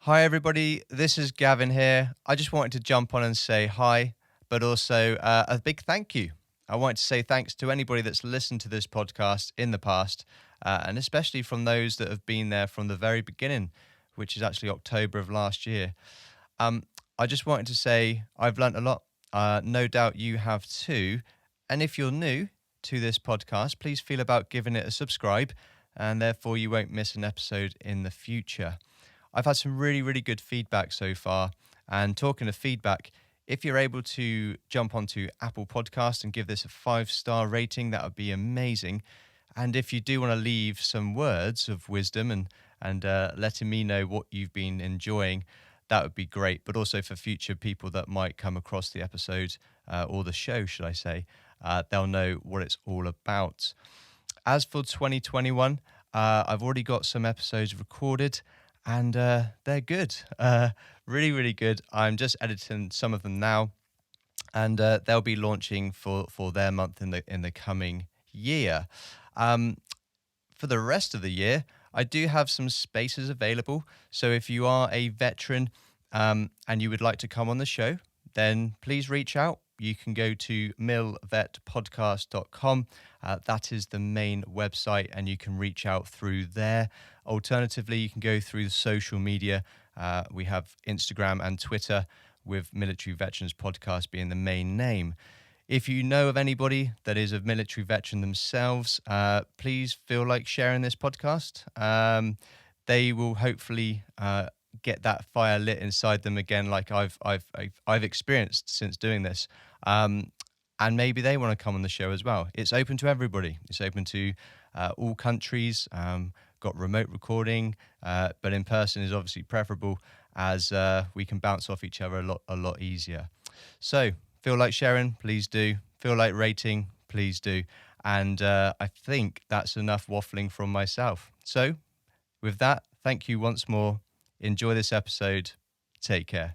Hi everybody, this is Gavin here. I just wanted to jump on and say hi, but also a big thank you. I wanted to say thanks to anybody that's listened to this podcast in the past, and especially from those that have been there from the very beginning, which is actually October of last year. I just wanted to say I've learnt a lot. No doubt you have too. And if you're new to this podcast, please feel about giving it a subscribe, and therefore you won't miss an episode in the future. I've had some really good feedback so far. And talking of feedback, if you're able to jump onto Apple Podcast and give this a 5-star rating, that would be amazing. And if you do want to leave some words of wisdom and letting me know what you've been enjoying, that would be great. But also for future people that might come across the episode or the show, should I say, they'll know what it's all about. As for 2021, I've already got some episodes recorded. And they're good, really good. I'm just editing some of them now, and they'll be launching for their month in the coming year. For the rest of the year, I do have some spaces available. So if you are a veteran and you would like to come on the show, then please reach out. You can go to milvetpodcast.com. That is the main website, and you can reach out through there. Alternatively, you can go through the social media. We have Instagram and Twitter, with Military Veterans Podcast being the main name. If you know of anybody that is a military veteran themselves, please feel like sharing this podcast. They will hopefully get that fire lit inside them again, like I've experienced since doing this. And maybe they want to come on the show as well. It's open to everybody. It's open to all countries. Got remote recording, but in person is obviously preferable, as we can bounce off each other a lot easier. So feel like sharing, please do. Feel like rating, please do. And I think that's enough waffling from myself. So with that, thank you once more. Enjoy this episode. Take care.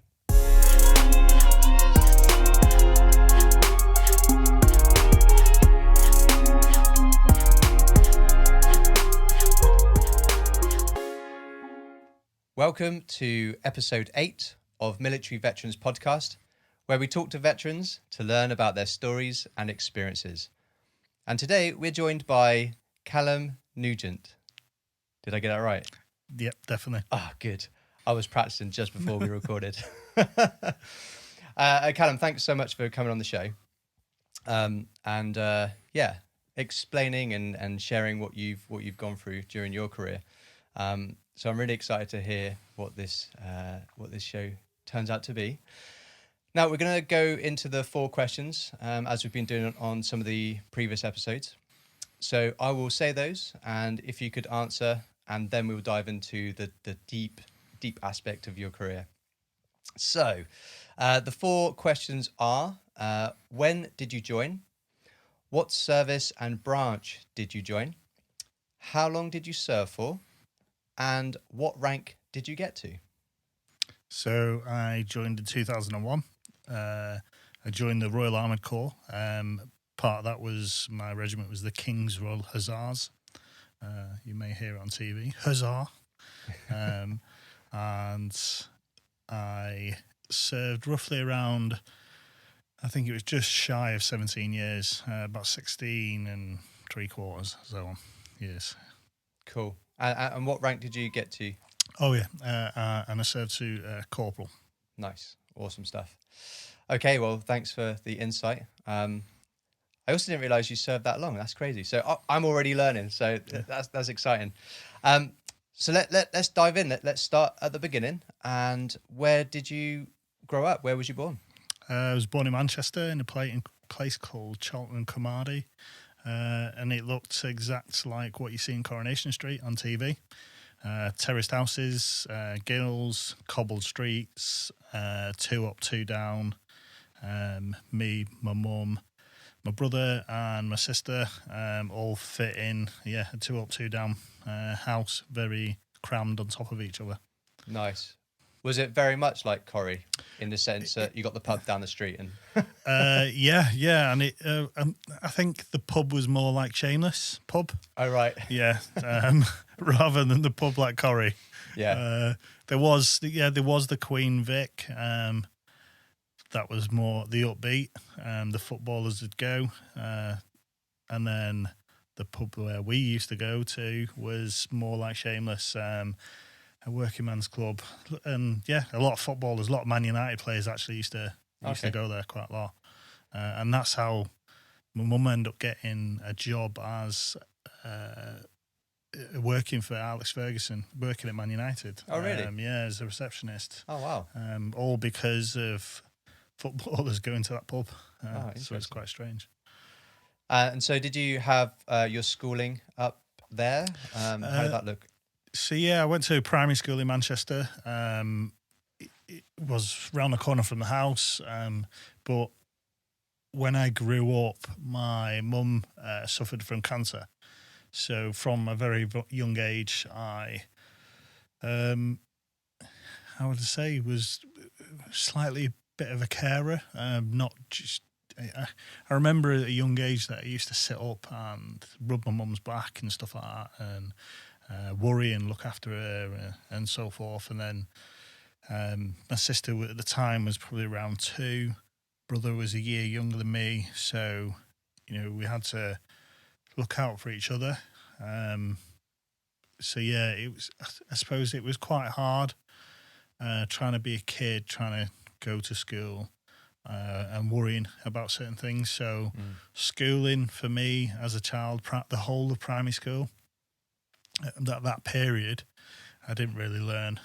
Welcome to episode 8 of Military Veterans Podcast, where we talk to veterans to learn about their stories and experiences. And today we're joined by Callum Nugent. Did I get that right? Yep, definitely. Oh, good. I was practicing just before we recorded. Callum, thanks so much for coming on the show. Explaining and sharing what you've gone through during your career. So I'm really excited to hear what this show turns out to be. Now we're going to go into the 4 questions as we've been doing on some of the previous episodes. So I will say those, and if you could answer, and then we'll dive into the deep aspect of your career. So the 4 questions are: when did you join? What service and branch did you join? How long did you serve for? And what rank did you get to? So I joined in 2001. I joined the Royal Armoured Corps. Part of that was my regiment was the King's Royal Hussars. You may hear it on TV, Hussar. And I served roughly around, I think it was just shy of 17 years, about 16 and 3/4, so years. Cool. And what rank did you get to? Oh, yeah. And I served to corporal. Nice. Awesome stuff. Okay, well, thanks for the insight. I also didn't realise you served that long. That's crazy. So I'm already learning, so that's exciting. So let's dive in. Let's start at the beginning. And where did you grow up? Where was you born? I was born in Manchester in a place called Chalton-on-Carmarthen. And it looked exact like what you see in Coronation Street on TV. Terraced houses, gills, cobbled streets, 2 up, 2 down. Me, my mum, my brother and my sister all fit in, a 2 up, 2 down house, very crammed on top of each other. Nice. Was it very much like Corrie in the sense that you got the pub down the street? And yeah, and I think the pub was more like Shameless pub. Oh, right. Yeah, rather than the pub like Corrie. Yeah. There was the Queen Vic. That was more the upbeat. The footballers would go, and then the pub where we used to go to was more like Shameless, a working man's club, and a lot of footballers, a lot of Man United players actually used to go there quite a lot, and that's how my mum ended up getting a job as working for Alex Ferguson, working at Man United. Oh, really? As a receptionist. Oh, wow. All because of footballers going to that pub. So it's quite strange. And so did you have your schooling up there? How did that look? So, I went to primary school in Manchester. It was round the corner from the house. But when I grew up, my mum suffered from cancer. So from a very young age, I, how would I say, was slightly bit of a carer. Not just. I remember at a young age that I used to sit up and rub my mum's back and stuff like that, and worry and look after her and so forth. And then my sister at the time was probably around 2. Brother was a year younger than me, so we had to look out for each other. It was. I suppose it was quite hard trying to be a kid, trying to go to school. And worrying about certain things. So schooling for me as a child, the whole of primary school, that period, I didn't really learn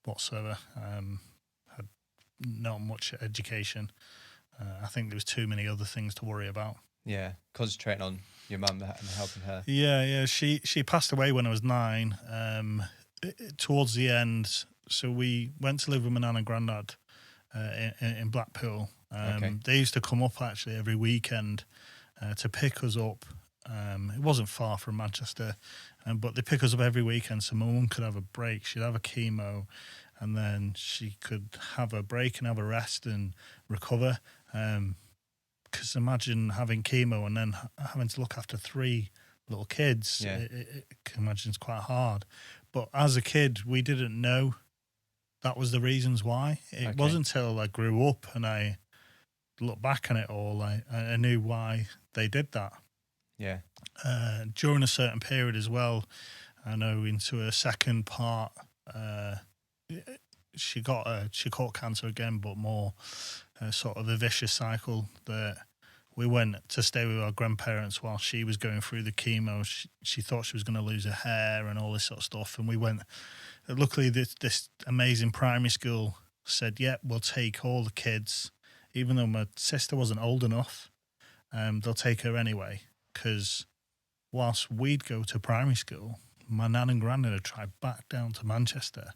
whatsoever. Had not much education. I think there was too many other things to worry about. Yeah, concentrating on your mum and helping her. Yeah. She passed away when I was 9. Towards the end, so we went to live with my nan and granddad. In Blackpool. They used to come up actually every weekend to pick us up. It wasn't far from Manchester, but they pick us up every weekend so my mum could have a break. She'd have a chemo and then she could have a break and have a rest and recover. Because imagine having chemo and then having to look after 3 little kids. Yeah. I can imagine it's quite hard. But as a kid, we didn't know that was the reasons why. It wasn't until I grew up and I looked back on it all, I knew why they did that. Yeah. During a certain period as well, I know into a second part, she caught cancer again, but more sort of a vicious cycle that we went to stay with our grandparents while she was going through the chemo. She thought she was going to lose her hair and all this sort of stuff. And we went. Luckily, this amazing primary school said, we'll take all the kids, even though my sister wasn't old enough. They'll take her anyway, because whilst we'd go to primary school, my nan and granddad had tried back down to Manchester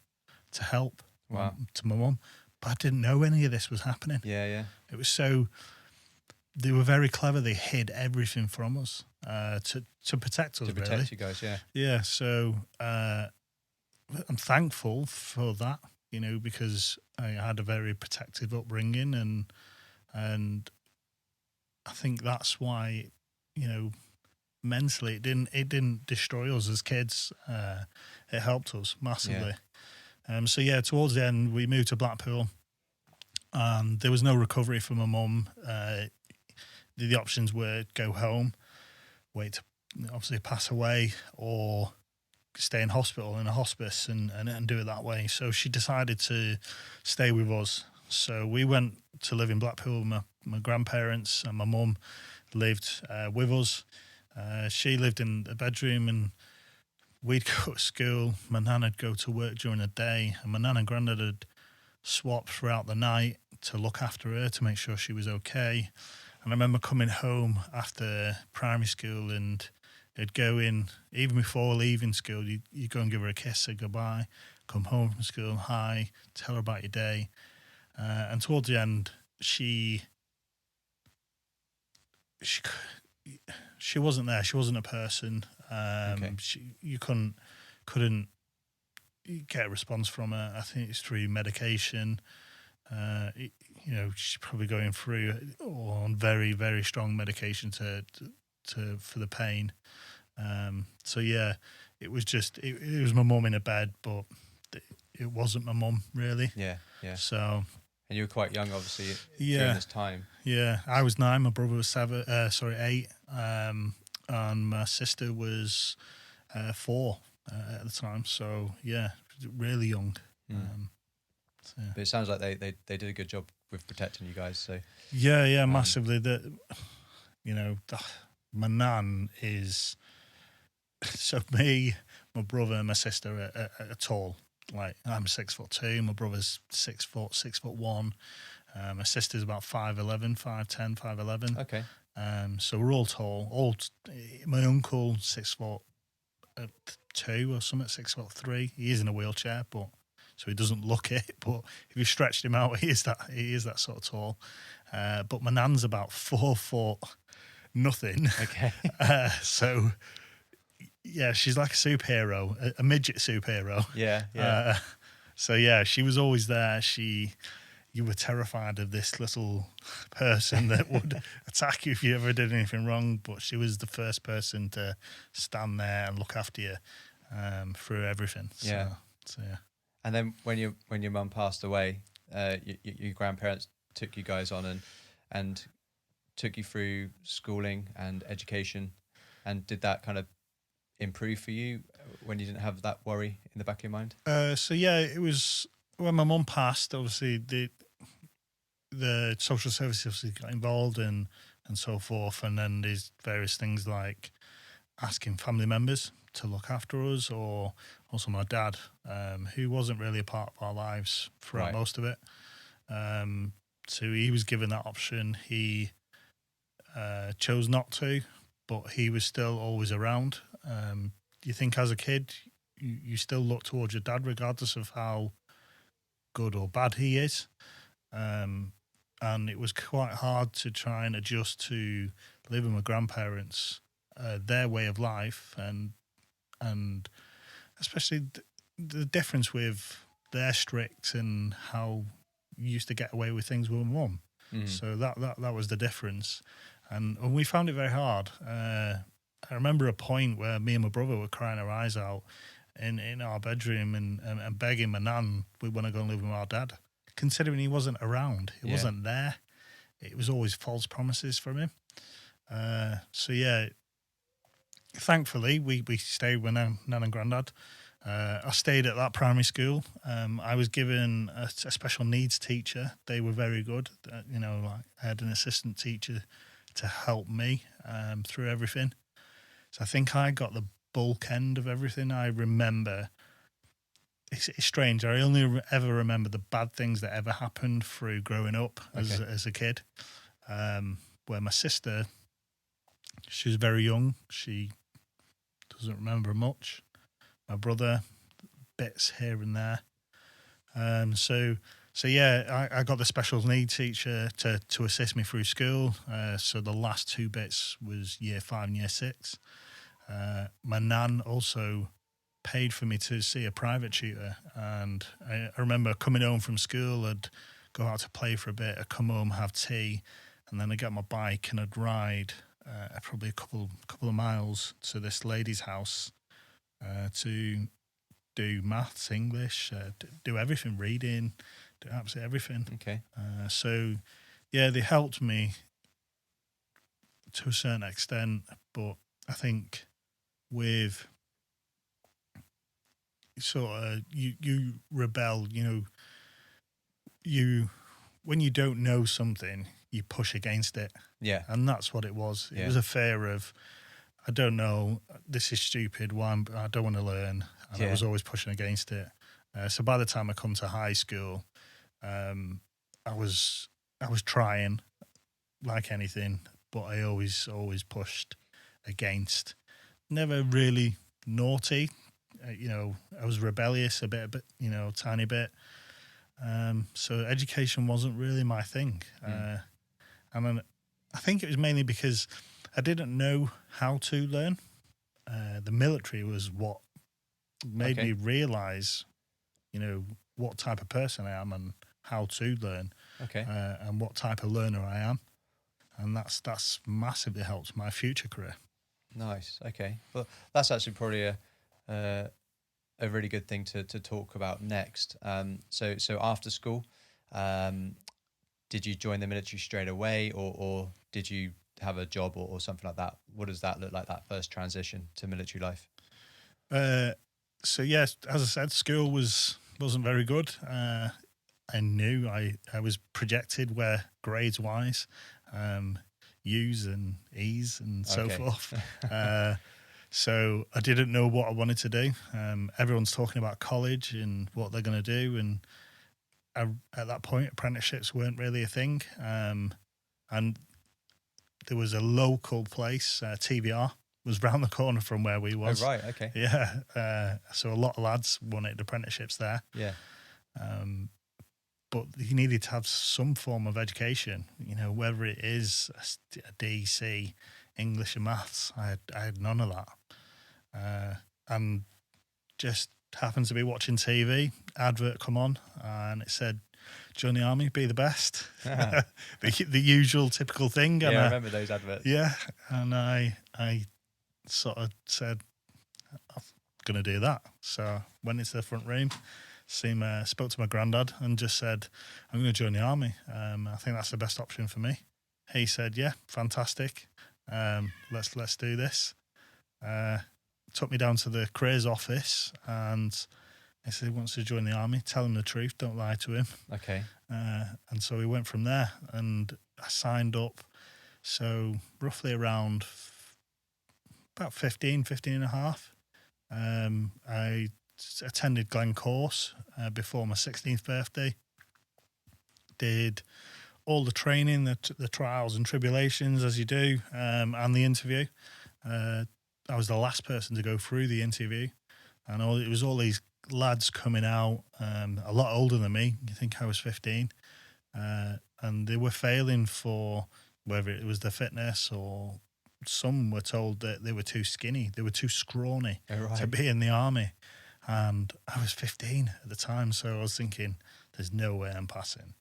to help to my mum. But I didn't know any of this was happening. Yeah. It was so... They were very clever. They hid everything from us to protect us, to protect you guys, yeah. Yeah, so... I'm thankful for that, because I had a very protective upbringing, and I think that's why, mentally it didn't destroy us as kids. It helped us massively. Yeah. Towards the end we moved to Blackpool, and there was no recovery for my mum. The options were go home, wait to obviously pass away, or stay in hospital in a hospice and do it that way. So she decided to stay with us. So we went to live in Blackpool with my grandparents, and my mum lived with us. She lived in the bedroom, and we'd go to school. My nan would go to work during the day, and my nan and granddad had swapped throughout the night to look after her, to make sure she was okay. And I remember coming home after primary school, and they'd go in, even before leaving school, you go and give her a kiss, say goodbye, come home from school, hi, tell her about your day. And towards the end, she wasn't there. She wasn't a person. You couldn't get a response from her. I think it's through medication. She's probably going through on very, very strong medication for the pain. it was just it was my mum in a bed, but it wasn't my mum really. Yeah, yeah. So. And you were quite young, obviously, Yeah. during this time. Yeah, I was 9. My brother was 8, and my sister was 4 at the time. So yeah, really young. So, yeah. But it sounds like they did a good job with protecting you guys. So yeah, massively. My nan is so me, my brother, and my sister are tall. Like I'm 6'2", my brother's 6 foot, 6'1". My sister's about 5'11", 5'10", 5'11". Okay. So we're all tall. My uncle 6'2" or something, 6'3". He is in a wheelchair, but so he doesn't look it. But if you stretched him out, he is that sort of tall. But my nan's about 4 foot nothing. Okay. So yeah, she's like a superhero, a midget superhero. Yeah. So yeah, she was always there. You were terrified of this little person that would attack you if you ever did anything wrong. But she was the first person to stand there and look after you through everything. Yeah. So yeah. And then when your mum passed away, your grandparents took you guys on and took you through schooling and education. And did that kind of improve for you when you didn't have that worry in the back of your mind? So yeah, it was when my mum passed. Obviously, the social services obviously got involved and so forth, and then there's various things like asking family members to look after us, or also my dad, who wasn't really a part of our lives throughout most of it. So he was given that option. He chose not to, but he was still always around. You think as a kid, you still look towards your dad regardless of how good or bad he is. And it was quite hard to try and adjust to living with grandparents, their way of life, and especially the difference with they're strict and how you used to get away with things with my mum. So that was the difference, and we found it very hard. I remember a point where me and my brother were crying our eyes out in our bedroom and begging my nan we want to go and live with our dad, considering he wasn't around, he wasn't there. It was always false promises from him. So yeah, thankfully we stayed with nan and granddad. I stayed at that primary school. I was given a special needs teacher. They were very good. Like I had an assistant teacher to help me through everything. So I think I got the bulk end of everything. I remember, it's strange, I only ever remember the bad things that ever happened through growing up as a kid. Where my sister, she was very young. She doesn't remember much. My brother, bits here and there. So yeah, I got the special needs teacher to assist me through school. So the last 2 bits was year 5 and year 6. My nan also paid for me to see a private tutor, and I remember coming home from school, I'd go out to play for a bit, I'd come home, have tea, and then I'd get my bike and I'd ride probably a couple of miles to this lady's house to do maths, English, do everything, reading, do absolutely everything. Okay. So yeah, they helped me to a certain extent, but I think with sort of you rebel, you when you don't know something, you push against it. Yeah. And that's what it was. It was a fear of, I don't know, this is stupid, I don't want to learn. And I was always pushing against it. So by the time I come to high school, I was trying like anything, but I always pushed against. Never really naughty. I was rebellious a bit, tiny bit. So education wasn't really my thing. And then I think it was mainly because I didn't know how to learn. The military was what made me realise, what type of person I am and how to learn. And what type of learner I am. And that's massively helped my future career. Nice. Okay. Well, that's actually probably a really good thing to talk about next. So after school, did you join the military straight away, or did you have a job or something like that? What does that look like, that first transition to military life? So yes, as I said, school wasn't very good. I knew I was projected where grades wise, U's and E's and so forth. So I didn't know what I wanted to do. Everyone's talking about college and what they're going to do, and at that point, apprenticeships weren't really a thing. And there was a local place, TVR, was round the corner from where we was. Oh, right, okay. Yeah. So a lot of lads wanted apprenticeships there. Yeah. But you needed to have some form of education, whether it is a DC, English and maths. I had none of that. And just happened to be watching TV, advert come on, and it said, join the army, be the best. the usual typical thing. Yeah, And I remember those adverts. Yeah, and I sort of said, I'm going to do that. So I went into the front room, spoke to my granddad and just said, I'm going to join the army. I think that's the best option for me. He said, yeah, fantastic. Let's do this. Took me down to the careers office and he said he wants to join the army. Tell him the truth, don't lie to him. Okay. And so we went from there and I signed up. So roughly around about 15 and a half. I attended Glen course before my 16th birthday. Did all the training, the trials and tribulations as you do, and the interview. I was the last person to go through the interview, and it was all these lads coming out, a lot older than me. You think I was 15, and they were failing for whether it was their fitness or some were told that they were too skinny, they were too scrawny to be in the army. And I was 15 at the time, so I was thinking, there's no way I'm passing.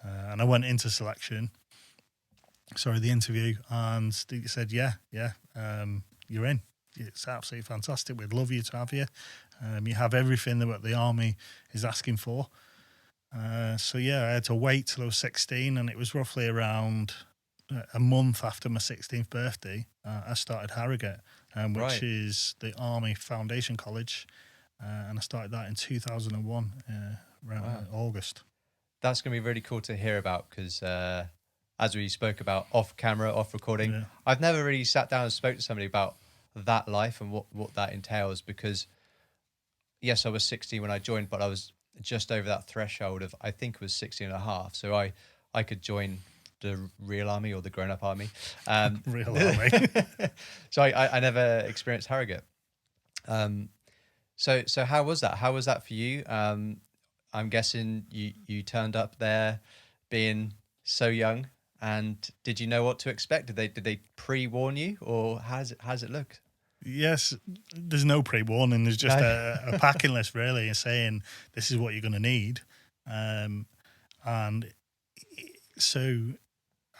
And I went into the interview, and they said, yeah, you're in. It's absolutely fantastic. We'd love you to have you. You have everything that the army is asking for. So yeah, I had to wait till I was 16, and it was roughly around a month after my 16th birthday, I started Harrogate, which is the Army Foundation Collage, and I started that in 2001, around August. That's going to be really cool to hear about because, as we spoke about off camera, off recording, I've never really sat down and spoke to somebody about that life and what that entails because, yes, I was 16 when I joined, but I was just over that threshold of, I think it was 16 and a half. So I could join the real army or the grown-up army. Real army. So I never experienced Harrogate. So how was that? How was that for you? I'm guessing you turned up there being so young, and did you know what to expect? Did they pre-warn you, or how's it look? Yes, there's no pre-warning. There's just a packing list, really, saying this is what you're going to need. And so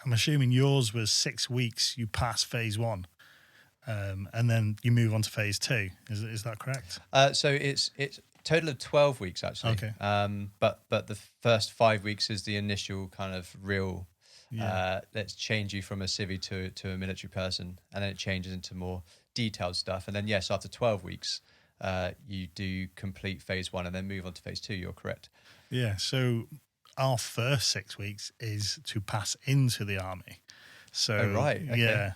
I'm assuming yours was 6 weeks, you pass phase 1, and then you move on to phase 2. Is that correct? So it's total of 12 weeks, actually. Okay. But the first 5 weeks is the initial kind of real, let's change you from a civvy to a military person, and then it changes into more detailed stuff. And then, yes, after 12 weeks, you do complete phase 1 and then move on to phase 2. You're correct. Yeah. So our first 6 weeks is to pass into the army. So, Okay. Yeah.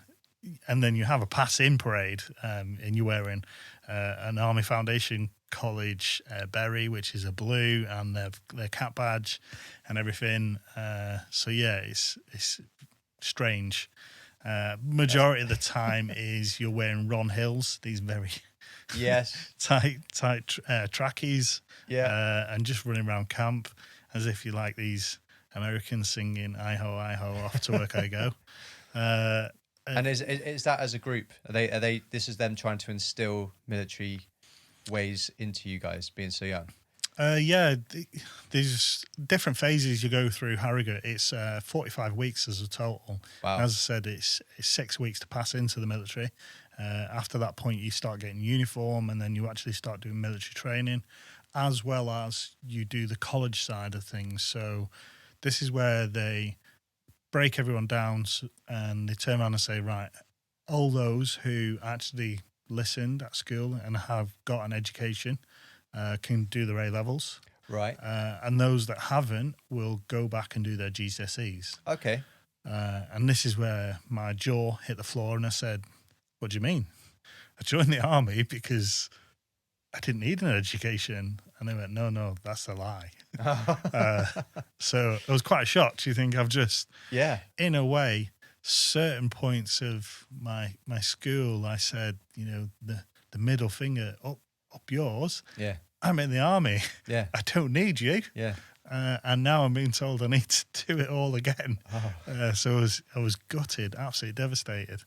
And then you have a pass-in parade, and you're wearing an Army Foundation College berry, which is a blue, and their cap badge and everything. So, yeah, it's strange. Majority of the time is you're wearing Ron Hills, these very tight trackies, and just running around camp as if you're like these Americans singing "I ho, off to work I go." And is that as a group? Are they? This is them trying to instill military ways into you guys, being so young. There's different phases you go through Harrogate. It's 45 weeks as a total. Wow. As I said, it's 6 weeks to pass into the military, After that point, you start getting uniform, and then you actually start doing military training, as well as you do the college side of things. So this is where they break everyone down, and they turn around and say, right, all those who actually listened at school and have got an education can do their A-levels. Right. And those that haven't will go back and do their GCSEs. Okay. And this is where my jaw hit the floor, and I said, what do you mean? I joined the army because I didn't need an education. And they went, no, that's a lie. So it was quite a shock. Do you think I've just, in a way, certain points of my school, I said, the middle finger up yours. Yeah. I'm in the army. Yeah. I don't need you. Yeah. And now I'm being told I need to do it all again. Oh. So I was gutted, absolutely devastated.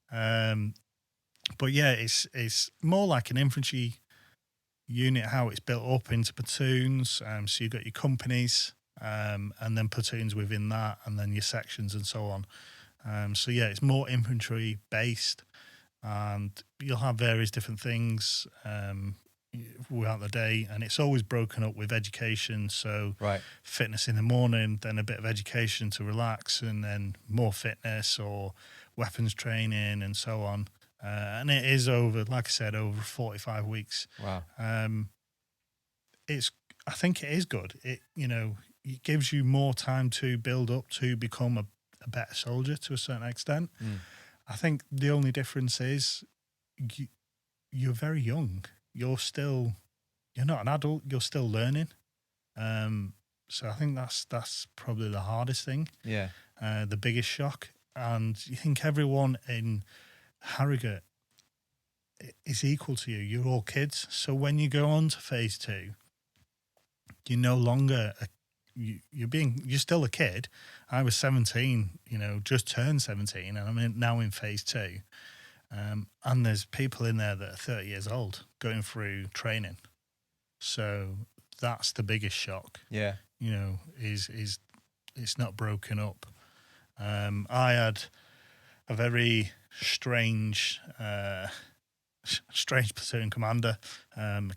But yeah, it's more like an infantry unit, how it's built up into platoons. So you've got your companies, and then platoons within that, and then your sections and so on. So yeah, it's more infantry based, and you'll have various different things throughout the day, and it's always broken up with education. So fitness in the morning, then a bit of education to relax, and then more fitness or weapons training and so on. And it is over, like I said, over 45 weeks. Wow. I think it is good. It gives you more time to build up to become a better soldier to a certain extent. I think the only difference is you're very young. You're not an adult. You're still learning. So I think that's probably the hardest thing. Yeah. The biggest shock. And you think everyone in Harrogate is equal to you. You're all kids. So when you go on to phase 2, you're no longer you're still a kid. I was 17, just turned 17, and I'm now in phase 2. And there's people in there that are 30 years old going through training. So that's the biggest shock. Yeah. Is it's not broken up. I had a very strange platoon commander,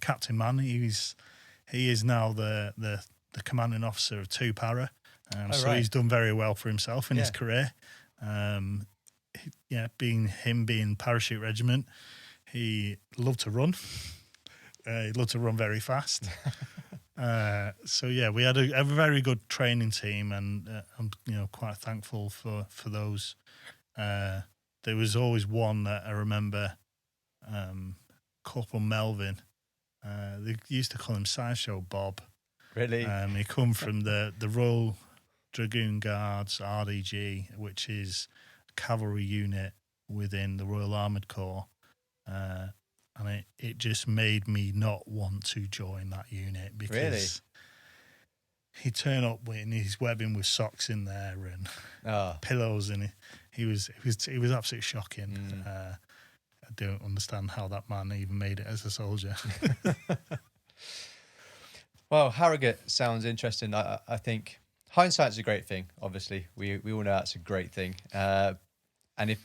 Captain Man. He is now the commanding officer of 2 Para. So he's done very well for himself in his career. Being parachute regiment, he loved to run. He loved to run very fast. So yeah, we had a very good training team, and I'm quite thankful for those. There was always one that I remember, Corporal Melvin. They used to call him Sideshow Bob. Really? He come from the Royal Dragoon Guards, RDG, which is a cavalry unit within the Royal Armoured Corps. And it just made me not want to join that unit, because he'd turn up in his webbing with socks in there and pillows, and he was absolutely shocking. I don't understand how that man even made it as a soldier. Well, Harrogate sounds interesting. I think hindsight's a great thing. Obviously, we all know that's a great thing. And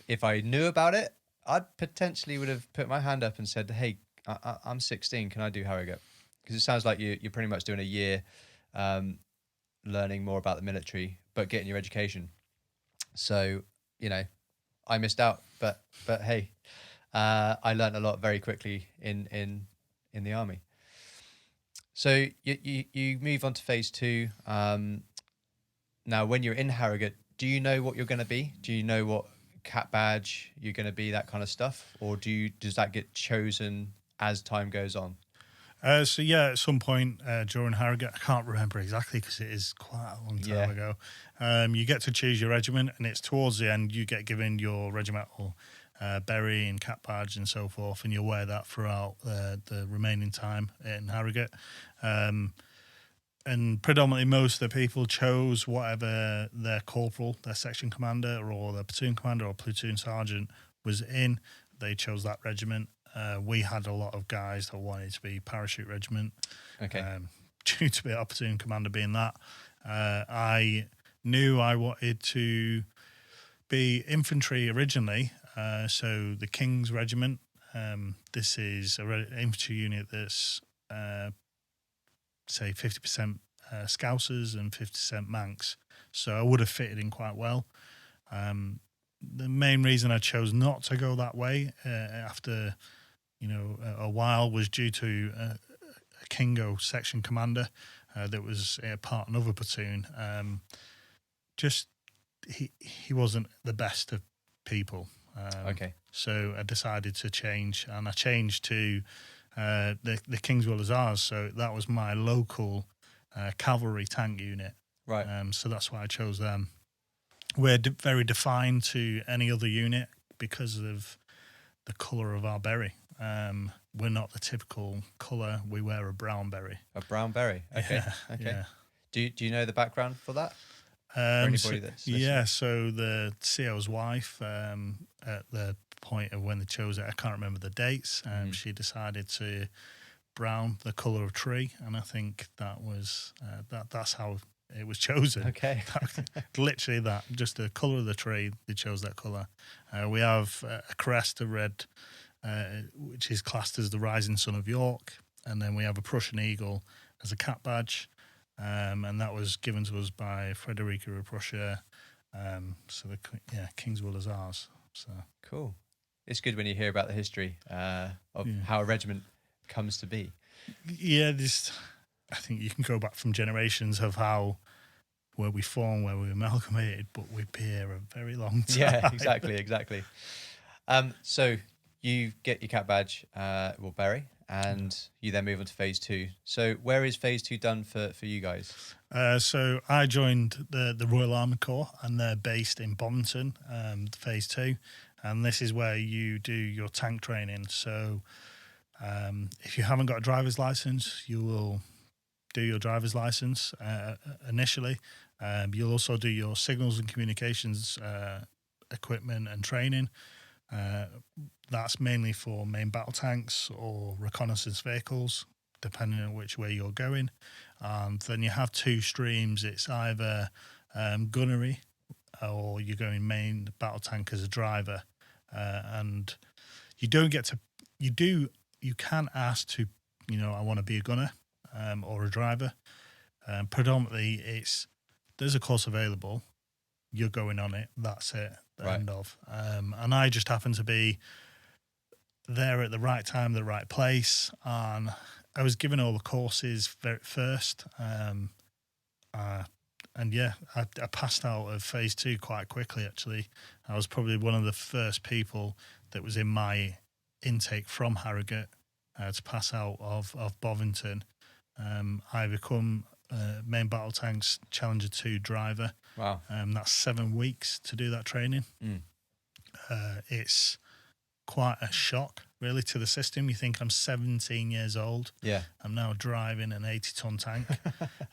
if I knew about it, I'd potentially would have put my hand up and said, "Hey, I'm 16. Can I do Harrogate?" Because it sounds like you're pretty much doing a year, learning more about the military, but getting your education. So I missed out, but hey, I learned a lot very quickly in the army. So you move on to phase 2. Now, when you're in Harrogate, do you know what you're going to be? Do you know what cat badge you're going to be, that kind of stuff, or does that get chosen as time goes on? So yeah, at some point during Harrogate, I can't remember exactly because it is quite a long time ago. You get to choose your regiment, and it's towards the end you get given your regimental berry and cap badge and so forth, and you'll wear that throughout the remaining time in Harrogate. And predominantly most of the people chose whatever their corporal, their section commander, or their platoon commander or platoon sergeant was in. They chose that regiment. We had a lot of guys that wanted to be parachute regiment. Okay. Due to our platoon commander being that. I knew I wanted to be infantry originally, So the King's Regiment, this is an infantry unit that's, say, 50% Scousers and 50% Manx. So I would have fitted in quite well. The main reason I chose not to go that way after, a while was due to a Kingo section commander that was part of another platoon. He wasn't the best of people. Okay. So I decided to change, and I changed to the Kingswell Hussars. So that was my local cavalry tank unit. Right. So that's why I chose them. We're very defined to any other unit because of the colour of our berry. We're not the typical colour. We wear a brown berry. A brown berry. Okay. Yeah, Okay. yeah. Do you know the background for that? For anybody that's listening? Yeah, so the CO's wife, at the point of when they chose it, I can't remember the dates, she decided to brown the colour of tree, and I think that was that's how it was chosen. Okay. Literally that, just the colour of the tree, they chose that colour. We have a crest of red, which is classed as the Rising Sun of York, and then we have a Prussian eagle as a cap badge. And that was given to us by Frederica of Prussia. So Kingswell Hussars. So cool. It's good when you hear about the history of how a regiment comes to be. Yeah, I think you can go back from generations of where we formed, where we amalgamated, but we've been here a very long time. Yeah, exactly. So you get your cap badge, berry, and you then move on to phase 2. So where is phase 2 done for you guys? So I joined the Royal Armoured Corps, and they're based in Bovington, phase 2. And this is where you do your tank training. So if you haven't got a driver's license, you will do your driver's license initially. You'll also do your signals and communications equipment and training. That's mainly for main battle tanks or reconnaissance vehicles, depending on which way you're going. And then you have 2 streams. It's either gunnery, or you're going main battle tank as a driver. And you don't get to, you can ask to, I want to be a gunner or a driver. Predominantly there's a course available, you're going on it, that's it, end of. And I just happen to be there at the right time, the right place, and I was given all the courses first. I passed out of phase 2 quite quickly, actually. I was probably one of the first people that was in my intake from Harrogate to pass out of Bovington. I become main battle tanks Challenger 2 driver. Wow. That's 7 weeks to do that training. It's quite a shock, really, to the system. You think I'm 17 years old. Yeah. I'm now driving an 80-ton tank.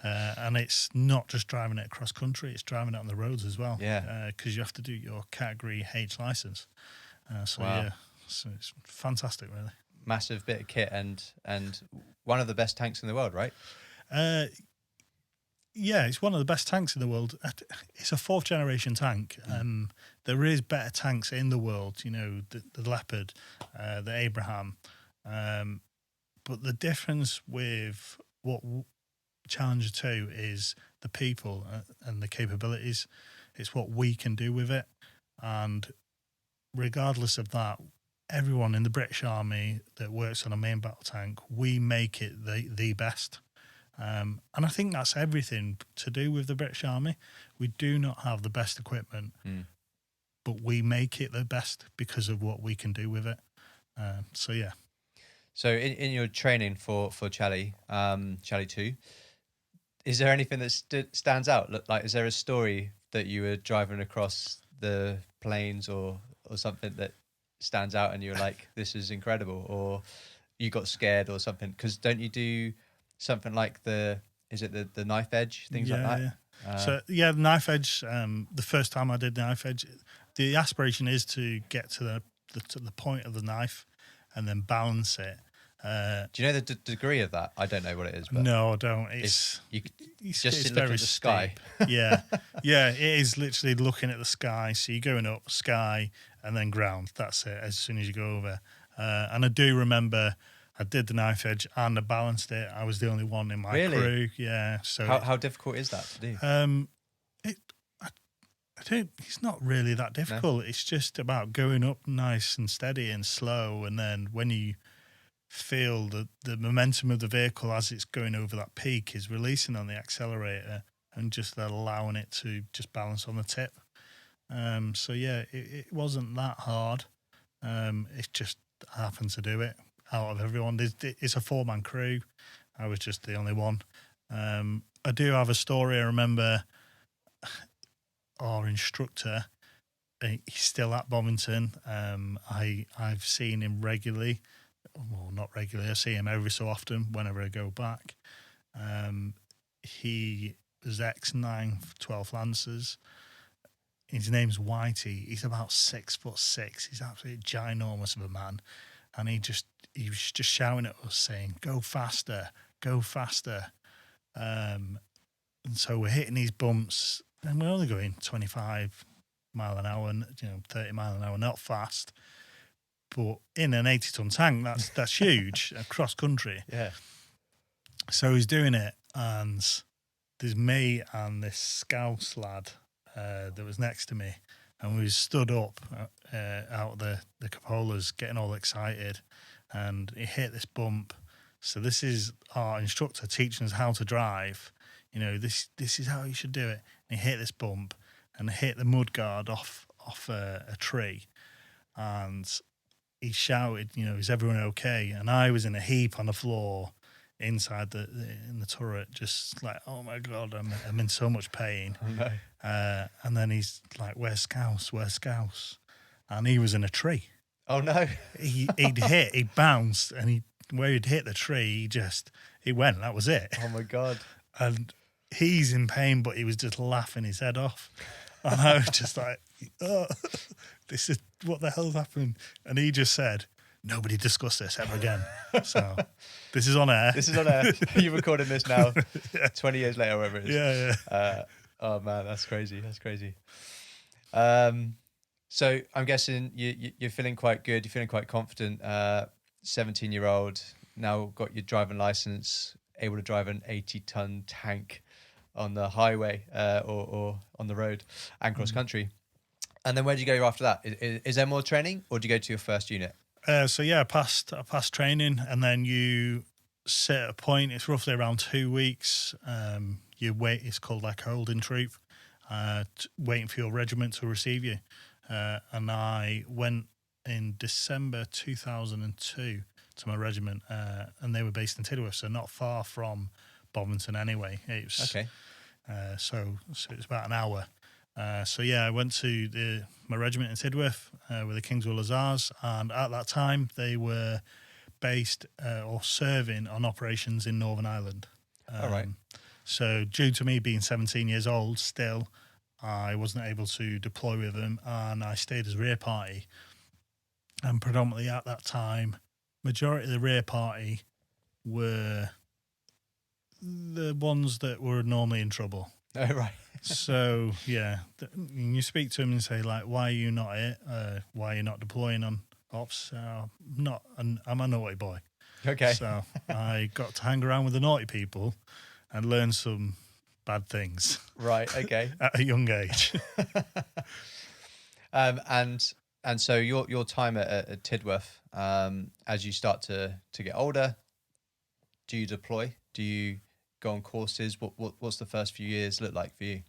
And it's not just driving it across country, it's driving it on the roads as well. Yeah. Because you have to do your Category H license. So it's fantastic, really. Massive bit of kit and one of the best tanks in the world, right? Yeah, it's one of the best tanks in the world. It's a 4th generation tank. There is better tanks in the world, the Leopard, the Abraham. But the difference with what Challenger 2 is the people and the capabilities. It's what we can do with it. And regardless of that, everyone in the British Army that works on a main battle tank, we make it the best. And I think that's everything to do with the British Army. We do not have the best equipment, but we make it the best because of what we can do with it. So in your training for Charlie 2, is there anything that stands out? Like, is there a story that you were driving across the plains or something that stands out and you're like, this is incredible, or you got scared or something? Because don't you do something like the knife edge, things like that? Yeah. The knife edge, the first time I did the knife edge, the aspiration is to get to the point of the knife and then balance it. Do you know the degree of that? I don't know what it is. But no, I don't. It's very the sky. Yeah, it is literally looking at the sky. So you're going up sky, and then ground. That's it, as soon as you go over. And I do remember I did the knife edge and I balanced it. I was the only one in my crew. Yeah. So how difficult is that to do? I don't. It's not really that difficult. No. It's just about going up nice and steady and slow, and then when you feel the momentum of the vehicle as it's going over that peak is releasing on the accelerator and just allowing it to just balance on the tip. So yeah, it wasn't that hard. It's just I happened to do it out of everyone. It's a 4-man crew. I was just the only one. I do have a story. I remember our instructor, he's still at Bovington. I've seen him regularly. Well, not regularly. I see him every so often whenever I go back. He was ex-9th, 12th Lancers. His name's Whitey. He's about 6'6". He's absolutely ginormous of a man. And he was just shouting at us saying, go faster, go faster. And so we're hitting these bumps and we're only going 25 mile an hour, 30 mile an hour, not fast. But in an 80-ton tank, that's huge, across country. Yeah. So he's doing it, and there's me and this Scouse lad that was next to me, and we stood up out of the cupolas, getting all excited, and he hit this bump. So this is our instructor teaching us how to drive. This is how you should do it. And he hit this bump and hit the mudguard off a tree, and he shouted, is everyone okay? And I was in a heap on the floor inside in the turret, just like, oh my God, I'm in so much pain. Oh no. And then he's like, where's Scouse? Where's Scouse? And he was in a tree. Oh no. He bounced, and where he'd hit the tree, he went, that was it. Oh my God. And he's in pain, but he was just laughing his head off. And I was just like, oh, this is what the hell's happened? And he just said, nobody discuss this ever again. So this is on air. This is on air. You're recording this now, yeah. 20 years later, whatever it is. Yeah. Oh man, that's crazy. That's crazy. So I'm guessing you're feeling quite good. You're feeling quite confident. 17-year-old, now got your driving license, able to drive an 80-ton tank on the highway or on the road and cross country. And then where do you go after that? Is there more training, or do you go to your first unit? I passed training, and then you sit at a point. It's roughly around 2 weeks. You wait. It's called like holding troop, waiting for your regiment to receive you. And I went in December 2002 to my regiment, and they were based in Tidworth, so not far from Bovington anyway. It was, okay. So it was about an hour. I went to my regiment in Tidworth with the Kingswell Hussars, and at that time they were based or serving on operations in Northern Ireland. All right. So due to me being 17 years old still, I wasn't able to deploy with them, and I stayed as rear party. And predominantly at that time, majority of the rear party were the ones that were normally in trouble. Oh, right. So, yeah, you speak to them and say, like, why are you not here? Why are you not deploying on ops? I'm a naughty boy. Okay. So I got to hang around with the naughty people and learn some bad things. Right, okay. At a young age. And so your time at Tidworth, as you start to get older, do you deploy? Do you go on courses? What's the first few years look like for you?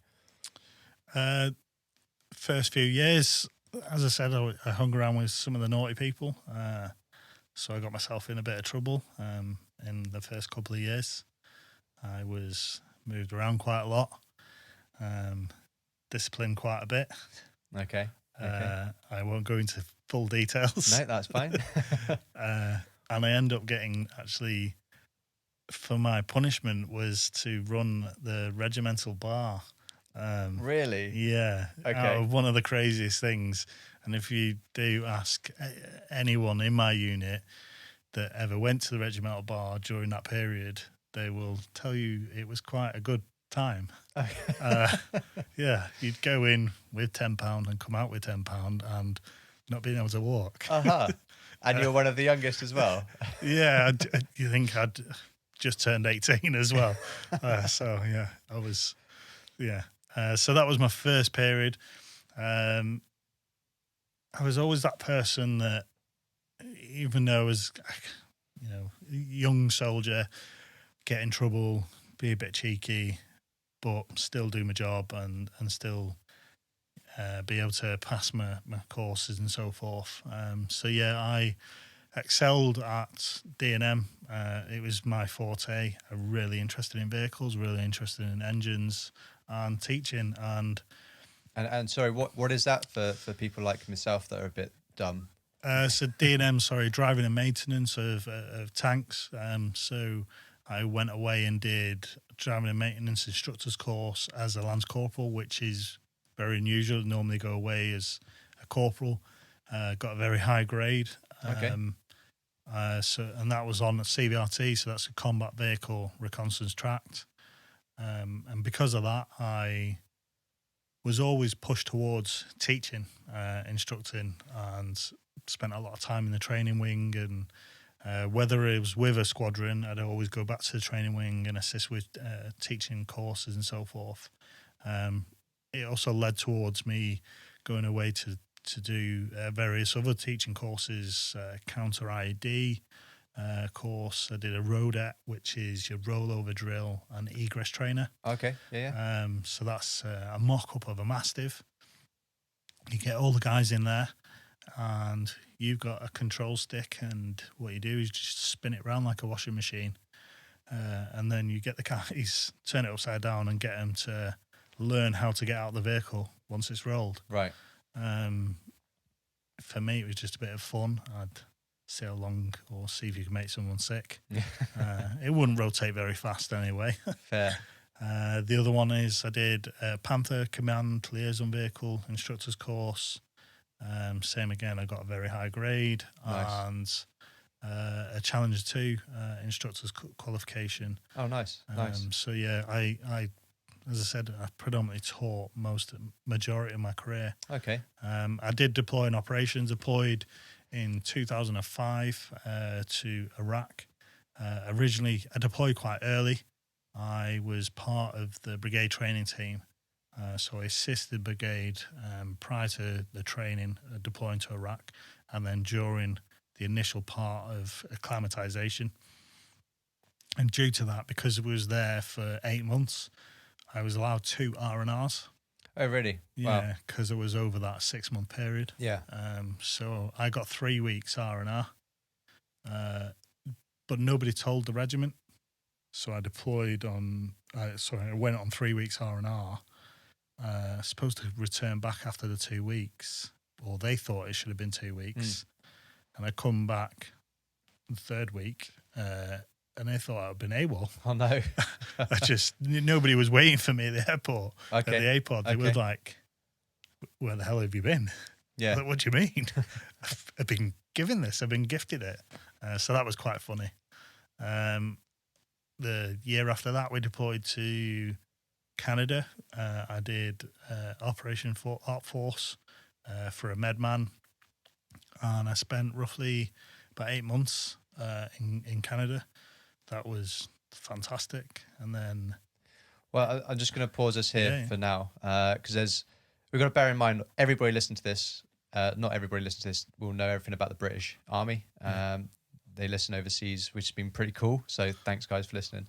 First few years, as I said, I hung around with some of the naughty people. So I got myself in a bit of trouble in the first couple of years. I was moved around quite a lot, disciplined quite a bit. Okay. I won't go into full details. No, that's fine. And I ended up getting, actually, for my punishment was to run the regimental bar. Really? Yeah. Okay. Out of one of the craziest things. And if you do ask anyone in my unit that ever went to the regimental bar during that period, they will tell you it was quite a good time. Yeah, you'd go in with £10 and come out with £10, and not being able to walk. And you're one of the youngest as well. Yeah, you think I'd just turned 18 as well. So yeah, I was, yeah. So that was my first period. I was always that person that, even though I was, young soldier, get in trouble, be a bit cheeky, but still do my job and still be able to pass my courses and so forth. So yeah, I excelled at D&M. It was my forte. I'm really interested in vehicles, really interested in engines and teaching. And sorry, what is that for people like myself that are a bit dumb? So D&M, driving and maintenance of tanks. So I went away and did driving and maintenance instructor's course as a Lance Corporal, which is very unusual. Normally go away as a corporal. Got a very high grade. Okay. And that was on a CVRT, so that's a combat vehicle reconnaissance tract. And because of that, I was always pushed towards teaching, instructing, and spent a lot of time in the training wing. And whether it was with a squadron, I'd always go back to the training wing and assist with teaching courses and so forth. It also led towards me going away to do various other teaching courses, counter IED course. I did a RODET, which is your rollover drill and egress trainer. Okay, yeah. So that's a mock-up of a Mastiff. You get all the guys in there, and you've got a control stick, and what you do is just spin it around like a washing machine. And then you get the guys, turn it upside down, and get them to learn how to get out of the vehicle once it's rolled. Right. For me, it was just a bit of fun. I'd see how long, or see if you can make someone sick. It wouldn't rotate very fast anyway. Fair. The other one is I did Panther Command Liaison Vehicle Instructor's Course. Same again, I got a very high grade. Nice. And a Challenger 2 Instructor's Qualification. Oh, nice. Nice. So yeah, I as I said, I predominantly taught majority of my career. Okay. I did deploy in operations. Deployed in 2005 to Iraq. Originally, I deployed quite early. I was part of the brigade training team. So I assisted brigade prior to the training, deploying to Iraq, and then during the initial part of acclimatization. And due to that, because it was there for 8 months, I was allowed 2 R&Rs. Oh, really? Yeah, because it was over that 6-month period. Yeah. So I got 3 weeks R&R, but nobody told the regiment. So I deployed I went on 3 weeks R&R. Supposed to return back after the 2 weeks, or they thought it should have been 2 weeks. And I come back the third week, and they thought I'd been AWOL. Oh, no. Nobody was waiting for me at the airport. Okay. At the airport, they were like, where the hell have you been? Yeah. Like, what do you mean? I've been given this. I've been gifted it. So that was quite funny. The year after that, we deployed to Canada. I did Operation Op Force for a MedMan. And I spent roughly about 8 months in Canada. That was fantastic. And then... Well, I'm just going to pause us here for now, because we've got to bear in mind, everybody listening to this, not everybody listening to this will know everything about the British Army. They listen overseas, which has been pretty cool. So thanks, guys, for listening.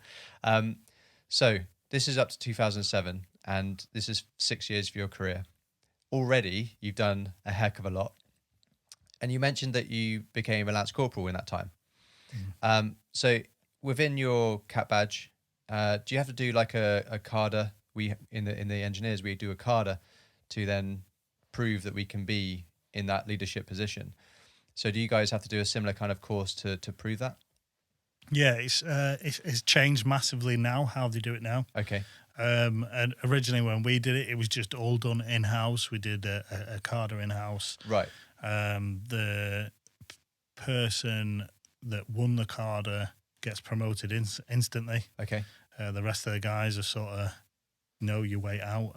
So this is up to 2007, and this is 6 years of your career. Already, you've done a heck of a lot. And you mentioned that you became a Lance Corporal in that time. So within your CAT badge, do you have to do like a CADA? We in the engineers, we do a CADA to then prove that we can be in that leadership position. So do you guys have to do a similar kind of course to prove that? Yeah, it's changed massively now how they do it now. Okay. And originally when we did it, it was just all done in-house. We did a CADA in-house. Right. The person that won the CADA gets promoted instantly. Okay. The rest of the guys are sort of know your way out.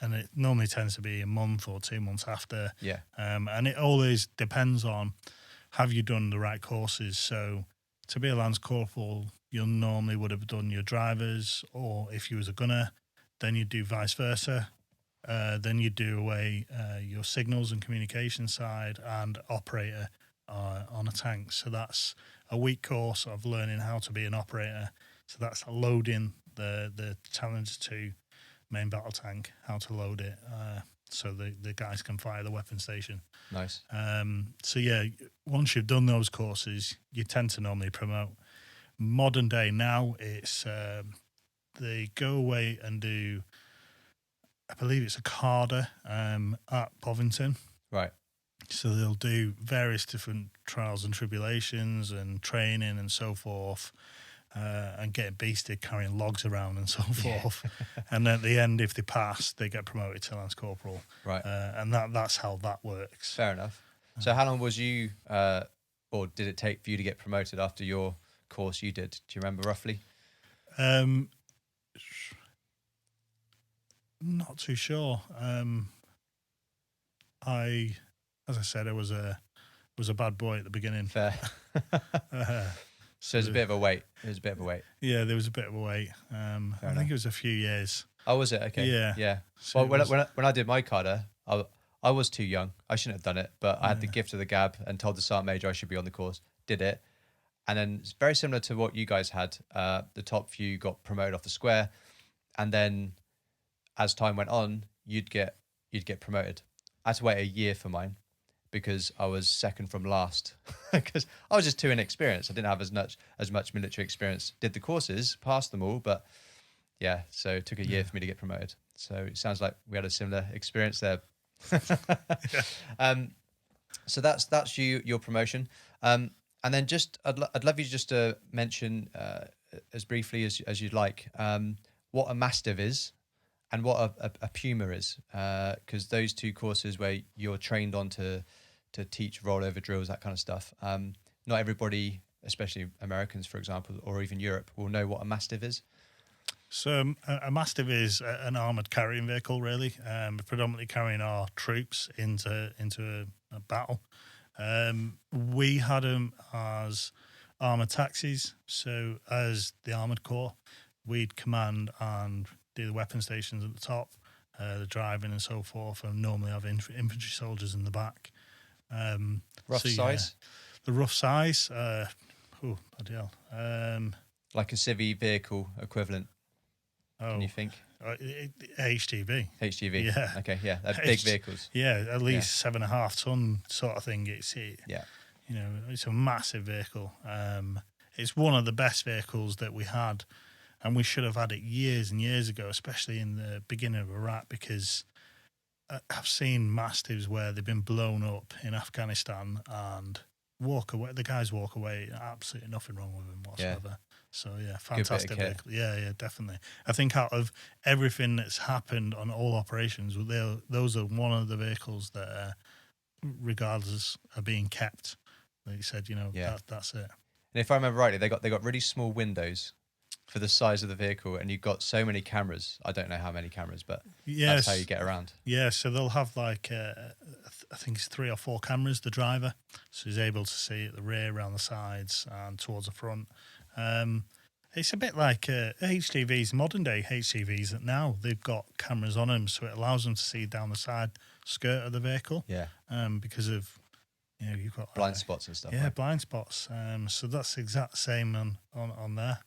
And it normally tends to be a month or 2 months after. Yeah. And it always depends on, have you done the right courses? So to be a Lance Corporal, you normally would have done your drivers, or if you was a gunner, then you do vice versa. Then you do away your signals and communication side and operator on a tank. So that's a week course of learning how to be an operator. So that's loading the Challenger 2 main battle tank, how to load it, so the guys can fire the weapon station. Nice. So yeah, once you've done those courses, you tend to normally promote. Modern day now, it's they go away and do, I believe it's a CARDA at Bovington. Right. So they'll do various different trials and tribulations and training and so forth, and getting beasted carrying logs around and so forth. And at the end, if they pass, they get promoted to Lance Corporal. Right. And that's how that works. Fair enough. So how long was you, or did it take for you to get promoted after your course you did? Do you remember roughly? Not too sure. As I said, I was a bad boy at the beginning. Fair. So there's a bit of a wait. Yeah, there was a bit of a wait. I think it was a few years. Oh, was it? Okay. Yeah. Yeah. So well, when I did my CARDA, I was too young. I shouldn't have done it, but I had the gift of the gab and told the sergeant major I should be on the course. Did it. And then it's very similar to what you guys had. The top few got promoted off the square. And then as time went on, you'd get promoted. I had to wait a year for mine because I was second from last because I was just too inexperienced. I didn't have as much military experience. Did the courses, passed them all, but yeah, so it took a year for me to get promoted. So it sounds like we had a similar experience there. So that's your promotion. And then just I'd love you just to mention as briefly as you'd like what a Mastiff is and what a Puma is, because those two courses where you're trained on to teach rollover drills, that kind of stuff. Not everybody, especially Americans, for example, or even Europe, will know what a Mastiff is. So a Mastiff is an armoured carrying vehicle, really, predominantly carrying our troops into a battle. We had them as armoured taxis. So as the Armoured Corps, we'd command and do the weapon stations at the top, the driving and so forth, and normally have infantry soldiers in the back. Rough size? The rough size? Bloody hell. Like a civvy vehicle equivalent, can you think? HGV. HGV? Yeah. Okay, yeah. They're big vehicles. Yeah, at least 7.5 ton sort of thing. It's a massive vehicle. It's one of the best vehicles that we had, and we should have had it years and years ago, especially in the beginning of Iraq, because I've seen Mastiffs where they've been blown up in Afghanistan and walk away. The guys walk away, absolutely nothing wrong with them whatsoever. Yeah. So yeah, fantastic vehicle. Yeah, definitely. I think out of everything that's happened on all operations, those are one of the vehicles that, regardless, are being kept. Like you said, that's it. And if I remember rightly, they got really small windows for the size of the vehicle, and you've got so many cameras. I don't know how many cameras, but that's how you get around. Yeah, so they'll have I think it's 3 or 4 cameras, the driver, so he's able to see at the rear, around the sides, and towards the front. It's a bit like HGVs, modern day HGVs, that now they've got cameras on them, so it allows them to see down the side skirt of the vehicle. Yeah. Because of, you've got blind spots and stuff. Yeah, right? Blind spots. So that's the exact same on there.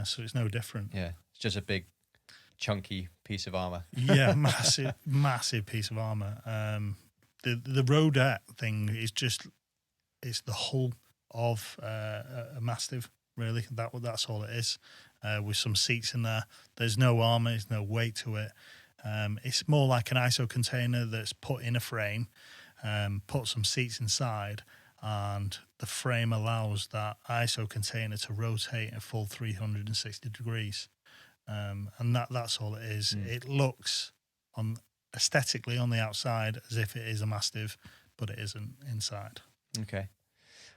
So it's no different. Yeah, it's just a big, chunky piece of armour. Yeah, massive piece of armour. The Rodette thing is it's the hull of a Mastiff, really. That's all it is, with some seats in there. There's no armour, there's no weight to it. It's more like an ISO container that's put in a frame, put some seats inside, and the frame allows that ISO container to rotate a full 360 degrees. And that's all it is. It looks aesthetically on the outside as if it is a Mastiff, but it isn't inside. Okay.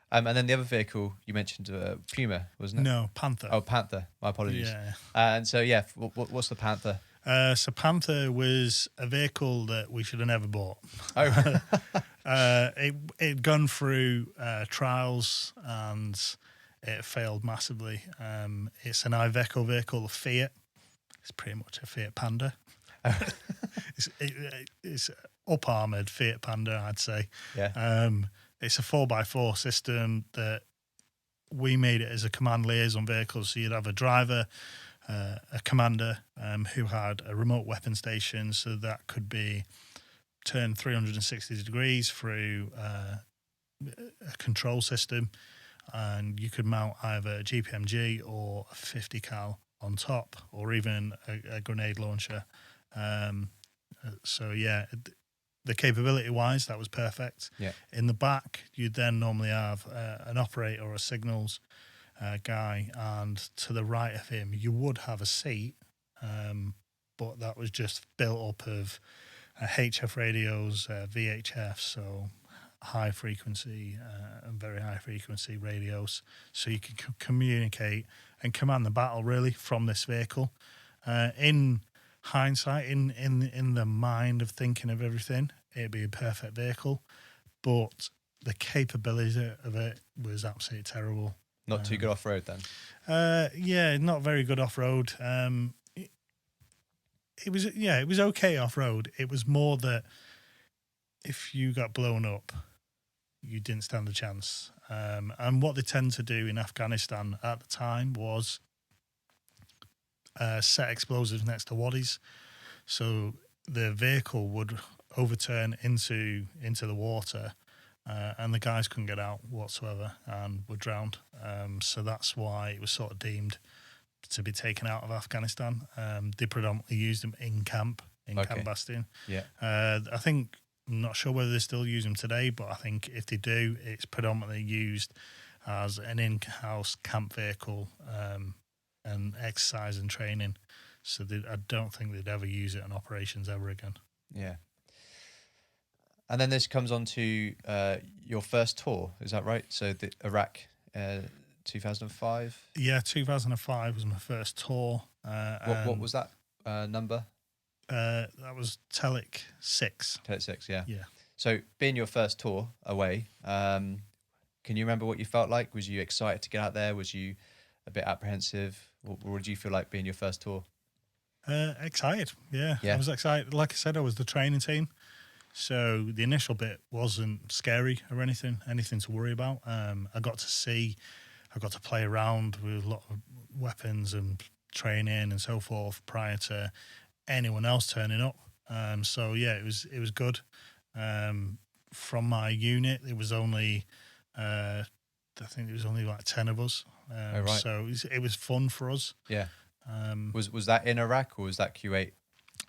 And then the other vehicle you mentioned, Puma, wasn't it? No, Panther. Oh, Panther. My apologies. Yeah. And so, what's the Panther? So Panther was a vehicle that we should have never bought. Oh, It'd gone through trials and it failed massively. It's an Iveco vehicle, a Fiat. It's pretty much a Fiat Panda. It's up-armoured Fiat Panda, I'd say. yeah. It's a 4x4 system that we made it as a command liaison vehicle. So you'd have a driver, a commander who had a remote weapon station, so that could be turned 360 degrees through a control system, and you could mount either a GPMG or a 50 cal on top, or even a grenade launcher. So yeah, the capability wise, that was perfect. Yeah. In the back, you'd then normally have an operator or a signals guy, and to the right of him, you would have a seat, but that was just built up of HF radios, VHF, so high frequency and very high frequency radios, so you can communicate and command the battle really from this vehicle. In hindsight, in the mind of thinking of everything, it'd be a perfect vehicle, but the capability of it was absolutely terrible. Not too good off road then. Yeah, not very good off road. It was okay off road. It was more that if you got blown up, you didn't stand a chance. And what they tend to do in Afghanistan at the time was set explosives next to waddies, so the vehicle would overturn into the water, and the guys couldn't get out whatsoever and were drowned. So that's why it was sort of deemed to be taken out of Afghanistan. They predominantly used them in camp Bastion. Yeah. I think, I'm not sure whether they still use them today, but I think if they do, it's predominantly used as an in-house camp vehicle and exercise and training. So I don't think they'd ever use it in operations ever again. Yeah. And then this comes on to your first tour, is that right? So the Iraq 2005? Yeah, 2005 was my first tour. What was that number? That was Telic 6. Telic 6, yeah. Yeah. So being your first tour away, can you remember what you felt like? Was you excited to get out there? Was you a bit apprehensive? What did you feel like being your first tour? Excited, yeah. Yeah. I was excited. Like I said, I was the training team. So the initial bit wasn't scary or anything to worry about. I got to play around with a lot of weapons and training and so forth prior to anyone else turning up. So yeah, it was good. From my unit, it was only, I think it was only like 10 of us. Right. So it was fun for us. Yeah. Was that in Iraq or was that Q8?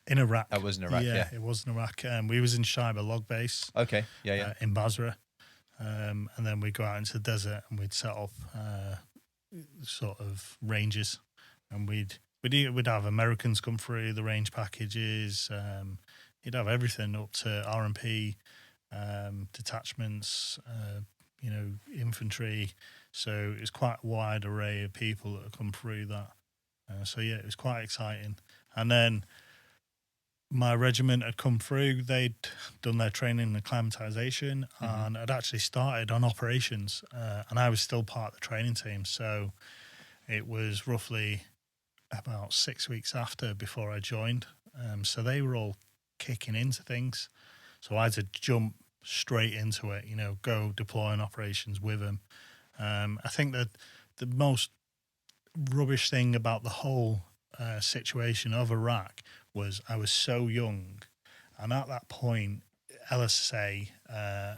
In Iraq. That was in Iraq, yeah. It was in Iraq. We was in Shaiba Log Base. Okay, yeah. In Basra. And then we'd go out into the desert and we'd set up sort of ranges, and we'd have Americans come through the range packages. You'd have everything up to R&P, detachments, infantry. So it was quite a wide array of people that had come through that. So yeah, it was quite exciting. And then my regiment had come through. They'd done their training and acclimatization, and had actually started on operations. And I was still part of the training team. So it was roughly about 6 weeks after before I joined. So they were all kicking into things. So I had to jump straight into it, go deploy in operations with them. I think that the most rubbish thing about the whole situation of Iraq was I was so young, and at that point, LSA. I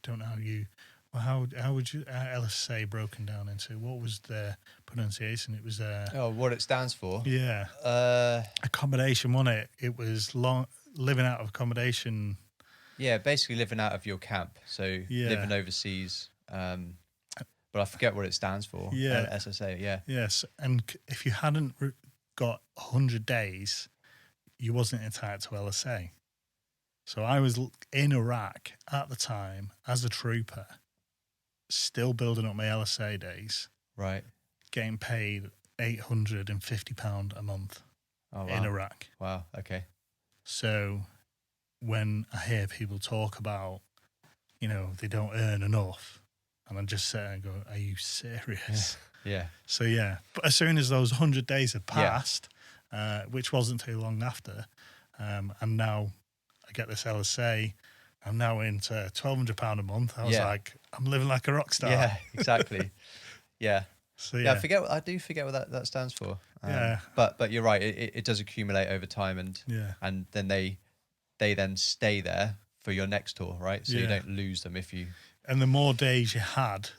don't know how would you LSA broken down into? What was the pronunciation? It was what it stands for? Yeah, accommodation, wasn't it? It was living out of accommodation. Yeah, basically living out of your camp. So living overseas. But I forget what it stands for. Yeah. SSA, yeah. Yes, and if you hadn't got 100 days, you wasn't entitled to LSA. So I was in Iraq at the time as a trooper, still building up my LSA days. Right. Getting paid £850 a month. in Iraq. Wow. Okay. So when I hear people talk about, they don't earn enough, and I just sit there and go, are you serious? Yeah. So, yeah. But as soon as those 100 days had passed, which wasn't too long after, and now I get this LSA, I'm now into £1,200 a month. I was like, I'm living like a rock star. Yeah, exactly. Yeah. So, Yeah, I do forget what that stands for. Yeah. But you're right. It does accumulate over time, and then they then stay there for your next tour, right? So you don't lose them if you. And the more days you had,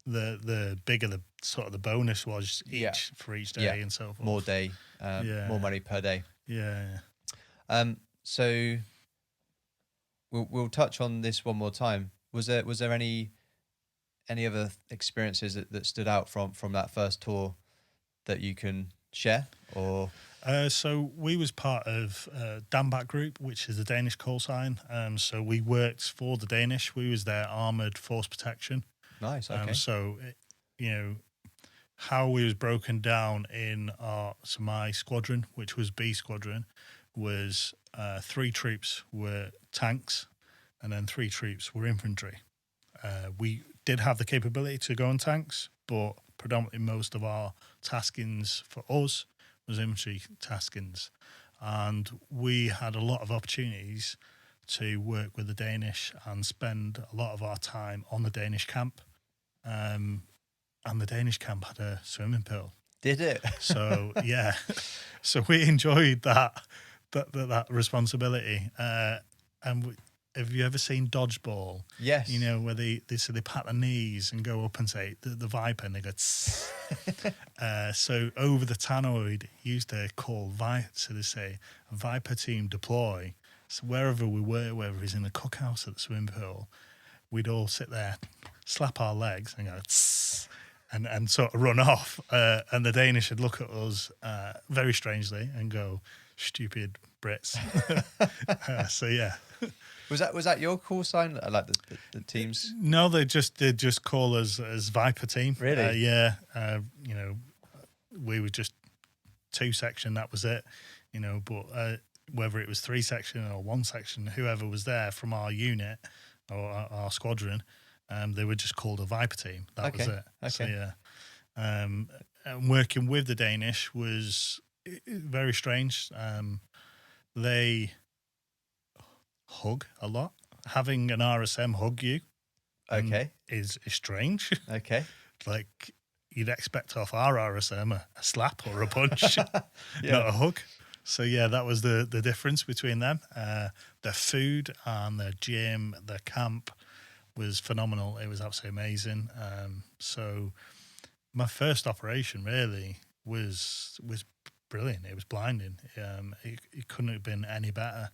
the bigger the sort of the bonus was for each day and so forth. More day, more money per day. Yeah. So we'll touch on this one more time. Was there any other experiences that stood out from that first tour that you can share? Or so we was part of Danbach Group, which is a Danish call sign. So we worked for the Danish. We was their armoured force protection. Nice. Okay. So how we was broken down in my squadron, which was B squadron, was 3 troops were tanks, and then 3 troops were infantry. We did have the capability to go on tanks, but predominantly most of our taskings for us was infantry taskings, and we had a lot of opportunities to work with the Danish and spend a lot of our time on the Danish camp. And the Danish camp had a swimming pool. Did it? So so we enjoyed that responsibility. And have you ever seen dodgeball? Yes. Where they pat their knees and go up and say the Viper, and they go. So over the tannoid, used to call so they say Viper team deploy. So wherever we were, whether it's in the cookhouse at the swimming pool, we'd all sit there, slap our legs, and go. And sort of run off, and the Danish would look at us very strangely and go, "Stupid Brits." So yeah. Was that your call sign? Like the teams? No, they just call us as Viper team. Really? Yeah. We were just 2 section. That was it. But whether it was 3 section or 1 section, whoever was there from our unit or our squadron, they were just called a Viper team. That was it. Okay. So yeah. And working with the Danish was very strange. They hug a lot. Having an RSM hug you is strange. Okay. Like you'd expect off our RSM a slap or a punch, not a hug. So yeah, that was the difference between them. Their food and their gym, their camp was phenomenal. It was absolutely amazing. So my first operation really was brilliant. It was blinding. It couldn't have been any better.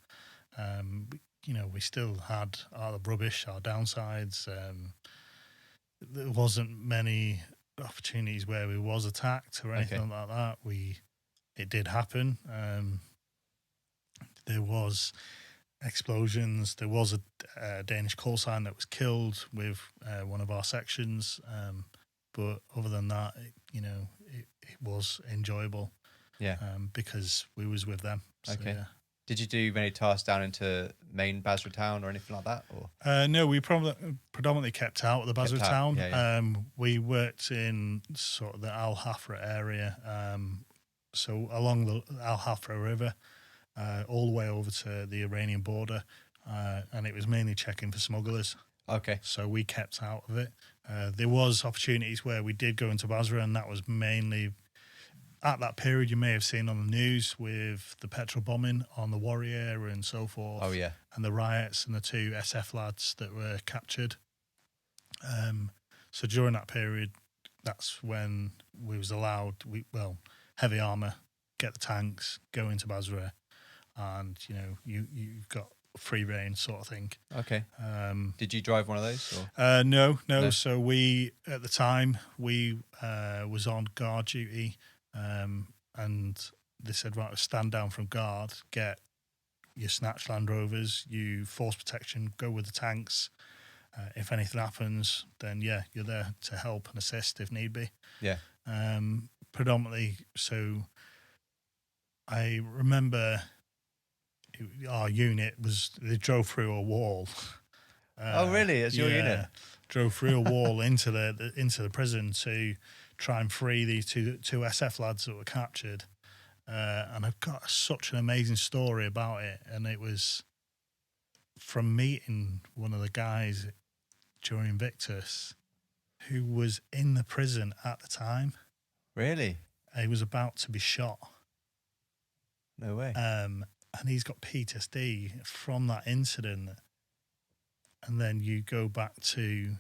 We still had our rubbish, our downsides. There wasn't many opportunities where we was attacked or anything like that. It did happen. There was explosions. There was a Danish call sign that was killed with one of our sections. But other than that, it was enjoyable. Yeah. Because we was with them. So, okay. Yeah. Did you do many tasks down into main Basra town or anything like that? Or no, we predominantly kept out of the Basra town. Yeah. We worked in sort of the Al Hafra area, so along the Al Hafra River, all the way over to the Iranian border, and it was mainly checking for smugglers. Okay. So we kept out of it. There was opportunities where we did go into Basra, and that was mainly at that period you may have seen on the news with the petrol bombing on the Warrior and so forth. Oh, yeah. And the riots and the 2 SF lads that were captured. So during that period, that's when we was allowed, heavy armour, get the tanks, go into Basra, and, you've got free reign sort of thing. Okay. Did you drive one of those? Or? No. So we, at the time, was on guard duty, and they said, right, stand down from guard, get your snatch Land Rovers, you force protection, go with the tanks. If anything happens, then you're there to help and assist if need be. Yeah. Predominantly, so I remember our unit they drove through a wall. Oh, really? It's your unit? Drove through a wall into the prison to try and free these two SF lads that were captured. And I've got such an amazing story about it. And it was from meeting one of the guys during Invictus who was in the prison at the time. Really? He was about to be shot. No way. And he's got PTSD from that incident. And then you go back to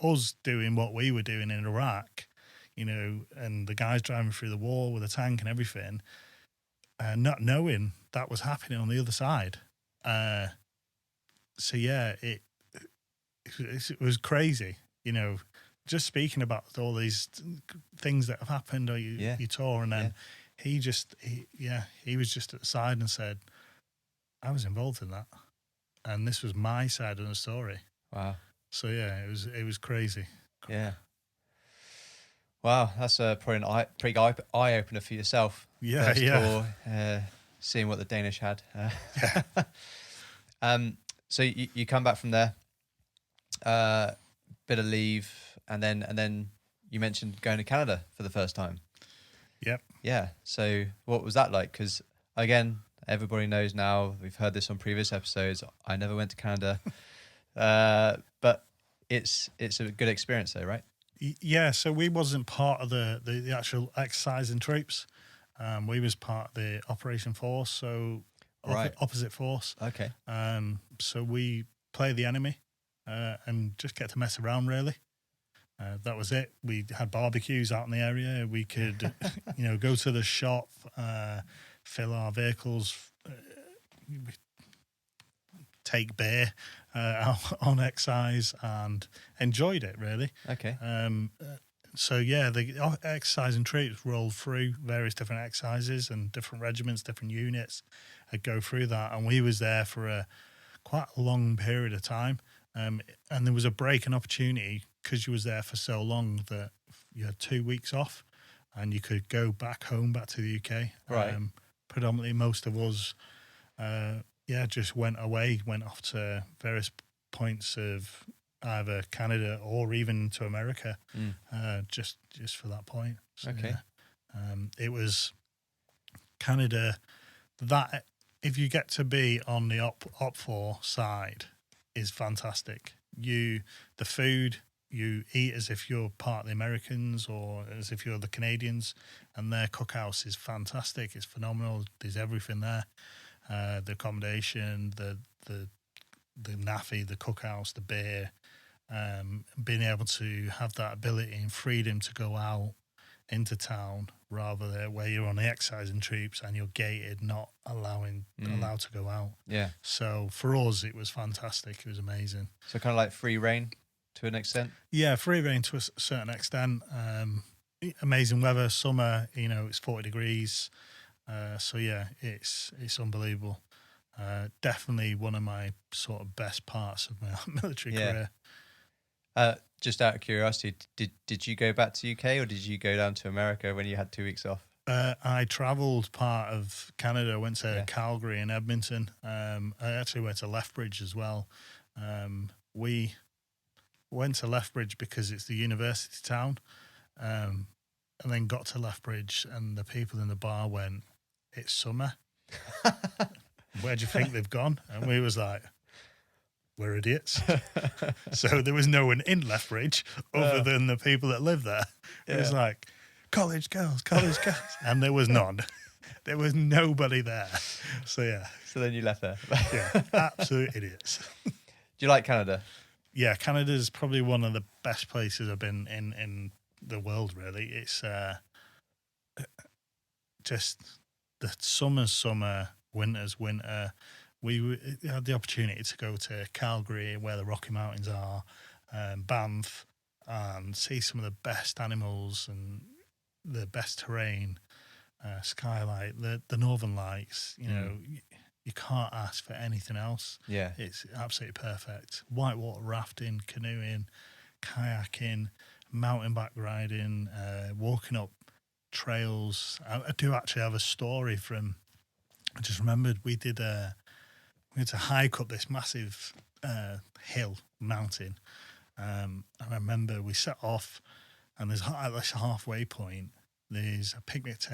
us doing what we were doing in Iraq, you know, and the guys driving through the wall with a tank and everything, not knowing that was happening on the other side. So yeah, it was crazy, you know, just speaking about all these things that have happened or you tour, and then he was just at the side and said, I was involved in that. And this was my side of the story. Wow. So yeah, it was crazy. Yeah. Wow, that's probably a pretty eye opener for yourself. Yeah, First tour, seeing what the Danish had. So you come back from there, bit of leave, and then you mentioned going to Canada for the first time. Yep. Yeah. So what was that like? Because again, everybody knows now, we've heard this on previous episodes, I never went to Canada. But it's a good experience though, right? Yeah, so we wasn't part of the actual exercise and troops. We was part of the operation force, so opposite force. Okay. So we play the enemy and just get to mess around, really. That was it. We had barbecues out in the area. We could, go to the shop, fill our vehicles, take beer on exercise, and enjoyed it, really. Okay. So yeah, the exercise and troops rolled through various different exercises and different regiments, different units. I'd go through that, and we was there for quite a long period of time. And there was a break and opportunity because you was there for so long that you had 2 weeks off, and you could go back home, back to the UK. Right. Predominantly, most of us, just went off to various points of either Canada or even to America, just for that point. So, okay. yeah. It was Canada. That if you get to be on the OPFOR side, is fantastic. The food you eat as if you're part of the Americans or as if you're the Canadians, and their cookhouse is fantastic. It's phenomenal. There's everything there. The accommodation, the naffy, the cookhouse, the beer, being able to have that ability and freedom to go out into town rather than where you're on the exercise and troops and you're gated, not allowed to go out. Yeah. So for us, it was fantastic. It was amazing. So kind of like free reign to an extent? Yeah, free reign to a certain extent. Amazing weather, summer, it's 40 degrees. So yeah, it's unbelievable. Definitely one of my sort of best parts of my military career. Just out of curiosity, did you go back to UK or did you go down to America when you had 2 weeks off? I travelled part of Canada, went to Calgary and Edmonton. I actually went to Lethbridge as well. We went to Lethbridge because it's the university town, and then got to Lethbridge and the people in the bar went, "It's summer. Where do you think they've gone?" And we was like, "We're idiots." So there was no one in Lethbridge other than the people that live there. It was like, college girls. And there was none. There was nobody there. So yeah. So then you left there. Yeah, absolute idiots. Do you like Canada? Yeah, Canada's probably one of the best places I've been in the world, really. It's just the summer's summer, winter's winter. We had the opportunity to go to Calgary, where the Rocky Mountains are, Banff, and see some of the best animals and the best terrain, skylight, the Northern Lights. You can't ask for anything else. Yeah. It's absolutely perfect. Whitewater rafting, canoeing, kayaking, mountain bike riding, walking up trails. I do actually have a story from. I just remembered we had to hike up this massive mountain. And I remember we set off, and there's at this halfway point, there's a picnic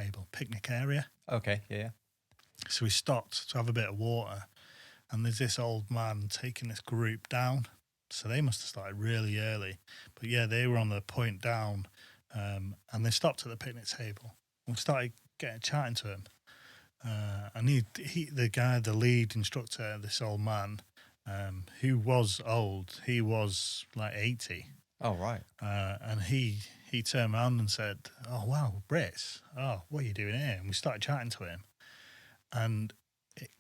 area. Okay, yeah. So we stopped to have a bit of water, and there's this old man taking this group down. So they must have started really early. But yeah, they were on the point down, and they stopped at the picnic table. And we started chatting to him. And the lead instructor, this old man, who was old, he was like 80. Oh, right. And he turned around and said, "Oh, wow, Brits, oh, what are you doing here?" And we started chatting to him. And it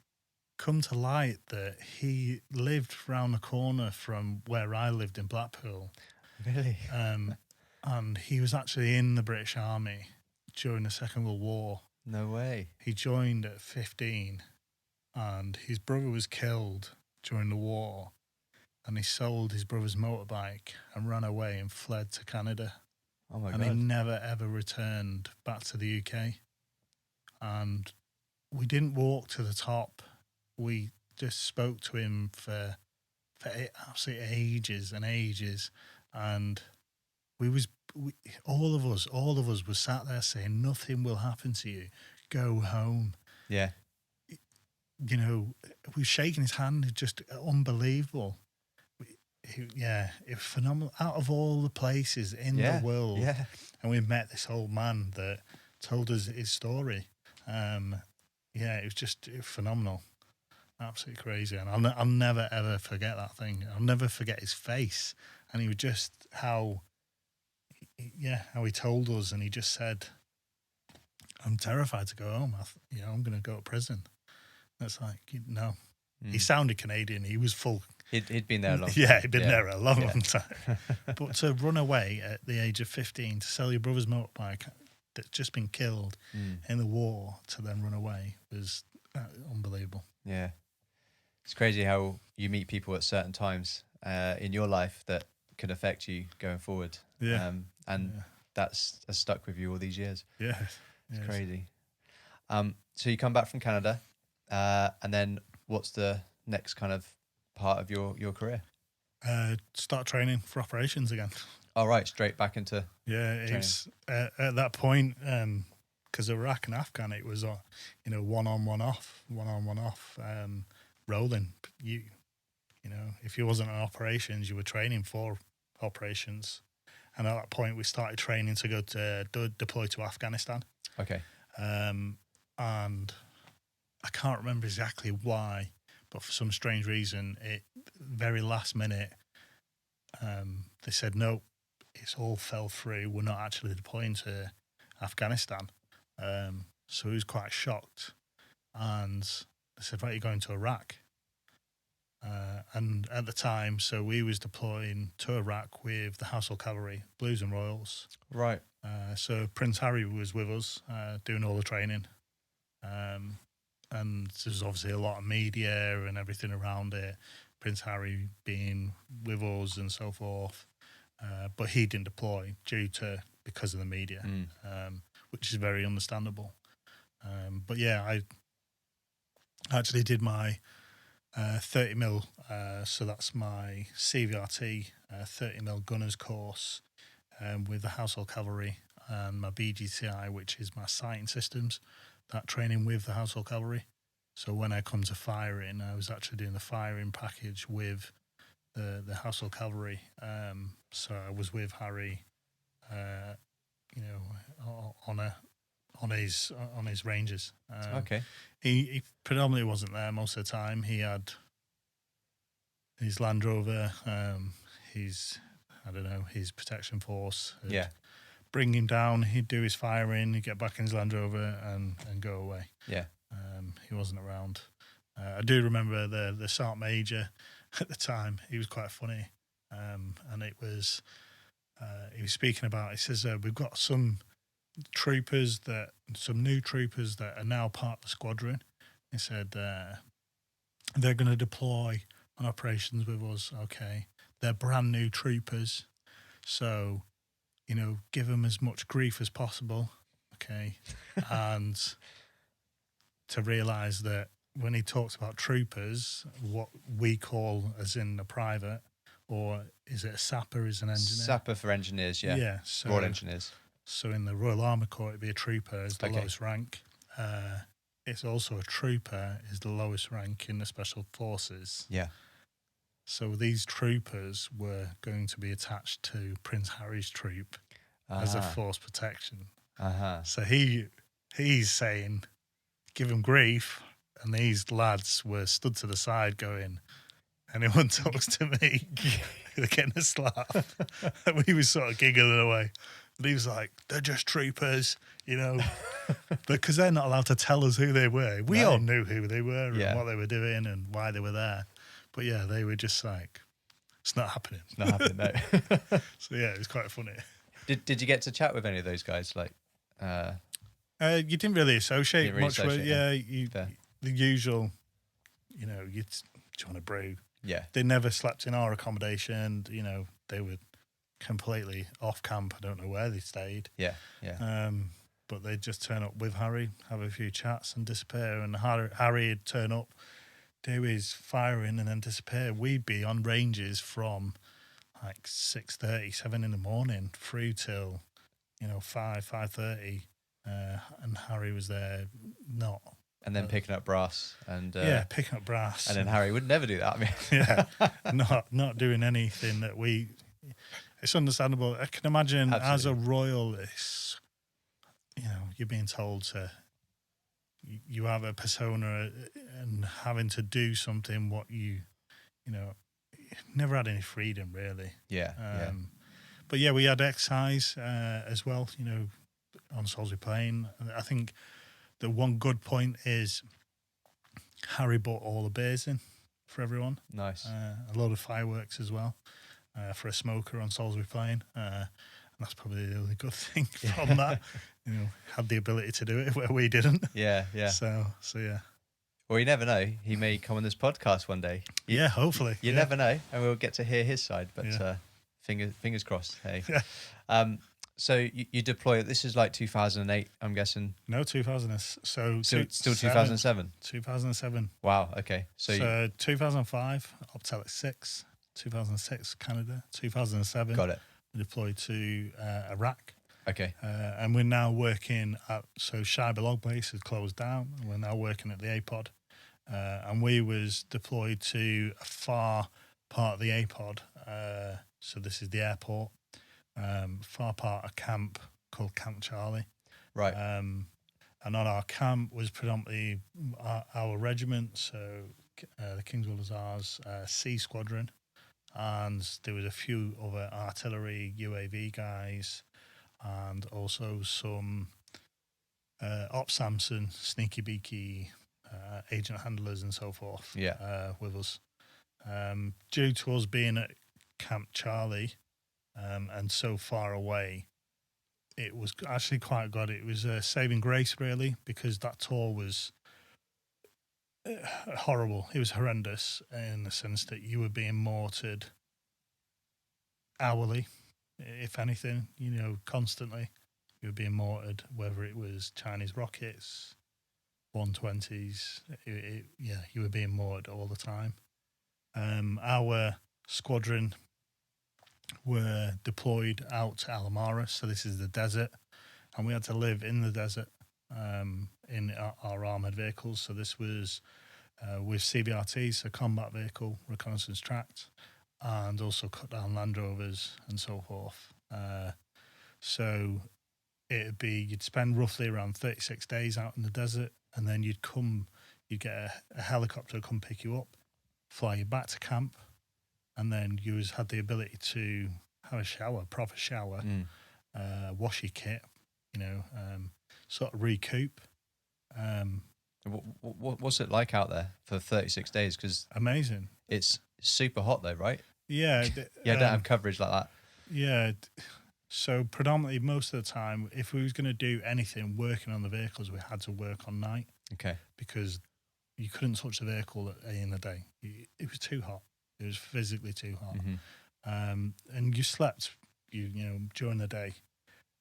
come to light that he lived round the corner from where I lived in Blackpool. Really? And he was actually in the British Army during the Second World War. No way. He joined at 15, and his brother was killed during the war, and he sold his brother's motorbike and ran away and fled to Canada. Oh, my God. And he never, ever returned back to the UK. And we didn't walk to the top. We just spoke to him for absolutely ages and ages. And all of us were sat there saying, "Nothing will happen to you. Go home." Yeah. You know, we were shaking his hand. Just unbelievable. It was phenomenal. Out of all the places in the world, and we met this old man that told us his story. It was just phenomenal, absolutely crazy. And I'll never ever forget that thing. I'll never forget his face. And he was just how he told us, and he just said, "I'm terrified to go home. I'm going to go to prison." That's like, no. He sounded Canadian. He was full. He'd been there a long time. Yeah, he'd been there a long time. But to run away at the age of 15, to sell your brother's motorbike that's just been killed in the war, to then run away was unbelievable. Yeah. It's crazy how you meet people at certain times in your life that could affect you going forward. Yeah. That's stuck with you all these years. Yeah. It's crazy. So you come back from Canada, and then what's the next kind of part of your career? Start training for operations again. All right, straight back into it's at that point, because Iraq and Afghan, it was one on, one off, rolling. If you wasn't on operations, you were training for operations. And at that point, we started training to go to deploy to Afghanistan. Okay. And I can't remember exactly why, but for some strange reason, very last minute, they said, "No, it's all fell through. We're not actually deploying to Afghanistan." So he was quite shocked. And they said, "Right, you're going to Iraq." And at the time, so we was deploying to Iraq with the Household Cavalry, Blues and Royals. Right. So Prince Harry was with us doing all the training. And there's obviously a lot of media and everything around it. Prince Harry being with us and so forth. But he didn't deploy because of the media, which is very understandable. But yeah, I actually did my 30mm, so that's my CVRT 30mm gunners course with the Household Cavalry, and my BGTI, which is my sighting systems, that training with the Household Cavalry. So when I come to firing, I was actually doing the firing package with the Household Cavalry. So I was with Harry, on his ranges. Okay. He predominantly wasn't there most of the time. He had his Land Rover, his protection force. Yeah. Bring him down, he'd do his firing, he'd get back in his Land Rover and go away. Yeah. He wasn't around. I do remember the Sergeant Major at the time. He was quite funny. And it was, he was speaking about, he says, we've got some new troopers that are now part of the squadron. He said, they're going to deploy on operations with us. Okay. They're brand new troopers. So, give them as much grief as possible. okay, and to realise that when he talks about troopers, what we call as in a private, or is it a sapper as an engineer? Sapper for engineers, yeah. Yeah. So, Royal Engineers. So in the Royal Armoured Corps, it'd be a trooper as the lowest rank. It's also a trooper is the lowest rank in the Special Forces. Yeah. So these troopers were going to be attached to Prince Harry's troop as a force protection. So he's saying, give him grief, and these lads were stood to the side going, anyone talks to me, they're getting a slap. And we was sort of giggling away. And he was like, they're just troopers, you know, because they're not allowed to tell us who they were. We all knew who they were and what they were doing and why they were there. But yeah, they were just like, it's not happening. It's not happening, no. So yeah, it was quite funny. Did you get to chat with any of those guys? Like, you didn't really associate much with the usual, you know, do you want a brew? Yeah. They never slept in our accommodation. You know, they were completely off camp. I don't know where they stayed. Yeah, yeah. But they'd just turn up with Harry, have a few chats and disappear. And Harry would turn up, do his firing and then disappear. We'd be on ranges from like 6:30, 7 in the morning through till, 5:30. And Harry was there not. And then picking up brass and picking up brass. And then Harry would never do that. I mean, not doing anything that we. It's understandable. I can imagine as a royalist, you're being told to. You have a persona and having to do something what you never had any freedom really. Yeah. But yeah, we had exercise as well. On Salisbury Plain. I think. The one good point is Harry bought all the beers in for everyone. Nice. A load of fireworks as well for a smoker on Salisbury Plain. And that's probably the only good thing from that. Had the ability to do it where we didn't. Yeah. So yeah. Well, you never know. He may come on this podcast one day. Hopefully. You never know, and we'll get to hear his side. But fingers crossed. Hey. Yeah. So you deploy. This is like 2008, I'm guessing. No, 2000. So still 2007. 2007. Wow. Okay. So 2005, Optelic 6. 2006, Canada. 2007. Got it. We deployed to Iraq. Okay. And we're now working at Shiber Log Base has closed down. And we're now working at the APOD. And we was deployed to a far part of the APOD. So this is the airport. Far part of camp called Camp Charlie. Right. And on our camp was predominantly our regiment, so the Kingswell Hussars C Squadron, and there was a few other artillery, UAV guys, and also some Op Samson, Sneaky Beaky, agent handlers and so forth with us. Due to us being at Camp Charlie, and so far away, it was actually quite good. It was a saving grace, really, because that tour was horrible. It was horrendous in the sense that you were being mortared hourly, if anything, constantly. You were being mortared, whether it was Chinese rockets, 120s. You were being mortared all the time. Our squadron were deployed out to Alamara, so this is the desert, and we had to live in the desert in our armoured vehicles. So this was with CVRT, so combat vehicle, reconnaissance tracked, and also cut down Land Rovers and so forth. So it'd be, you'd spend roughly around 36 days out in the desert, and then you'd get a helicopter come pick you up, fly you back to camp, and then you had the ability to have a shower, proper shower, wash your kit, sort of recoup. What's it like out there for 36 days? Because amazing. It's super hot though, right? Yeah. Don't have coverage like that. Yeah. So predominantly most of the time, if we was going to do anything working on the vehicles, we had to work on night. Okay. Because you couldn't touch the vehicle in the day. It was too hot. It was physically too hot. Mm-hmm. And you slept, during the day.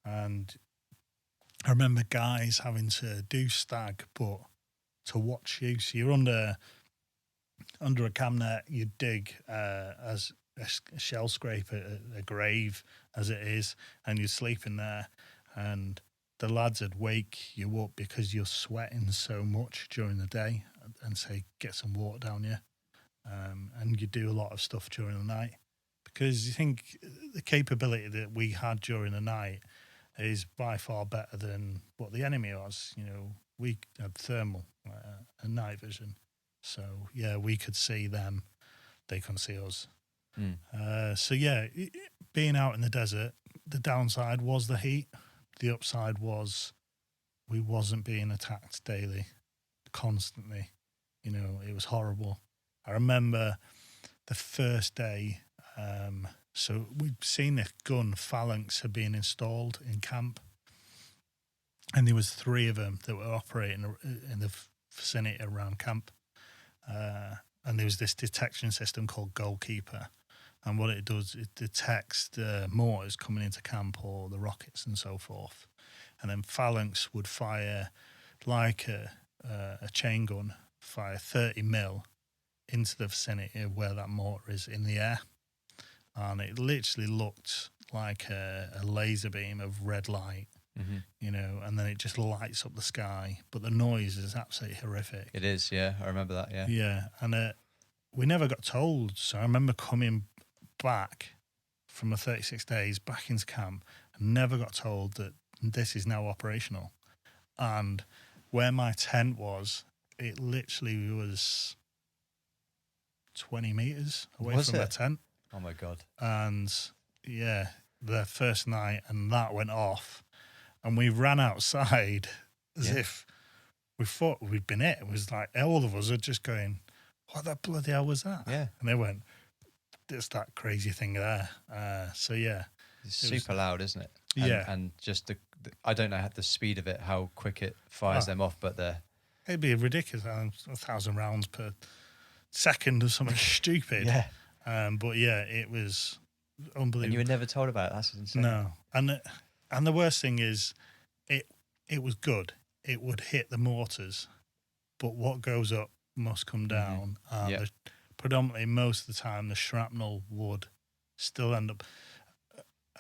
And I remember guys having to do stag, but to watch you. So you're under a cam net, you dig as a shell scrape, a grave as it is, and you're sleeping there, and the lads would wake you up because you're sweating so much during the day and say, get some water down you. And you do a lot of stuff during the night because you think the capability that we had during the night is by far better than what the enemy was. You know, we had thermal and night vision. So, yeah, we could see them. They couldn't see us. So, yeah, being out in the desert, the downside was the heat. The upside was we wasn't being attacked daily, constantly. You know, it was horrible. I remember the first day, so we'd seen this gun phalanx had been installed in camp, and there was 3 of them that were operating in the vicinity around camp. And there was this detection system called Goalkeeper. And what it does, it detects the mortars coming into camp or the rockets and so forth. And then Phalanx would fire like a chain gun, fire 30 mil into the vicinity of where that mortar is in the air. And it literally looked like a laser beam of red light, you know, and then it just lights up the sky. But the noise is absolutely horrific. It is, yeah. I remember that, yeah. Yeah, and we never got told. So I remember coming back from the 36 days back into camp and never got told that this is now operational. And where my tent was, it literally was 20 meters away from my tent. Oh my God. And yeah, the first night, and that went off, and we ran outside as if we thought we'd been it. It was like all of us are just going, what the bloody hell was that? Yeah. And they went, there's that crazy thing there. So yeah. It's super loud, isn't it? Yeah. And just I don't know the speed of it, how quick it fires them off, but it'd be ridiculous, 1,000 rounds per second or something stupid. Yeah. But yeah, it was unbelievable. And you were never told about it. That's insane. No. And the worst thing is, it was good. It would hit the mortars, but what goes up must come down. And predominantly, most of the time, the shrapnel would still end up.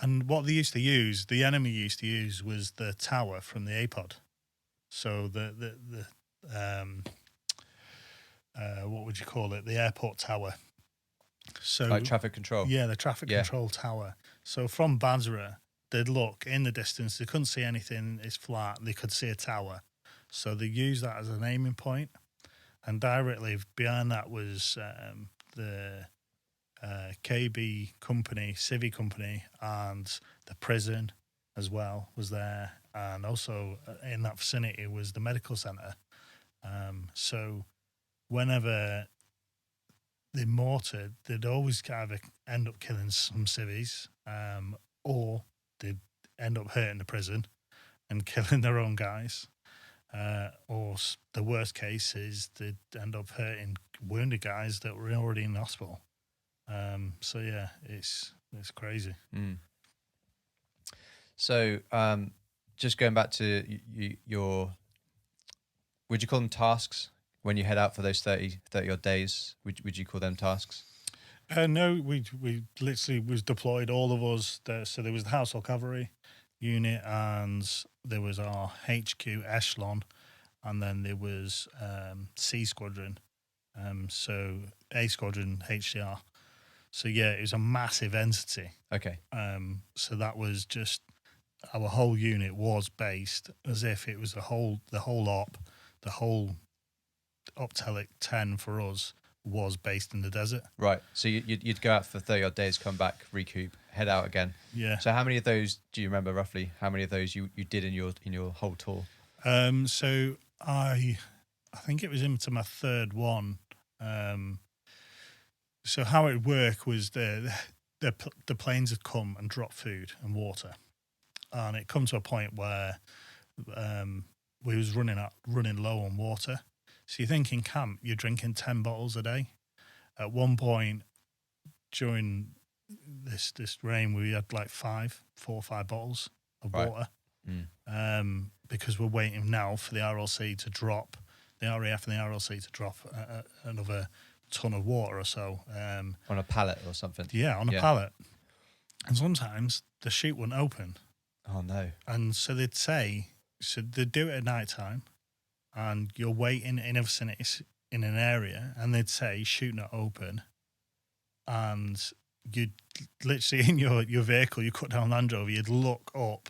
And what they used to use, the enemy used to use, was the tower from the APOD. So what would you call it? The airport tower. So like traffic control. Yeah, the traffic control tower. So from Basra, they'd look in the distance. They couldn't see anything. It's flat. They could see a tower. So they used that as an aiming point. And directly behind that was the KB company, Civi company, and the prison as well was there. And also in that vicinity was the medical centre. So whenever they mortared, they'd always either end up killing some civvies, or they'd end up hurting the prison and killing their own guys. Or the worst case is they'd end up hurting wounded guys that were already in the hospital. So yeah, it's crazy. So just going back to your, would you call them tasks when you head out for those 30 odd days? Would you call them tasks? No, we literally was deployed, all of us. So there was the Household Cavalry unit, and there was our HQ echelon, and then there was C Squadron. So A Squadron, HCR. So yeah, it was a massive entity. Okay. So that was just, our whole unit was based as if it was the whole op, the whole Optelic 10 for us was based in the desert. Right. So you'd go out for 30 odd days, come back, recoup, head out again. Yeah. So how many of those do you remember roughly? How many of those you did in your whole tour? So I think it was into my third one. So how it would work was the planes would come and drop food and water, and it come to a point where we was running low on water. So you think in camp you're drinking 10 bottles a day. At one point during this rain, we had like 4 or 5 bottles of water. because we're waiting now for the RLC to drop, the RAF and the RLC to drop another ton of water or so. On a pallet or something? Yeah, on a pallet. And sometimes the chute wouldn't open. Oh, no. And so they'd do it at night time, and you're waiting in a vicinity, in an area, and they'd say, chute not open. And you'd literally, in your vehicle, you cut down Land Rover, you'd look up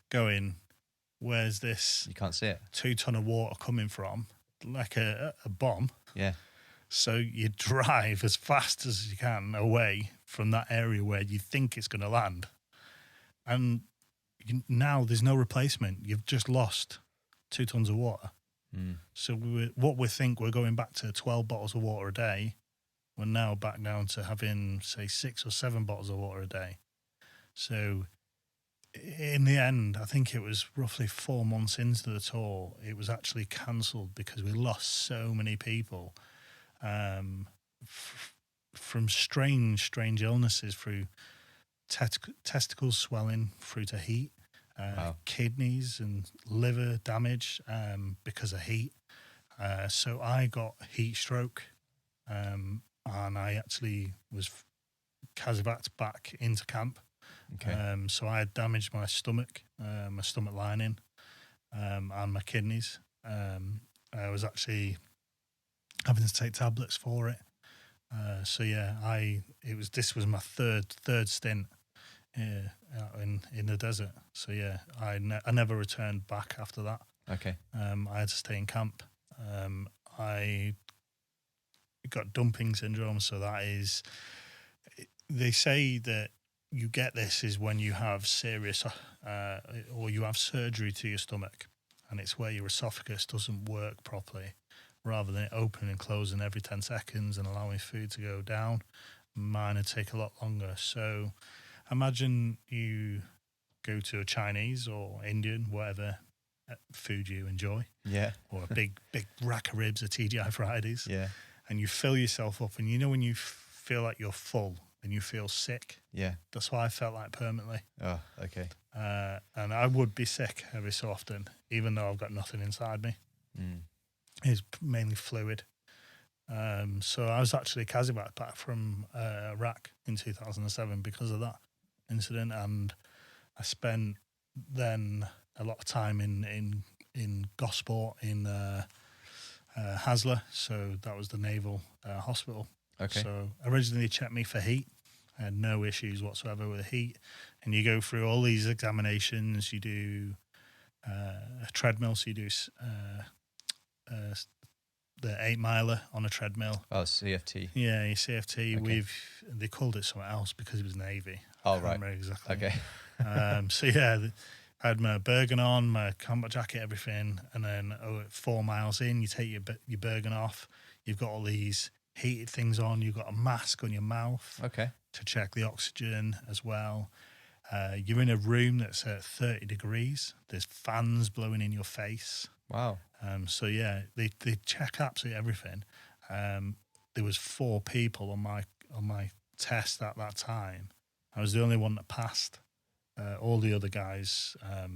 going, where's this? You can't see it. 2 ton of water coming from, like a bomb. Yeah. So you drive as fast as you can away from that area where you think it's going to land. And now there's no replacement. You've just lost 2 tons of water. So we think we're going back to 12 bottles of water a day. We're now back down to having, say, 6 or 7 bottles of water a day. So in the end, I think it was roughly 4 months into the tour, it was actually cancelled because we lost so many people from strange illnesses, through testicle swelling through to heat, kidneys and liver damage because of heat. So I got heat stroke, and I actually was CASEVAC back into camp. Okay. So I had damaged my stomach lining, and my kidneys. I was actually having to take tablets for it. So yeah, this was my third stint in the desert. So yeah, I never returned back after that. Okay. I had to stay in camp. I got dumping syndrome, so that is, they say that you get this is when you have serious or you have surgery to your stomach, and it's where your esophagus doesn't work properly. Rather than it opening and closing every 10 seconds and allowing food to go down, mine would take a lot longer. So imagine you go to a Chinese or Indian, whatever food you enjoy, or a big rack of ribs at TGI Fridays, and you fill yourself up, and when you feel like you're full and you feel sick, that's what I felt like permanently. Oh, okay. And I would be sick every so often, even though I've got nothing inside me. It's mainly fluid. So I was actually CASEVAC back from Iraq in 2007 because of that incident, and I spent then a lot of time in Gosport in Haslar. So that was the naval hospital. Okay. So originally they checked me for heat. I had no issues whatsoever with the heat, and you go through all these examinations. You do a treadmill, so you do the 8 miler on a treadmill. Oh, CFT. Yeah, your CFT. Okay. They called it something else because it was Navy. Oh, right. Exactly. Okay. So yeah, I had my Bergen on, my combat jacket, everything, and then 4 miles in, you take your Bergen off. You've got all these heated things on. You've got a mask on your mouth. Okay. To check the oxygen as well. You're in a room that's at 30 degrees. There's fans blowing in your face. Wow. So yeah, they check absolutely everything. There was 4 people on my test at that time. I was the only one that passed. All the other guys,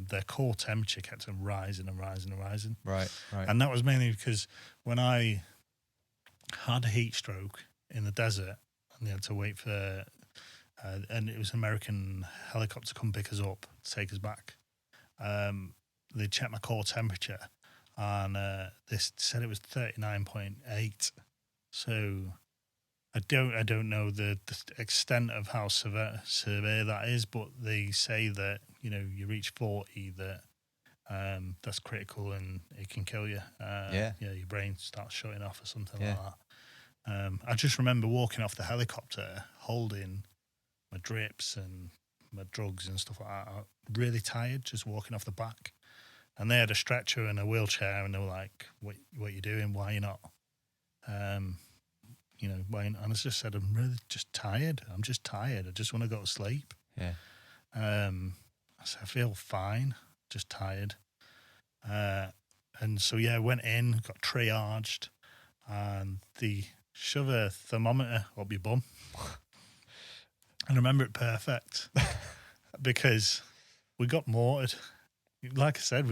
their core temperature kept on rising and rising and rising. Right. And that was mainly because when I had a heat stroke in the desert, and they had to wait for, and it was an American helicopter come pick us up to take us back. They checked my core temperature, and they said it was 39.8. So I don't know the extent of how severe that is, but they say that you reach 40, that that's critical and it can kill you. Your brain starts shutting off or something like that. I just remember walking off the helicopter holding my drips and my drugs and stuff like that. Really tired, just walking off the back. And they had a stretcher and a wheelchair, and they were like, "What are you doing? Why are you not?" And I just said, "I'm really just tired. I'm just tired. I just want to go to sleep." Yeah. I said, "I feel fine, just tired." And so I went in, got triaged, and they shove a thermometer up your bum. And I remember it perfect because we got mortared like I said,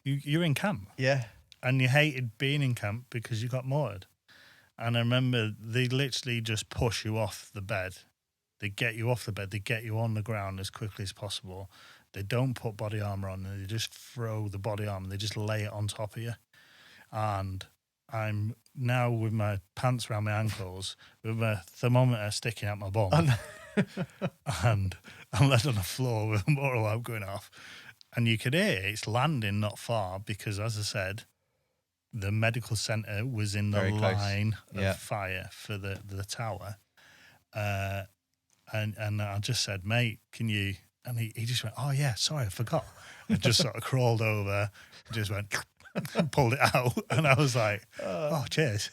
you're in camp. Yeah. And you hated being in camp because you got mortared. And I remember they literally just push you off the bed. They get you off the bed. They get you on the ground as quickly as possible. They don't put body armour on. They just throw the body armour. They just lay it on top of you. And I'm now with my pants around my ankles, with my thermometer sticking out my bum. And I'm left on the floor with a mortar alarm going off. And you could hear it's landing not far because, as I said, the medical centre was in the Very close. line of fire for the tower. And I just said, mate, can you... And he just went, oh, yeah, sorry, I forgot. And just sort of crawled over, just went, and pulled it out. And I was like, oh, cheers.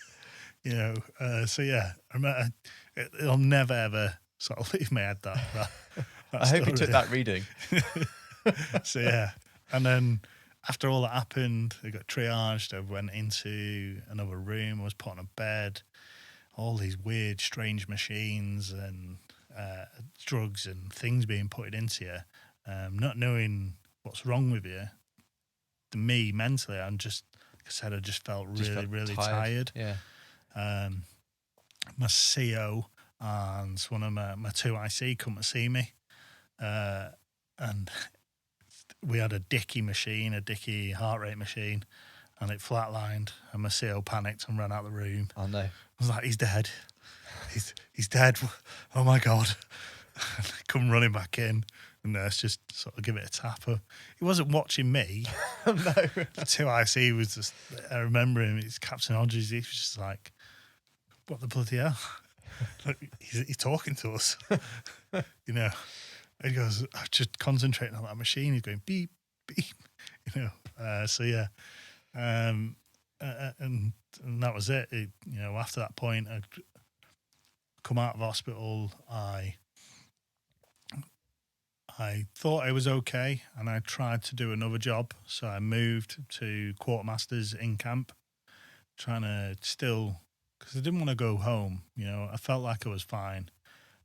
You know, so yeah, I remember, it'll never, ever sort of leave my head that I hope you took that reading. So yeah. And then... After all that happened, I got triaged. I went into another room. I was put on a bed. All these weird, strange machines and drugs and things being put into you. Not knowing what's wrong with you. To me, mentally, I'm just, like I said, I just felt really tired. Yeah. My CO and one of my 2 IC come to see me. And... we had a Dicky machine, a Dicky heart rate machine, and it flatlined, and my CO panicked and ran out of the room. Oh, no. I was like, he's dead. He's dead. Oh, my God. Come running back in, and nurse just sort of give it a tap. He wasn't watching me. No. The 2 IC was just, I remember him, it's Captain Hodges, he was just like, what the bloody hell? Like, he's talking to us, you know. He goes, I'm just concentrating on that machine. He's going beep, beep, you know. So yeah, and that was it. You know, after that point, I'd come out of hospital. I thought I was okay, and I tried to do another job. So I moved to quartermasters in camp, trying to still, because I didn't want to go home. You know, I felt like I was fine.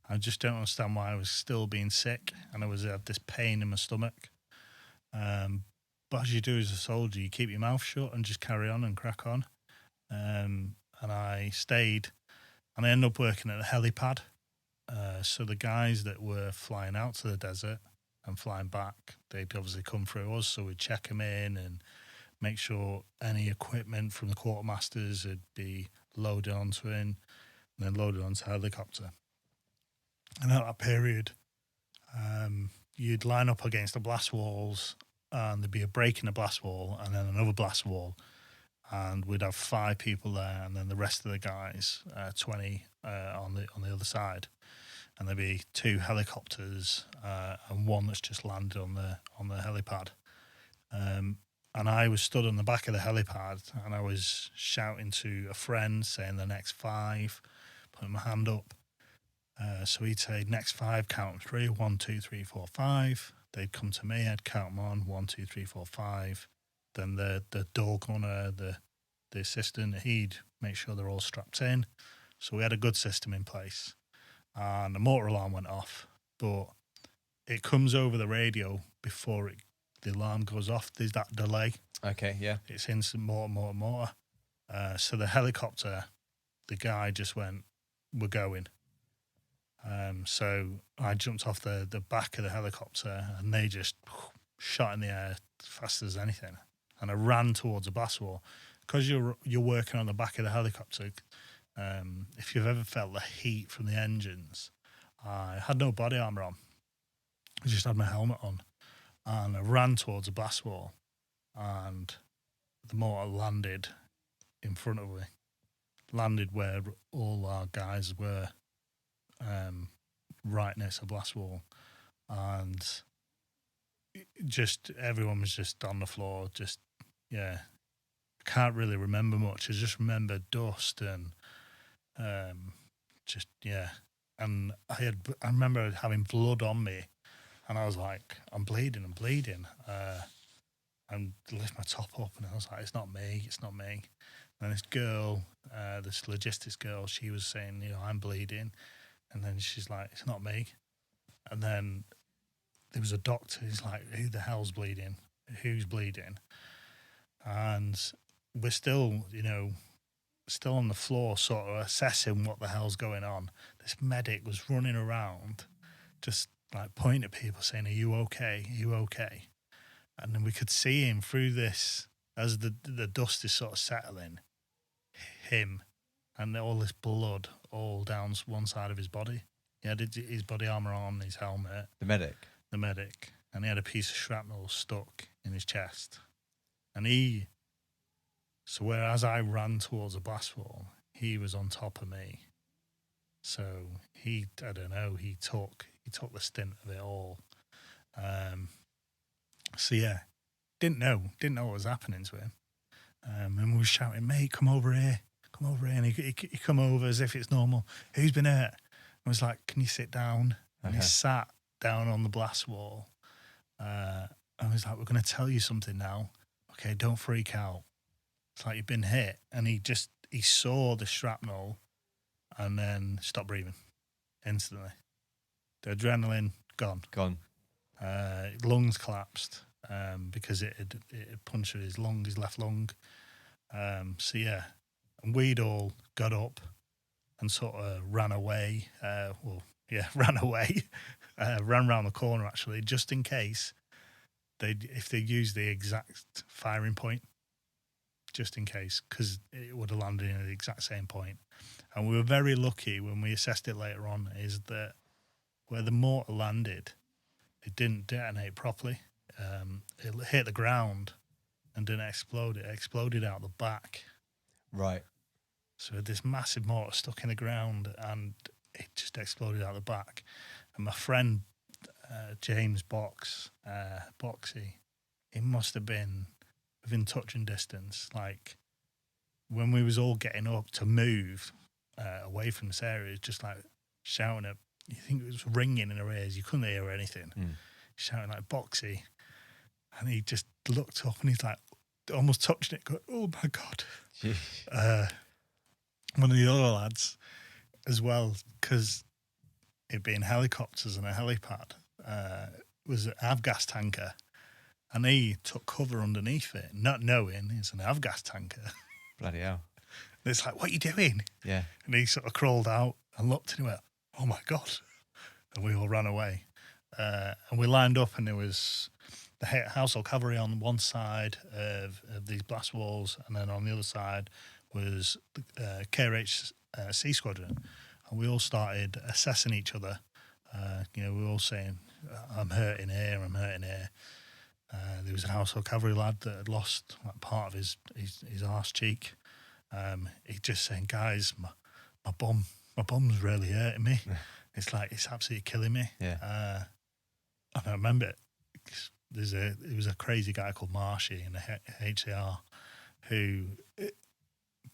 I just don't understand why I was still being sick and I had this pain in my stomach. But as you do as a soldier, you keep your mouth shut and just carry on and crack on. And I stayed, and I ended up working at a helipad. So the guys that were flying out to the desert and flying back, they'd obviously come through us, so we'd check them in and make sure any equipment from the quartermasters would be loaded onto it and then loaded onto a helicopter. And at that period, you'd line up against the blast walls, and there'd be a break in the blast wall, and then another blast wall, and we'd have 5 people there, and then the rest of the guys, 20 on the other side, and there'd be 2 helicopters and one that's just landed on the helipad. And I was stood on the back of the helipad, and I was shouting to a friend, saying the next 5, putting my hand up. So he'd say, next 5, count 3, 1, 2, 3, 4, 5. They'd come to me, I'd count them on, 1, 2, 3, 4, 5. Then the door corner, the assistant, he'd make sure they're all strapped in. So we had a good system in place. And the mortar alarm went off, but it comes over the radio before the alarm goes off. There's that delay. Okay, yeah. It's instant mortar. So the helicopter, the guy just went, we're going. So I jumped off the back of the helicopter, and they just shot in the air fast as anything. And I ran towards a blast wall. Because you're working on the back of the helicopter, if you've ever felt the heat from the engines, I had no body armour on. I just had my helmet on. And I ran towards a blast wall, and the mortar landed in front of me. Landed where all our guys were. Right next to the blast wall, and just everyone was just on the floor. Just I can't really remember much. I just remember dust and and I remember having blood on me, and I was like, I'm bleeding. And lift my top up, and I was like, it's not me. And this girl, this logistics girl, she was saying, I'm bleeding. And then she's like, it's not me. And then there was a doctor who's like, who the hell's bleeding? who's bleeding, and we're still, still on the floor, sort of assessing what the hell's going on. This medic was running around, just like pointing at people, saying, "Are you okay? Are you okay?" And then we could see him through this as the dust is sort of settling. Him and all this blood all down one side of his body. He had his body armor on, his helmet. The medic. And he had a piece of shrapnel stuck in his chest. And so whereas I ran towards the blast wall, he was on top of me. So he took the stint of it all. So yeah, didn't know what was happening to him. And we were shouting, "Mate, come over here. And he come over as if it's normal. Who's been hurt? I was like, "Can you sit down?" And he sat down on the blast wall. I was like, "We're going to tell you something now. Okay, don't freak out. It's like you've been hit." And he saw the shrapnel and then stopped breathing instantly. The adrenaline gone. Lungs collapsed because it had punctured his left lung. So yeah, and we'd all got up and sort of ran away. Ran around the corner actually, just in case if they used the exact firing point, just in case, because it would have landed in the exact same point. And we were very lucky when we assessed it later on, is that where the mortar landed, it didn't detonate properly. It hit the ground and didn't explode. It exploded out the back. Right. So we had this massive mortar stuck in the ground and it just exploded out the back. And my friend, James Boxy, he must have been within touching distance. Like when we was all getting up to move away from this area, just like shouting at, you think it was ringing in our ears. You couldn't hear anything. Shouting like, "Boxy." And he just looked up and he's like, almost touching it, going, "Oh my God." One of the other lads as well, because it being helicopters and a helipad, was an avgas tanker. And he took cover underneath it, not knowing it's an avgas tanker. Bloody hell. And it's like, "What are you doing?" Yeah. And he sort of crawled out and looked and he went, "Oh my God." And we all ran away. And we lined up and there was the household cavalry on one side of these blast walls, and then on the other side was the KRHC squadron. And we all started assessing each other. We were all saying, "I'm hurting here, I'm hurting here." There was a household cavalry lad that had lost like part of his arse cheek. He just saying, "Guys, my bum's really hurting me." It's like, it's absolutely killing me. Yeah. And I remember it was a crazy guy called Marshy in the HCR who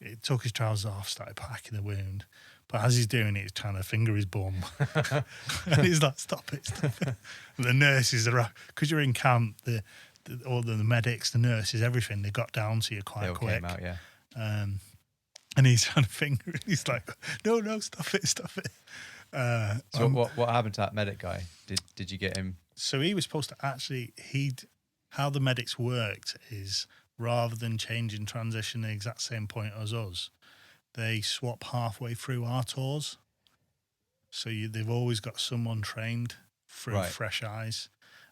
it took his trousers off, started packing the wound. But as he's doing it, he's trying to finger his bum. And he's like, "Stop it. And the nurses are, because you're in camp, all the medics, the nurses, everything, they got down to you quite quick. They all came out, yeah. And he's trying to finger it. He's like, no, stop it. So what happened to that medic guy? Did you get him? So he was supposed to actually, how the medics worked is, rather than changing transition the exact same point as us, they swap halfway through our tours. So they've always got someone trained through fresh eyes.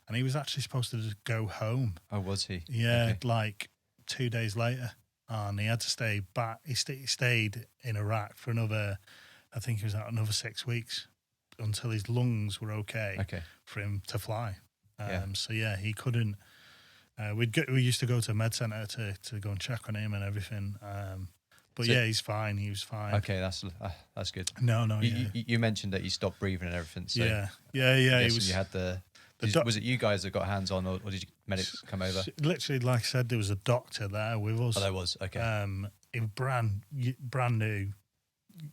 And he was actually supposed to just go home. Oh, was he? Yeah, okay. Like 2 days later. And he had to stay back. He stayed in Iraq for another 6 weeks until his lungs were okay for him to fly. So yeah, he couldn't. We used to go to a med centre to go and check on him and everything. But so, yeah, he's fine. He was fine. Okay, that's good. No. You mentioned that he stopped breathing and everything. So yeah. He was. You had was it you guys that got hands on, or did medics come over? Literally, like I said, there was a doctor there with us. Oh, there was. Okay. He was brand new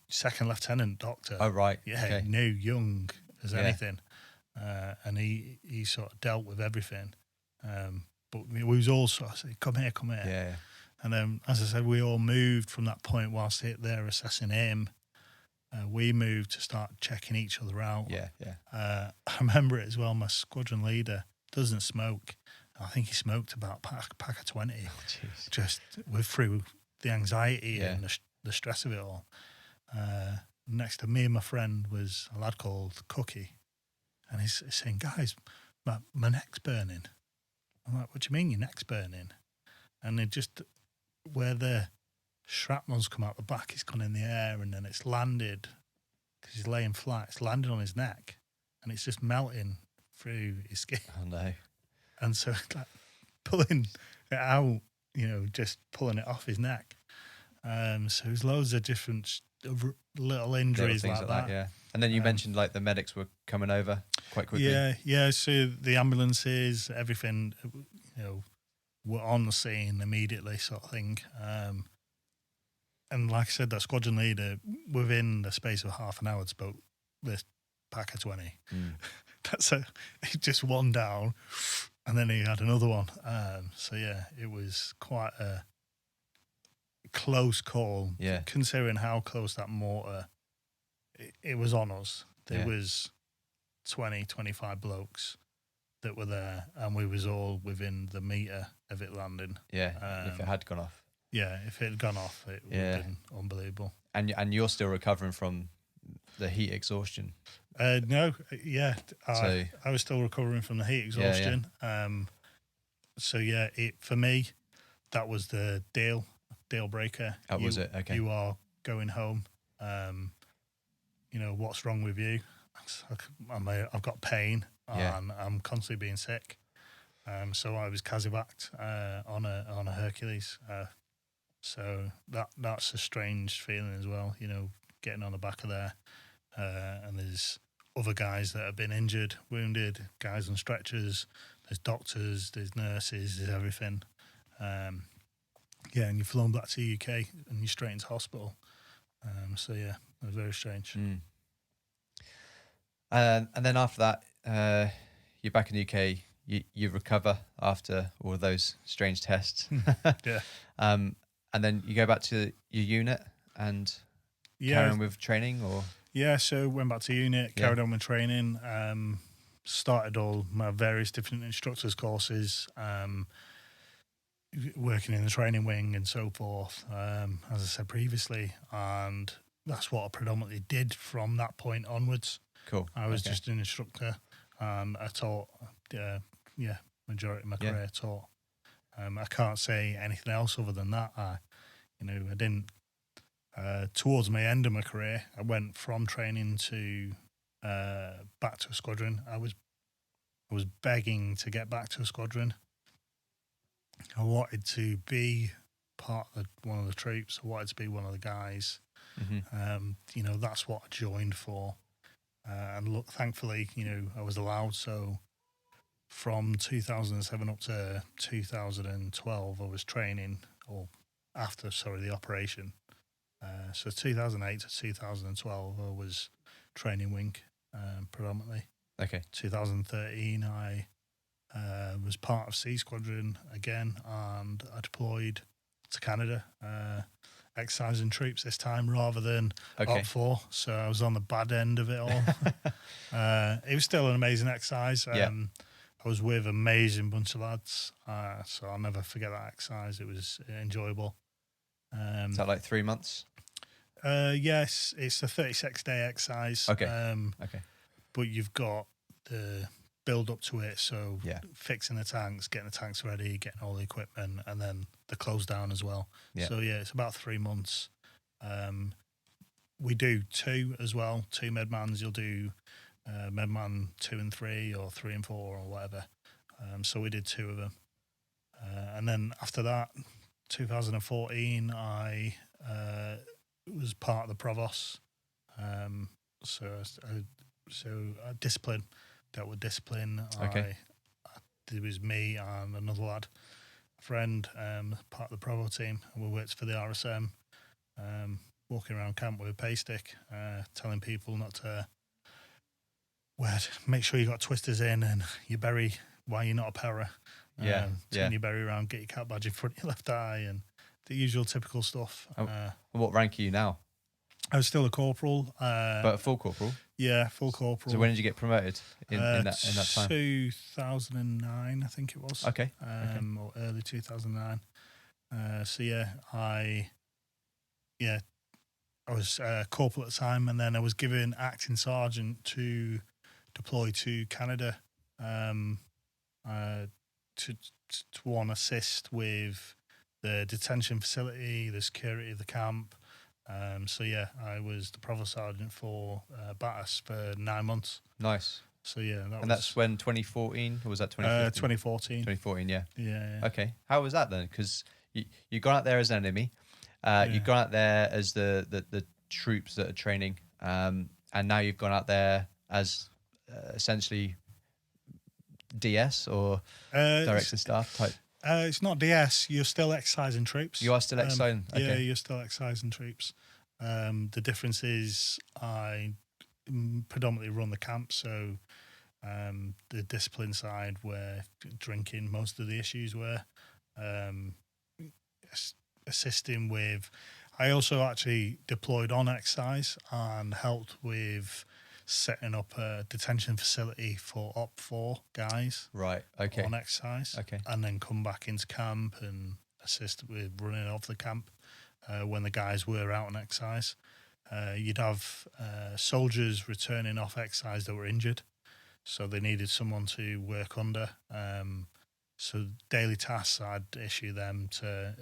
second lieutenant doctor. Oh, right. Yeah, okay. New, young as anything. And he sort of dealt with everything. But we was all sort of saying, come here. Yeah. And then, as I said, we all moved from that point whilst they're assessing him. We moved to start checking each other out. Yeah. I remember it as well. My squadron leader doesn't smoke, I think he smoked about pack of 20, Jeez. just through the anxiety Yeah. and the stress of it all. Next to me and my friend was a lad called Cookie, and he's saying, "Guys, my neck's burning." I'm like, "What do you mean your neck's burning?" And it just, where the shrapnel's come out the back, it's gone in the air, and then it's landed, because he's laying flat, it's landed on his neck, and it's just melting through his skin. Oh no. And so like pulling it out, just pulling it off his neck. So there's loads of different little injuries Things like that. Yeah. And then you mentioned like the medics were coming over quite quickly. Yeah. So the ambulances, everything, were on the scene immediately, sort of thing. And like I said, that squadron leader, within the space of half an hour, spoke this pack of 20. He just one down, and then he had another one. So yeah, it was quite a close call. Yeah. Considering how close that mortar, it was on us. There was 20, 25 blokes that were there, and we was all within the metre of it landing. Yeah. If it had gone off. Yeah, if it had gone off, it would have been unbelievable. And you're still recovering from the heat exhaustion. No, yeah, I was still recovering from the heat exhaustion. So yeah, for me, that was the deal breaker. That was it. Okay. You are going home. What's wrong with you? I've got pain and I'm constantly being sick. So I was CASEVAC'd on a Hercules. So that's a strange feeling as well. Getting on the back of there, and there's other guys that have been injured, wounded, guys on stretchers. There's doctors, there's nurses, there's everything. And you're flown back to the UK and you're straight into hospital. So yeah, it was very strange. And then after that, you're back in the UK. You recover after all of those strange tests. Yeah. And then you go back to your unit and carry on with training, or? Yeah, so went back to unit, carried on with training, started all my various different instructors courses, working in the training wing and so forth, as I said previously, and that's what I predominantly did from that point onwards. Cool. I was just an instructor, and I taught, majority of my career I taught. I can't say anything else other than that. I didn't. Towards my end of my career, I went from training to back to a squadron. I was begging to get back to a squadron. I wanted to be part of one of the troops. I wanted to be one of the guys. Mm-hmm. That's what I joined for. And look, thankfully, I was allowed. So from 2007 up to 2012, I was training, the operation. So 2008 to 2012, I was training wing predominantly. Okay. 2013, I was part of C Squadron again, and I deployed to Canada, exercising troops this time rather than OPFOR. So I was on the bad end of it all. It was still an amazing exercise. I was with an amazing bunch of lads, so I'll never forget that exercise. It was enjoyable. Is that like 3 months? Yes, it's a 36-day exercise. Okay. But you've got the build up to it, so fixing the tanks, getting the tanks ready, getting all the equipment, and then the close down as well. So it's about 3 months. We do 2 as well, 2 MedMans. You'll do MedMan 2 and 3 or 3 and 4 or whatever. So we did 2 of them. And then after that, 2014, I was part of the Provost. Discipline, dealt with discipline. Okay. It was me and another lad, a friend, part of the Provo team, and we worked for the RSM, walking around camp with a pay stick, telling people not to make sure you got twisters in and you bury while you're not a para. Turn your berry around, get your cap badge in front of your left eye, and the usual typical stuff. What rank are you now? I was still a corporal. But a full corporal? Yeah, full corporal. So when did you get promoted in that time? 2009, I think it was. Okay. Or early 2009. So I was corporal at the time, and then I was given acting sergeant to deploy to Canada to assist with the detention facility, the security of the camp. I was the provost sergeant for BATUS for 9 months. Nice. So that's when 2014, or was that 2015? 2014. 2014, yeah. Yeah. Okay. How was that then? Because you got out there as an enemy. You've gone out there as the troops that are training, and now you've gone out there as essentially DS or director staff type. It's not DS. You're still excising troops. You are still excising. Okay. Yeah, you're still excising troops. The difference is I predominantly run the camp, so the discipline side, where drinking most of the issues were, assisting with. I also actually deployed on excise and helped with setting up a detention facility for OPFOR guys. Right. Okay. On excise. Okay. And then come back into camp and assist with running off the camp when the guys were out on excise. You'd have soldiers returning off excise that were injured, so they needed someone to work under. So daily tasks, I'd issue them to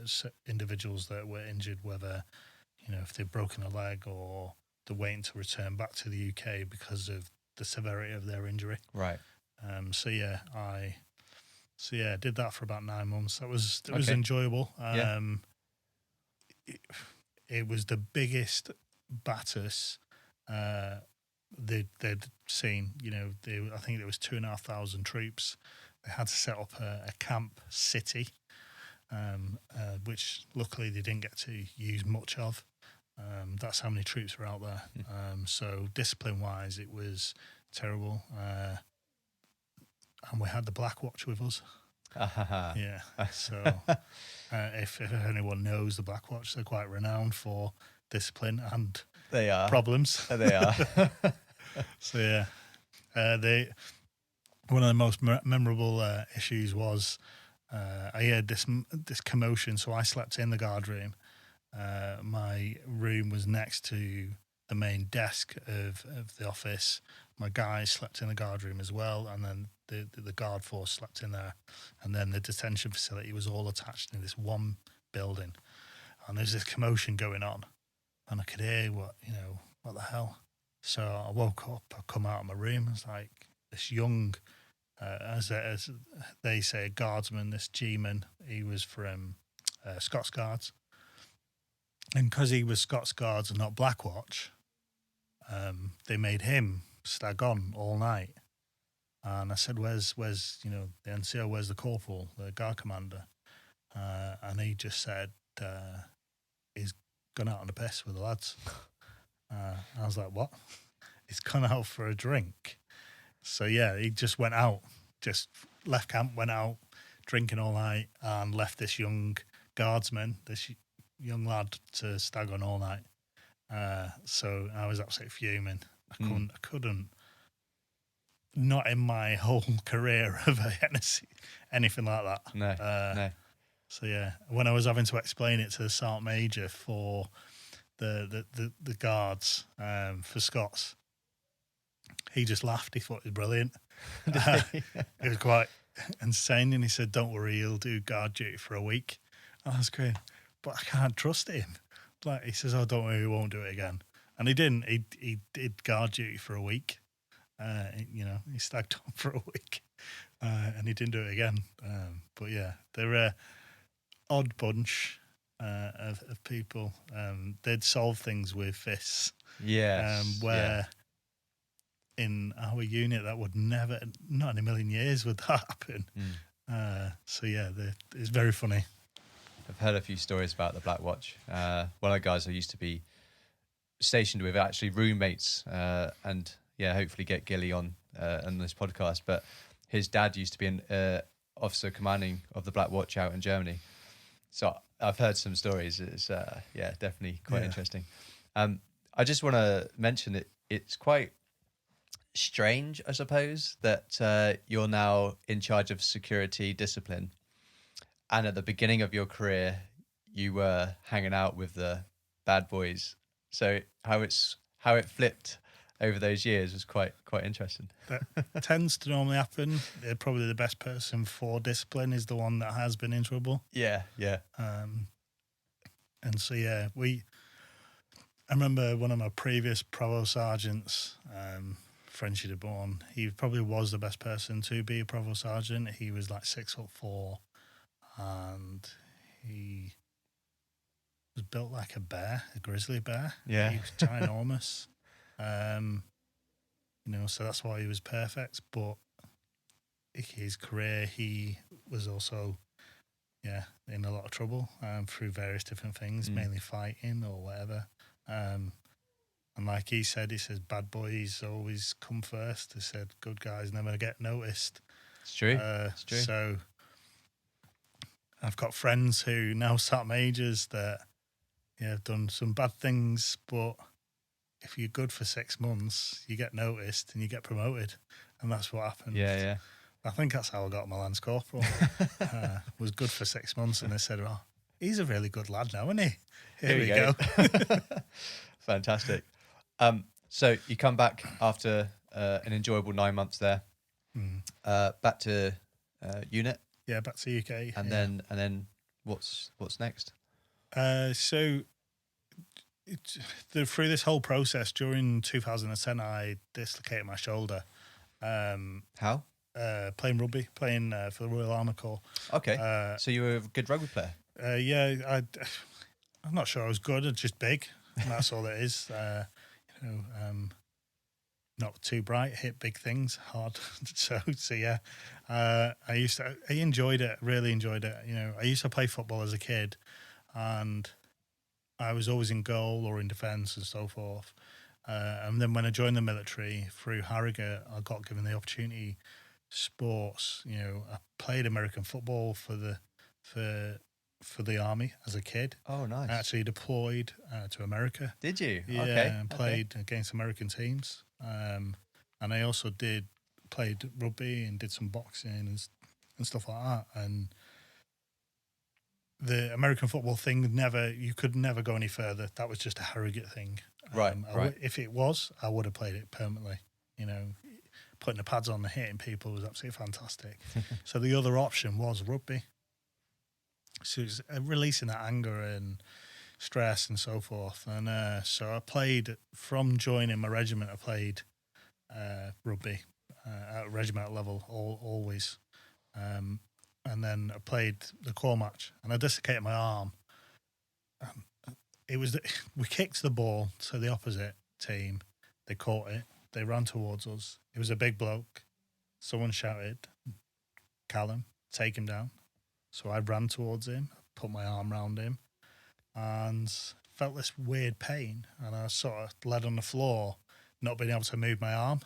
individuals that were injured, whether, if they've broken a leg or they're waiting to return back to the UK because of the severity of their injury. Right. I did that for about 9 months. It was enjoyable. It was the biggest BATUS they'd seen. I think there was 2,500 troops. They had to set up a camp city, which luckily they didn't get to use much of. That's how many troops were out there. So discipline-wise, it was terrible. And we had the Black Watch with us. Yeah. So if anyone knows the Black Watch, they're quite renowned for discipline and they are problems. They are. So one of the most memorable issues was I heard this commotion, so I slept in the guard room. My room was next to the main desk of the office. My guys slept in the guard room as well, and then the guard force slept in there. And then the detention facility was all attached in this one building. And there's this commotion going on, and I could hear what the hell. So I woke up, I come out of my room, it's like this young, as they say, guardsman, this G-man. He was from Scots Guards. And because he was Scots Guards and not Black Watch, they made him stag on all night. And I said, where's the NCO, where's the corporal, the guard commander? And he just said, he's gone out on the piss with the lads. I was like, what? He's gone out for a drink. So he just went out, just left camp, went out drinking all night, and left this young guardsman, this young lad, to stag on all night. So I was absolutely fuming. I couldn't, not in my whole career of anything like that. No. So when I was having to explain it to the Sergeant Major for the guards for Scots, he just laughed. He thought it was brilliant. It was quite insane, and he said, "Don't worry, he'll do guard duty for a week." I was going, but I can't trust him. Like, he says, "Oh, don't worry, he won't do it again." And he didn't. He did guard duty for a week. He stagged on for a week, and he didn't do it again. But they're a odd bunch of people. They'd solve things with fists. Yes. Where in our unit, that would never, not in a million years, would that happen. It's very funny. I've heard a few stories about the Black Watch. One of the guys I used to be stationed with, actually roommates, and hopefully get Gilly on this podcast, but his dad used to be an officer commanding of the Black Watch out in Germany. So I've heard some stories. It's definitely quite interesting. I just want to mention that it's quite strange, I suppose, that you're now in charge of security discipline, and at the beginning of your career, you were hanging out with the bad boys. So how it flipped over those years was quite interesting. That tends to normally happen. Probably the best person for discipline is the one that has been in trouble. Yeah. And so I remember one of my previous Provost Sergeants, Frenchy de Bourne, he probably was the best person to be a Provost Sergeant. He was like 6'4", and he was built like a bear, a grizzly bear. Yeah. He was ginormous. So that's why he was perfect. But his career, he was also, in a lot of trouble through various different things, mainly fighting or whatever. And like he says bad boys always come first. He said good guys never get noticed. It's true. It's true. So I've got friends who now sergeant majors that have done some bad things, but if you're good for 6 months, you get noticed and you get promoted, and that's what happened. Yeah. I think that's how I got my Lance Corporal. Was good for 6 months, and they said, "Oh, he's a really good lad now, isn't he?" Here we go. Fantastic. So you come back after an enjoyable 9 months there, back to unit. Yeah, back to UK, and then what's next? Through this whole process during 2010, I dislocated my shoulder. How? Playing rugby, playing for the Royal Armoured Corps. Okay. So you were a good rugby player? I'm not sure I was good. I'm just big, and that's all it is. Not too bright, hit big things hard. so yeah. I enjoyed it, really enjoyed it. I used to play football as a kid, and I was always in goal or in defence and so forth. And then when I joined the military through Harrogate, I got given the opportunity. Sports, I played American football for the Army as a kid. Oh, nice. I actually deployed to America. Did you? Yeah, okay. And played against American teams. And I also played rugby and did some boxing and stuff like that. And the American football thing you could never go any further. That was just a Harrogate thing. Right. If it was, I would have played it permanently. Putting the pads on and hitting people was absolutely fantastic. So the other option was rugby. So it's releasing that anger and stress and so forth. And so I played, from joining my regiment, I played rugby at regiment level always. And then I played the corps match, and I dislocated my arm. We kicked the ball to the opposite team. They caught it. They ran towards us. It was a big bloke. Someone shouted, "Callum, take him down." So I ran towards him, put my arm around him, and felt this weird pain. And I sort of led on the floor, not being able to move my arm.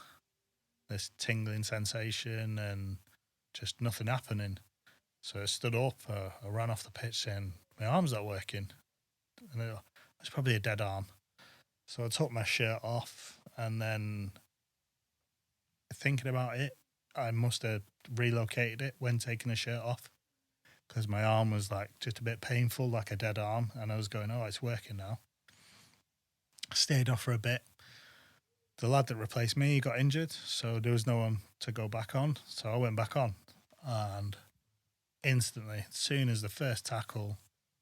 This tingling sensation and just nothing happening. So I stood up, I ran off the pitch saying, "My arm's not working." And it's probably a dead arm. So I took my shirt off, and then thinking about it, I must have relocated it when taking the shirt off, because my arm was like just a bit painful, like a dead arm. And I was going, "Oh, it's working now." I stayed off for a bit. The lad that replaced me got injured, so there was no one to go back on. So I went back on, and instantly, as soon as the first tackle,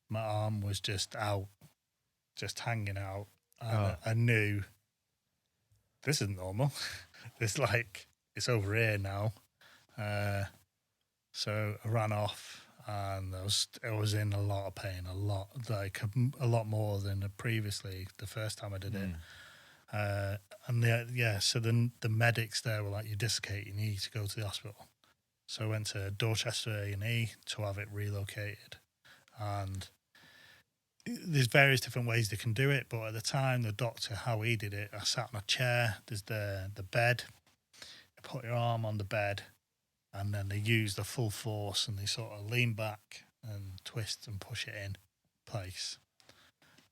my arm was just out, just hanging out. And I knew this isn't normal. It's over here now. So I ran off, and I was in a lot of pain, a lot more than previously, the first time I did it. So then the medics there were like, "You dislocate, you need to go to the hospital." So I went to Dorchester A&E to have it relocated. And there's various different ways they can do it, but at the time, the doctor, how he did it, I sat on a chair, there's the bed, you put your arm on the bed, and then they use the full force, and they sort of lean back and twist and push it in place.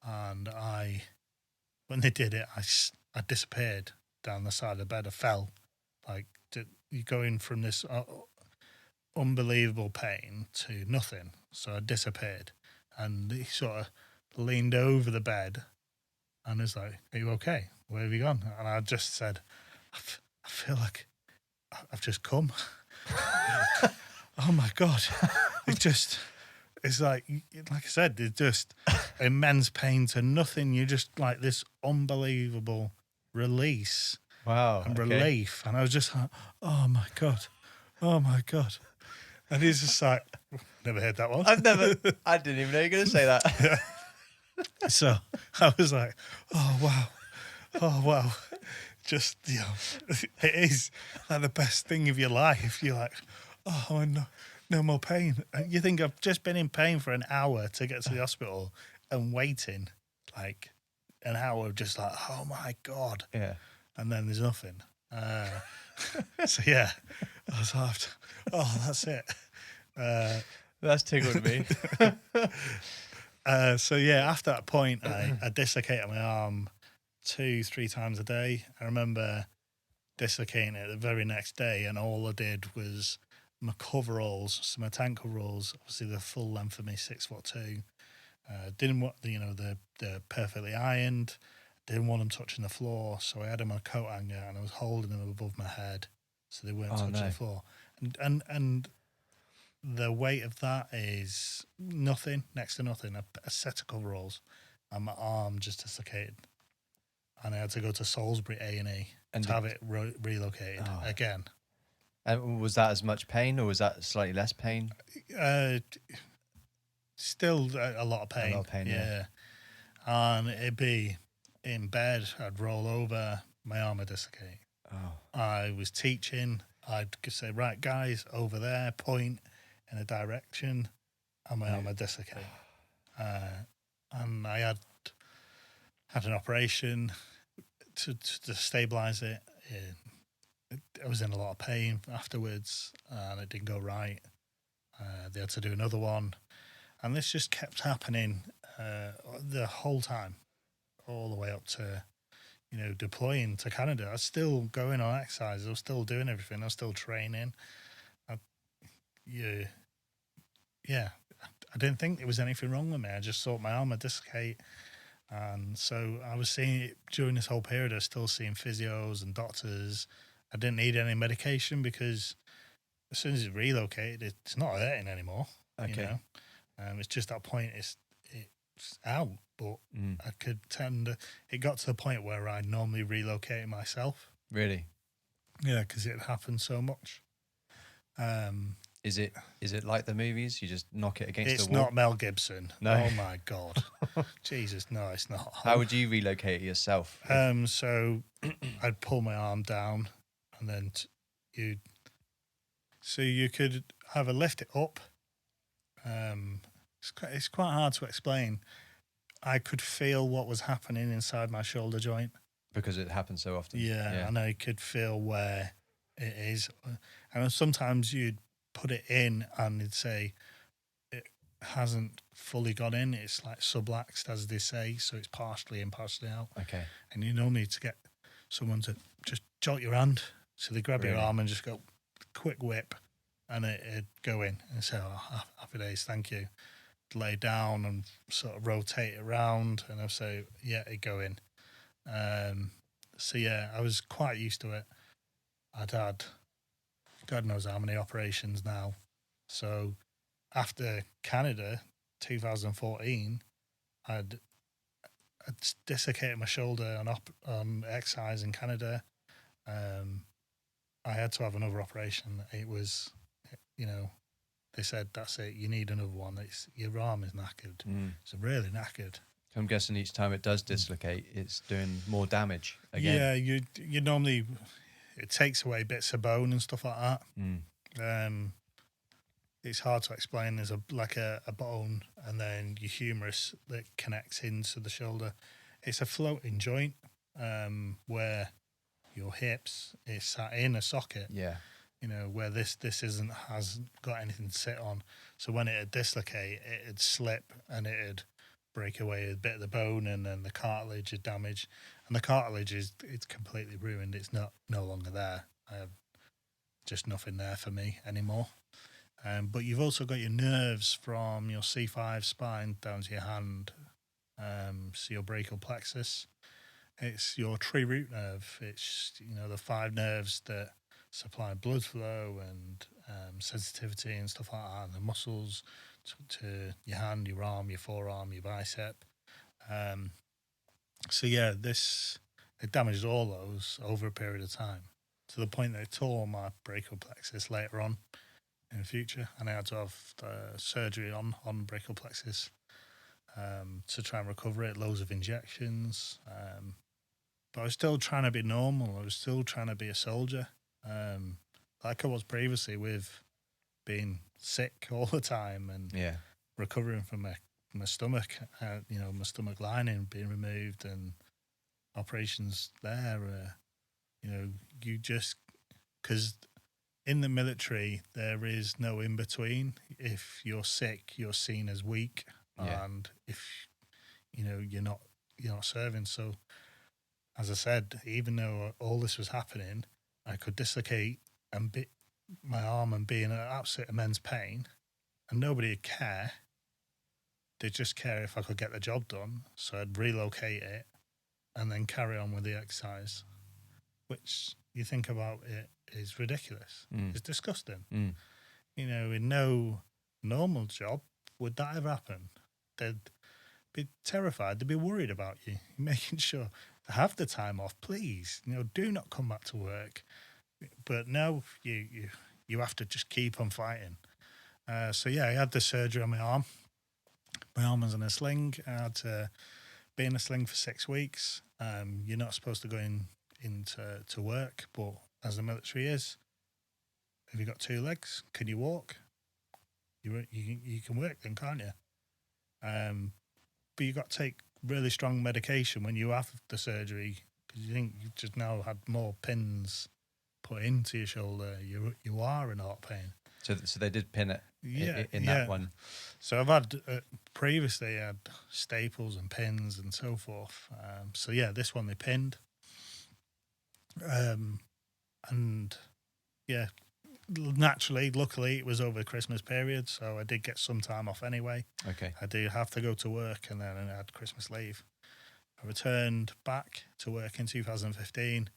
And when they did it, I disappeared down the side of the bed. I fell Like you going from this unbelievable pain to nothing. So I disappeared, and he sort of leaned over the bed and was like, "Are you okay? Where have you gone?" And I just said, I feel like I've just come." Oh my God. It's like I said, it's just immense pain to nothing. You're just like this unbelievable release and relief. And I was just like, oh my God. Oh my God. And he's just like, never heard that one. I didn't even know you were going to say that. So I was like, oh wow. Oh wow. Just, it is like the best thing of your life. You're like, oh no more pain. You think I've just been in pain for an hour to get to the hospital and waiting like an hour of just like, oh my God. Yeah. And then there's nothing. So yeah, I was like, oh, that's it. That's tickled me. So yeah, after that point, I dislocated my arm 2-3 times a day. I remember dislocating it the very next day, and all I did was my coveralls, so my tank coveralls, obviously the full length of me, 6'2". Didn't want the perfectly ironed. Didn't want them touching the floor, so I had them on a coat hanger and I was holding them above my head so they weren't touching the floor. And the weight of that is nothing, next to nothing. A set of coveralls, and my arm just dislocated, and I had to go to Salisbury A&E to have it relocated again. And was that as much pain, or was that slightly less pain? Still a lot of pain. A lot of pain, yeah. And it'd be in bed, I'd roll over, my arm would dislocate. Oh. I was teaching, I'd say, right, guys, over there, point in a direction, and my arm would dislocate. And I had an operation to stabilise it. I was in a lot of pain afterwards, and it didn't go right. They had to do another one. And this just kept happening the whole time, all the way up to, deploying to Canada. I was still going on exercises. I was still doing everything. I was still training. I didn't think there was anything wrong with me. I just thought my arm would dislocate. And so I was seeing it during this whole period. I was still seeing physios and doctors. I didn't need any medication because as soon as it relocated, it's not hurting anymore. Okay. It's just that point, it's out. But I could it got to the point where I normally relocate myself. Really? Yeah, because it happened so much. Is it like the movies? You just knock it against the wall? It's not Mel Gibson. No. Oh my God. Jesus, no, it's not. How would you relocate it yourself? So I'd pull my arm down, and then you could either lift it up. It's quite hard to explain. I could feel what was happening inside my shoulder joint. Because it happens so often. Yeah, and I could feel where it is. And sometimes you'd put it in and it'd say it hasn't fully got in. It's like subluxed, as they say, so it's partially in, partially out. Okay. And you normally need to get someone to just jolt your hand. So they grab your arm and just go, quick whip, and it'd go in and say, oh, happy days, thank you. Lay down and sort of rotate it around, and I'd say, yeah, it'd go in. So yeah, I was quite used to it. I'd had God knows how many operations now. So after Canada, 2014, I'd dislocated my shoulder on exercise in Canada. I had to have another operation. It was, they said, that's it, you need another one. Your arm is knackered. It's really knackered. I'm guessing each time it does dislocate, it's doing more damage again. Yeah, you normally, it takes away bits of bone and stuff like that. It's hard to explain. There's a bone and then your humerus that connects into the shoulder. It's a floating joint where your hips is sat in a socket. Yeah. Where this hasn't got anything to sit on. So when it'd dislocate, it'd slip and it'd break away a bit of the bone, and then the cartilage is damaged. And the cartilage it's completely ruined. It's no longer there. I have just nothing there for me anymore. But you've also got your nerves from your C5 spine down to your hand, so your brachial plexus. It's your tree root nerve. It's, the 5 nerves that supply blood flow and sensitivity and stuff like that, and the muscles to your hand, your arm, your forearm, your bicep. So yeah, it damaged all those over a period of time, to the point that it tore my brachial plexus later on in the future, and I had to have surgery on brachial plexus to try and recover it. Loads of injections, but I was still trying to be normal. I was still trying to be a soldier, like I was previously, with being sick all the time and recovering from my stomach. My stomach lining being removed and operations there. You just, because in the military there is no in between. If you're sick, you're seen as weak, and if you're not serving. So, as I said, even though all this was happening, I could dislocate and bit my arm and be in an absolute immense pain, and nobody would care. They'd just care if I could get the job done. So I'd relocate it and then carry on with the exercise, which you think about it is ridiculous. It's disgusting. In no normal job would that ever happen. They'd be terrified. They'd be worried about you, making sure to have the time off, please. Do not come back to work. But no, you have to just keep on fighting. So yeah, I had the surgery on my arm. My arm was in a sling. I had to be in a sling for 6 weeks. You're not supposed to go into work, but as the military is, have you got 2 legs? Can you walk? You can work then, can't you? But you got to take really strong medication when you have the surgery, because you think you've just now had more pins put into your shoulder. You are in a lot of pain. So they did pin it in that one. So I've had previously I had staples and pins and so forth. So yeah, this one they pinned. And yeah, naturally, luckily, it was over the Christmas period, so I did get some time off anyway. Okay. I did have to go to work, and then I had Christmas leave. I returned back to work in 2015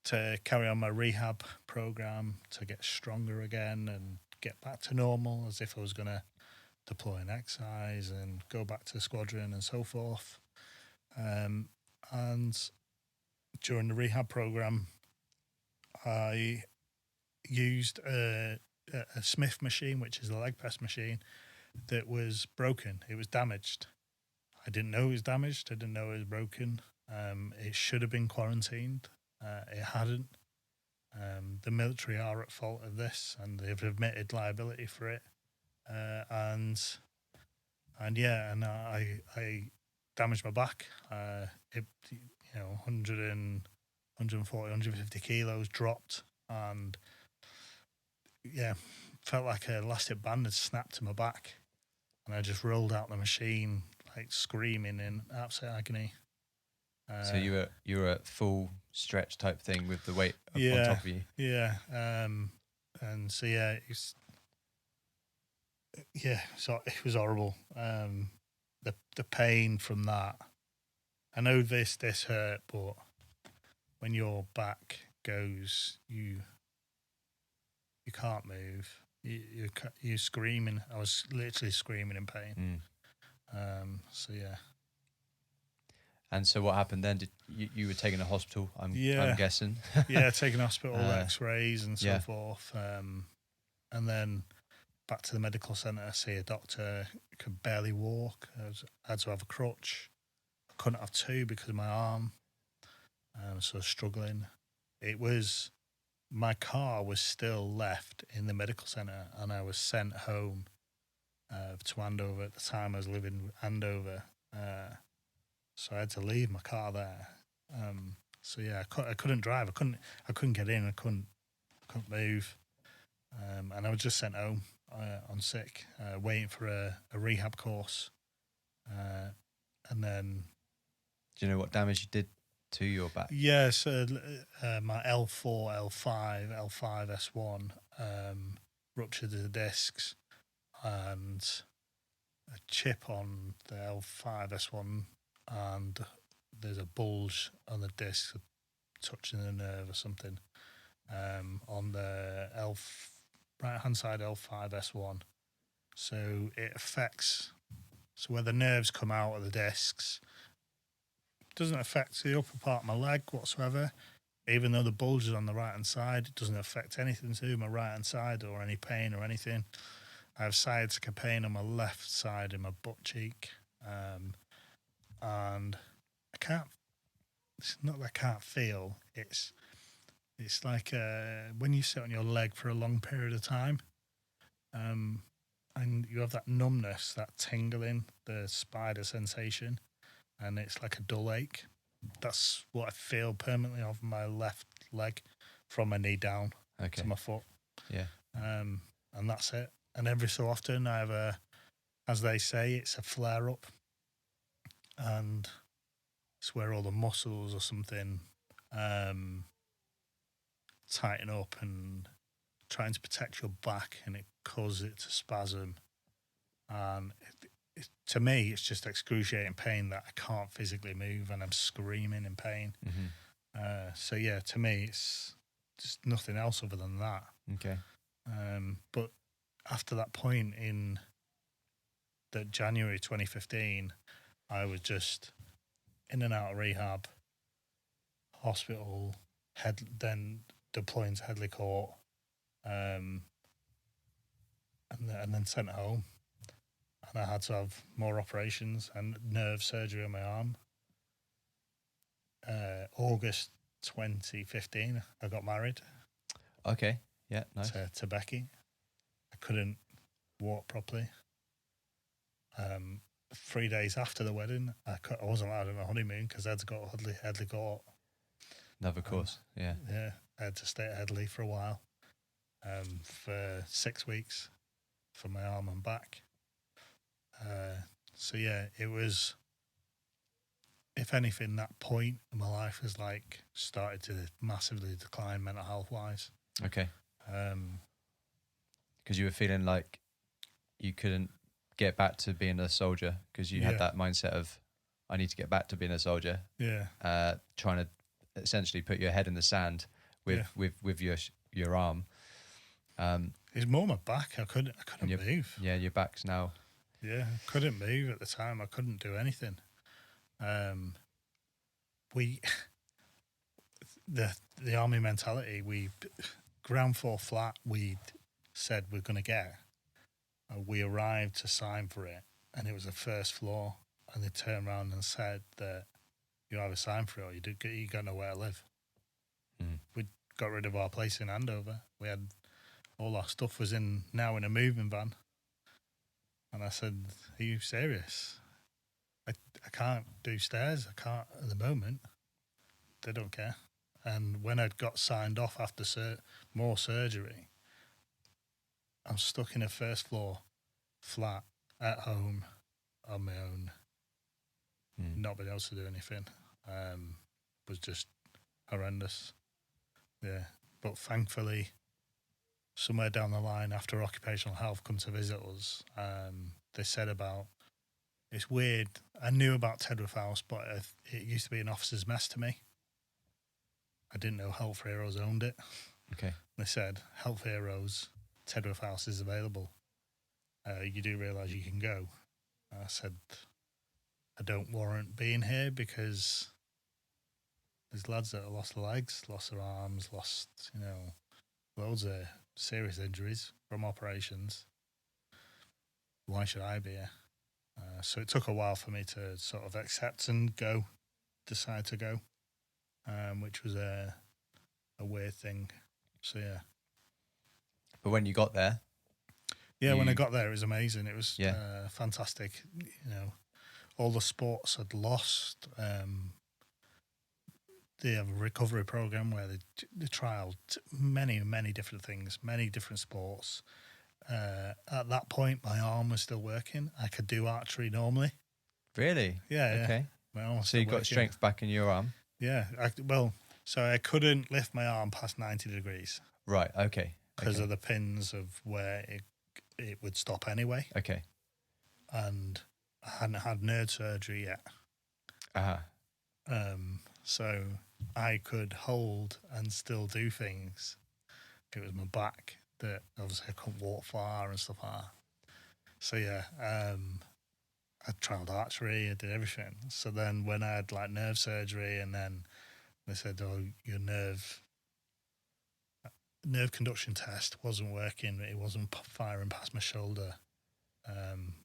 to carry on my rehab program to get stronger again and get back to normal, as if I was going to deploy an exercise and go back to the squadron and so forth. And during the rehab program, I used a Smith machine, which is a leg press machine, that was broken. It was damaged. I didn't know it was damaged. I didn't know it was broken. It should have been quarantined. It hadn't. The military are at fault of this, and they've admitted liability for it. I damaged my back. 140, 150 kilos dropped, and felt like an elastic band had snapped to my back, and I just rolled out the machine like screaming in absolute agony. So you were a full stretch type thing with the weight on top of you. Yeah. And so it was horrible. The pain from that. I know this hurt, but when your back goes, you can't move. You're screaming. I was literally screaming in pain. So yeah. And so what happened then? Did you were taken to hospital? I'm guessing. Taken hospital, X-rays and so forth. And then back to the medical centre. See a doctor. Could barely walk. I had to have a crutch. I couldn't have 2 because of my arm. So I was struggling. My car was still left in the medical centre, and I was sent home to Andover. At the time, I was living in Andover. So I had to leave my car there. I couldn't drive. I couldn't get in. I couldn't move. And I was just sent home on sick, waiting for a rehab course. And then, do you know what damage you did to your back? Yeah, so my L4, L5, L5 S1 ruptured the discs, and a chip on the L5 S1, and there's a bulge on the disc touching the nerve or something on the right hand side L5 S1. So it affects, so where the nerves come out of the discs, doesn't affect the upper part of my leg whatsoever. Even though the bulge is on the right hand side, it doesn't affect anything to do my right hand side or any pain or anything. I have sciatica pain on my left side in my butt cheek, and I can't. It's not that I can't feel. It's like when you sit on your leg for a long period of time, and you have that numbness, that tingling, the spider sensation, and it's like a dull ache. That's what I feel permanently on my left leg from my knee down to my foot. Yeah. And that's it. And every so often I have as they say, it's a flare up. And it's where all the muscles or something tighten up and trying to protect your back, and it causes it to spasm. And to me, it's just excruciating pain that I can't physically move, and I'm screaming in pain. Mm-hmm. So yeah, to me, it's just nothing else other than that. Okay. But after that point in the January 2015, I was just in and out of rehab, hospital, then deploying to Headley Court, and then sent home. And I had to have more operations and nerve surgery on my arm. August 2015, I got married. Okay. Yeah, nice. To Becky. I couldn't walk properly. 3 days after the wedding, I wasn't allowed on a honeymoon because I had to go to Headley Court. Another course, yeah. Yeah, I had to stay at Headley for a while, for 6 weeks for my arm and back. So yeah, it was, if anything, that point in my life has like started to massively decline mental health wise. Okay. Because you were feeling like you couldn't get back to being a soldier because you had that mindset of, I need to get back to being a soldier. Yeah. Trying to essentially put your head in the sand with your arm. It's more my back. I couldn't move. Yeah, your back's now. Yeah, I couldn't move at the time. I couldn't do anything. The army mentality, ground floor flat, we said we're going to get. We arrived to sign for it, and it was the first floor, and they turned around and said that you either sign for it or you got nowhere to live. We got rid of our place in Andover. We had all our stuff was now in a moving van. And I said, are you serious? I can't do stairs. I can't at the moment. They don't care. And when I'd got signed off after more surgery, I'm stuck in a first floor flat at home on my own, not being able to do anything. Was just horrendous. Yeah. But thankfully, somewhere down the line after occupational health come to visit us, they said about, it's weird, I knew about Tidworth House, but it used to be an officer's mess to me. I didn't know Health Heroes owned it. Okay. They said, Health Heroes, Tidworth House is available. You do realise you can go. I said, I don't warrant being here because there's lads that have lost their legs, lost their arms, lost, loads of serious injuries from operations. Why should I be here? So it took a while for me to sort of accept and decide to go, which was a weird thing. So yeah. But when you got there? Yeah, when I got there, it was amazing. It was fantastic. All the sports I'd lost. They have a recovery program where they trialed many, many different things, many different sports. At that point, my arm was still working. I could do archery normally. Really? Yeah. Okay. My arm was so you still got working. strength back in your arm? Yeah. So I couldn't lift my arm past 90 degrees Right. Okay. because of the pins of where it would stop anyway. Okay. And I hadn't had nerve surgery yet. So I could hold and still do things. It was my back that obviously I couldn't walk far and stuff like that. So yeah, I tried archery, I did everything. So then when I had like nerve surgery, and then they said, "Oh, your nerve conduction test wasn't working. It wasn't firing past my shoulder."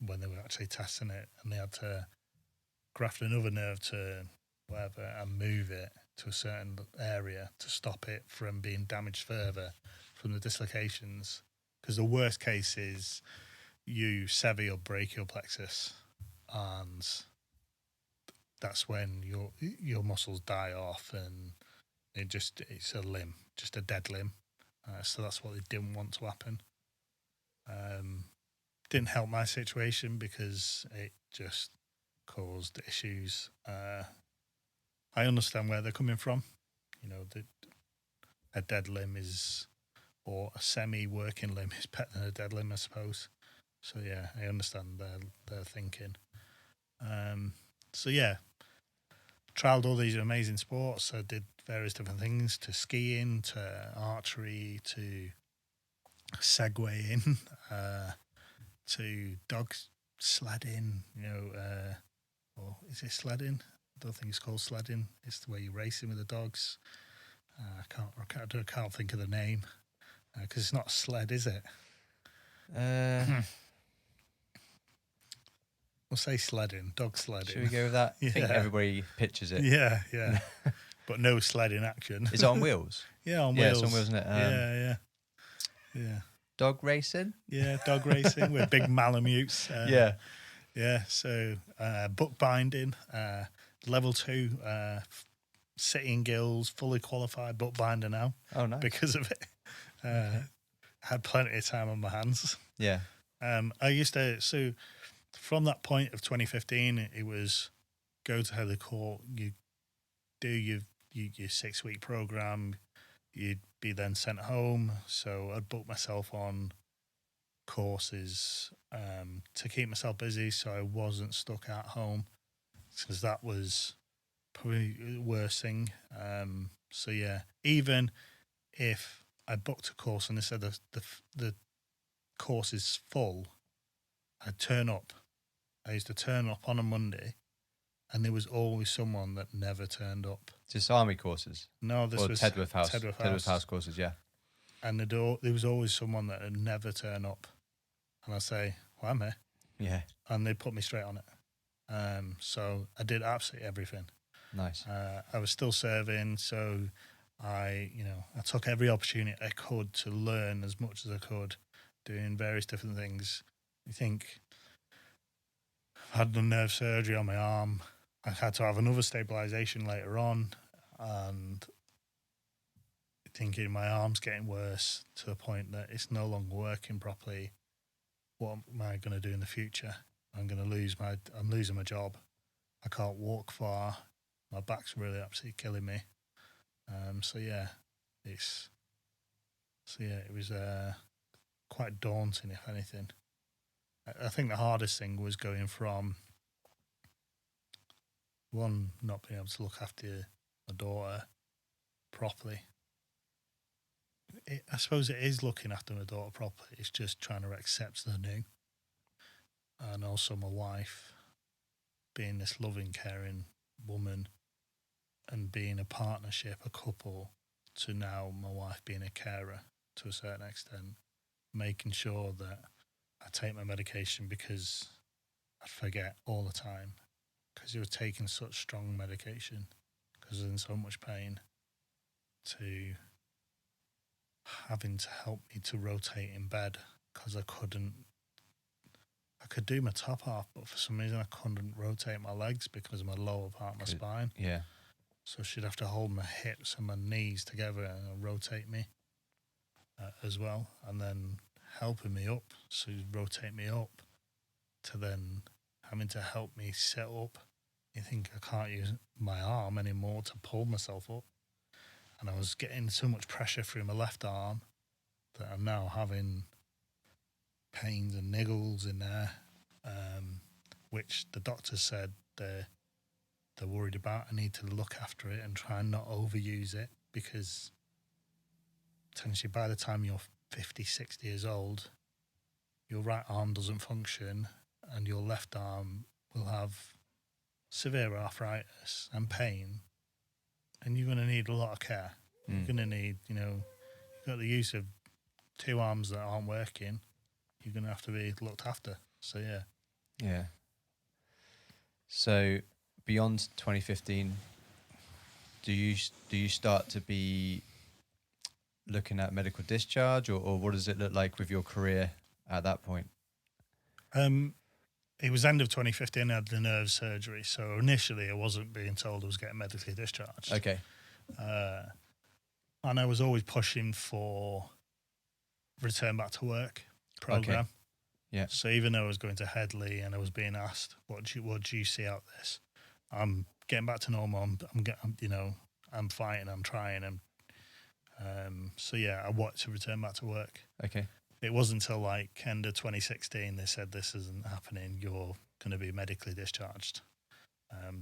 When they were actually testing it, and they had to graft another nerve to whatever and move it to a certain area to stop it from being damaged further from the dislocations. Because the worst case is you sever your brachial plexus, and that's when your muscles die off, and it's a limb, just a dead limb. So that's what they didn't want to happen. Didn't help my situation because it just caused issues. I understand where they're coming from. You know, a dead limb or a semi-working limb is better than a dead limb, I suppose. So yeah, I understand their thinking. So yeah, trialed all these amazing sports. I did various different things, to skiing, to archery, to segwaying, to dog sledding. Or is it sledding? I don't think it's called sledding. It's the way you're racing with the dogs. I can't think of the name because it's not a sled, is it? We'll say sledding, dog sledding. Should we go with that? Yeah. I think everybody pictures it. Yeah. But no sledding action. Is it on wheels? Yeah, on Yeah, wheels. it's on wheels, isn't it? Yeah. Dog racing? Yeah, dog racing with big Malamutes. Yeah, so bookbinding, level 2, sitting gills, fully qualified bookbinder now. Oh, nice. Because of it. Had plenty of time on my hands. Yeah. I used to, so from that point of 2015, it was go to Harrogate Court, you do your 6-week program, you'd be then sent home. So I'd book myself on courses to keep myself busy so I wasn't stuck at home, because that was probably the worst thing. So yeah, even if I booked a course and they said the course is full, I'd turn up. I used to turn up on a Monday, and there was always someone that never turned up. Just army courses? No, this was Tidworth House. Tidworth House Courses, yeah. And there was always someone that would never turn up. And I'd say, well, I'm here. Yeah. And they'd put me straight on it. So I did absolutely everything. Nice. I was still serving, so I took every opportunity I could to learn as much as I could, doing various different things. I think I had the nerve surgery on my arm. I had to have another stabilisation later on, and thinking my arm's getting worse to the point that it's no longer working properly. What am I going to do in the future? I'm losing my job. I can't walk far. My back's really absolutely killing me. It was quite daunting, if anything. I think the hardest thing was going from one, not being able to look after my daughter properly. I suppose it is looking after my daughter properly. It's just trying to accept the new. And also my wife being this loving, caring woman, and being a partnership, a couple, to now my wife being a carer to a certain extent, making sure that I take my medication, because I'd forget all the time, because he was taking such strong medication because I was in so much pain, to having to help me to rotate in bed because I could do my top half, but for some reason I couldn't rotate my legs because of my lower part of my spine. Yeah. So she'd have to hold my hips and my knees together and rotate me as well, and then helping me up, so rotate me up, to then having to help me sit up you think, I can't use my arm anymore to pull myself up. And I was getting so much pressure through my left arm that I'm now having pains and niggles in there, which the doctor said they're worried about. I need to look after it and try and not overuse it, because potentially by the time you're 50, 60 years old, your right arm doesn't function and your left arm will have severe arthritis and pain, and you're going to need a lot of care. You're going to need, you've got the use of two arms that aren't working. You're going to have to be looked after. So, yeah. Yeah. So beyond 2015, do you start to be looking at medical discharge, or what does it look like with your career at that point? It was end of 2015, I had the nerve surgery. So initially I wasn't being told I was getting medically discharged. Okay. And I was always pushing for return back to work program. Okay. Yeah. So even though I was going to Headley and I was being asked, what do you see out this? I'm getting back to normal. I'm fighting. I'm trying. So yeah, I wanted to return back to work. Okay. It wasn't until like end of 2016 they said, this isn't happening. You're going to be medically discharged.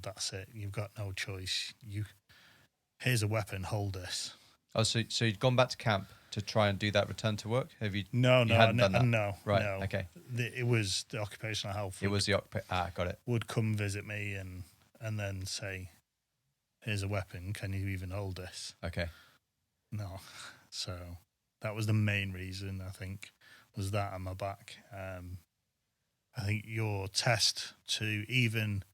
That's it. You've got no choice. Here's a weapon. Hold this. Oh, so you'd gone back to camp to try and do that return to work? Have you? No, you hadn't done that? no. Right. No. Okay. It was the occupational health. It was the got it. Would come visit me and then say, here's a weapon. Can you even hold this? Okay. No. So that was the main reason, I think, was that on my back. I think your test to even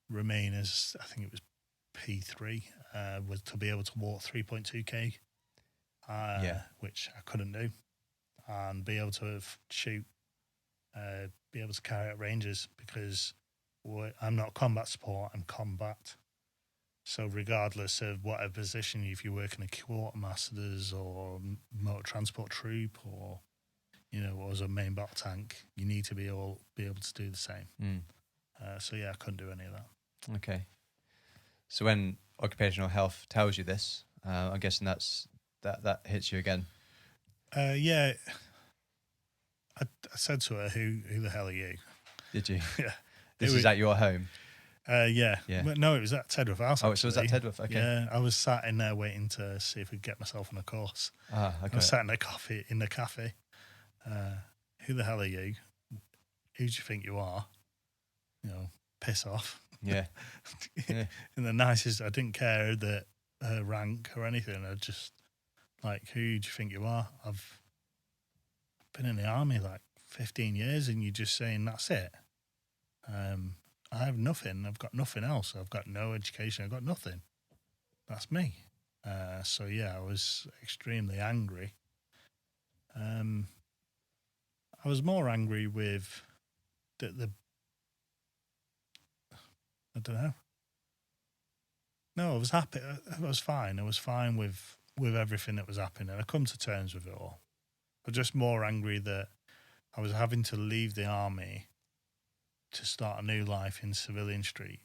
remain as, I think it was P3, was to be able to walk 3.2k, which I couldn't do, and be able to shoot, be able to carry out ranges, because I'm not combat support, I'm combat. So regardless of whatever position, if you work in a quartermaster's or motor transport troop or, or as a main battle tank, you need to be able to do the same. So yeah, I couldn't do any of that. Okay. So when occupational health tells you this, I'm guessing that hits you again. Yeah. I said to her, who the hell are you? Did you? Yeah. This is at your home? Yeah. Yeah. But no, it was at Tidworth House. Oh, so it was at Tidworth, okay. Yeah, I was sat in there waiting to see if I could get myself on a course. Ah, okay. I was sat in the cafe. Who the hell are you? Who do you think you are? Piss off. Yeah. Yeah. In the nicest, I didn't care that her rank or anything. I just, like, who do you think you are? I've been in the army like 15 years and you're just saying that's it. I have nothing. I've got nothing else. I've got no education. I've got nothing. That's me. So yeah, I was extremely angry. I was more angry with the I don't know. No, I was happy. I was fine. I was fine with everything that was happening. I come to terms with it all. I was just more angry that I was having to leave the army to start a new life in Civilian Street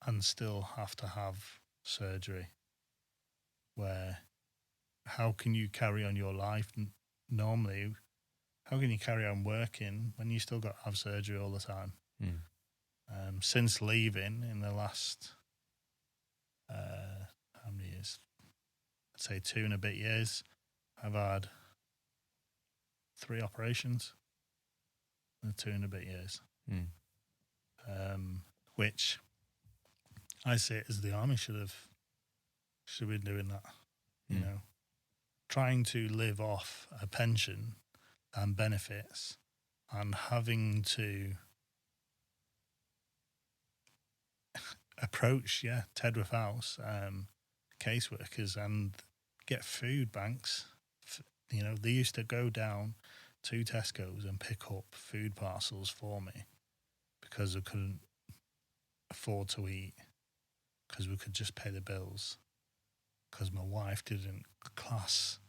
and still have to have surgery. Where, how can you carry on your life normally? How can you carry on working when you still got to have surgery all the time? Since leaving in the last, how many years? I'd say 2 and a bit years. I've had 3 operations in 2 and a bit years. Which I see it as the army should be doing that. You know, trying to live off a pension and benefits and having to approach Tidworth House caseworkers and get food banks. They used to go down to Tesco's and pick up food parcels for me because I couldn't afford to eat, because we could just pay the bills, because my wife didn't class,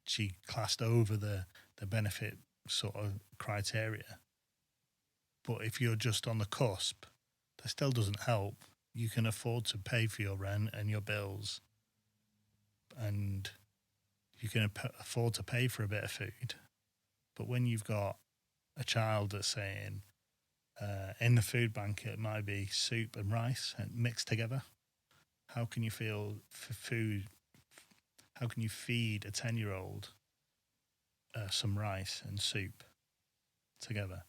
she classed over the benefit sort of criteria. But if you're just on the cusp, it still doesn't help. You can afford to pay for your rent and your bills, and you can afford to pay for a bit of food. But when you've got a child that's saying, in the food bank it might be soup and rice mixed together, how can you feel for food? How can you feed a 10-year-old some rice and soup together?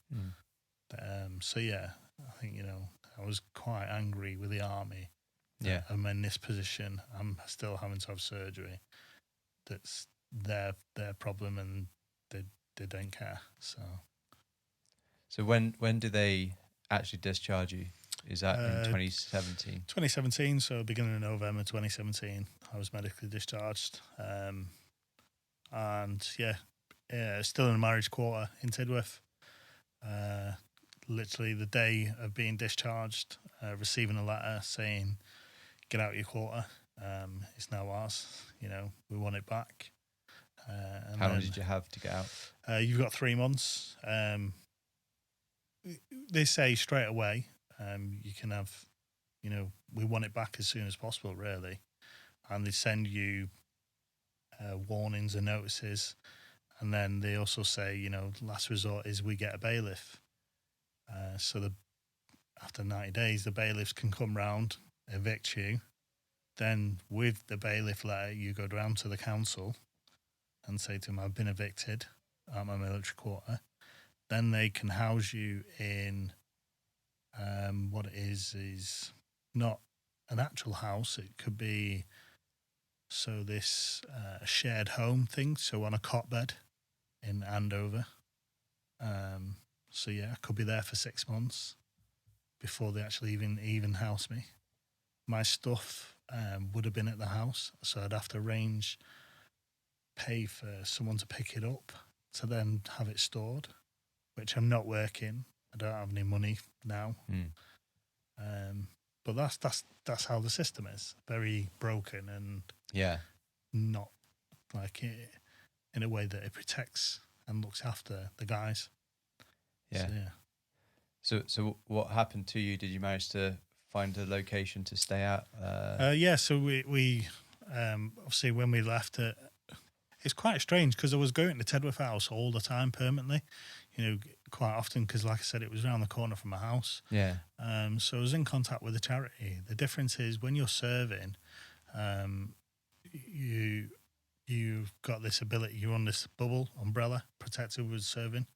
So yeah, I think, I was quite angry with the army. Yeah. I'm in this position. I'm still having to have surgery. That's their problem, and they don't care. So when do they actually discharge you? Is that in 2017? 2017, so beginning of November 2017, I was medically discharged. And still in a marriage quarter in Tidworth. Literally the day of being discharged, receiving a letter saying, "Get out your quarter. It's now ours. We want it back." How long did you have to get out? You've got 3 months. They say straight away, you can have, we want it back as soon as possible, really. And they send you warnings and notices. And then they also say, last resort is we get a bailiff. So after 90 days, the bailiffs can come round, evict you. Then with the bailiff letter, you go down to the council and say to them, "I've been evicted at my military quarter." Then they can house you in what it is not an actual house. It could be this shared home thing, so on a cot bed in Andover. I could be there for 6 months before they actually even house me. My stuff would have been at the house, so I'd have to pay for someone to pick it up to then have it stored, which I'm not working. I don't have any money now. But that's how the system is. Very broken and not like it in a way that it protects and looks after the guys. So what happened to you? Did you manage to find a location to stay at? So we obviously when we left it, it's quite strange because I was going to Tidworth House all the time permanently, quite often because, like I said, it was around the corner from my house. Yeah. So I was in contact with the charity. The difference is when you're serving, you've got this ability. You're on this bubble umbrella protected with serving.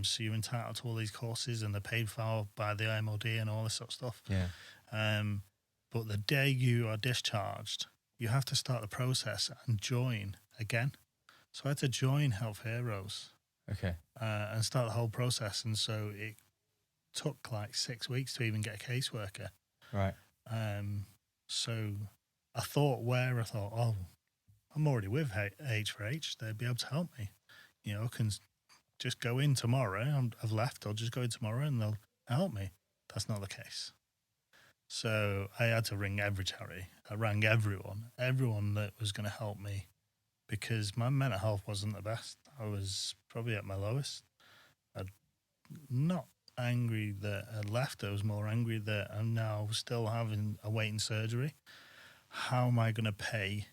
So you're entitled to all these courses, and they're paid for by the MOD and all this sort of stuff. Yeah. But the day you are discharged, you have to start the process and join again. So I had to join Health Heroes. Okay. And start the whole process. And so it took like 6 weeks to even get a caseworker. Right. So I thought, oh, I'm already with H4H. They'd be able to help me. I can just go in tomorrow. I've left. I'll just go in tomorrow and they'll help me. That's not the case. So I had to ring every charity. I rang everyone that was going to help me, because my mental health wasn't the best. I was probably at my lowest. I'm not angry that I left. I was more angry that I'm now still awaiting surgery. How am I going to pay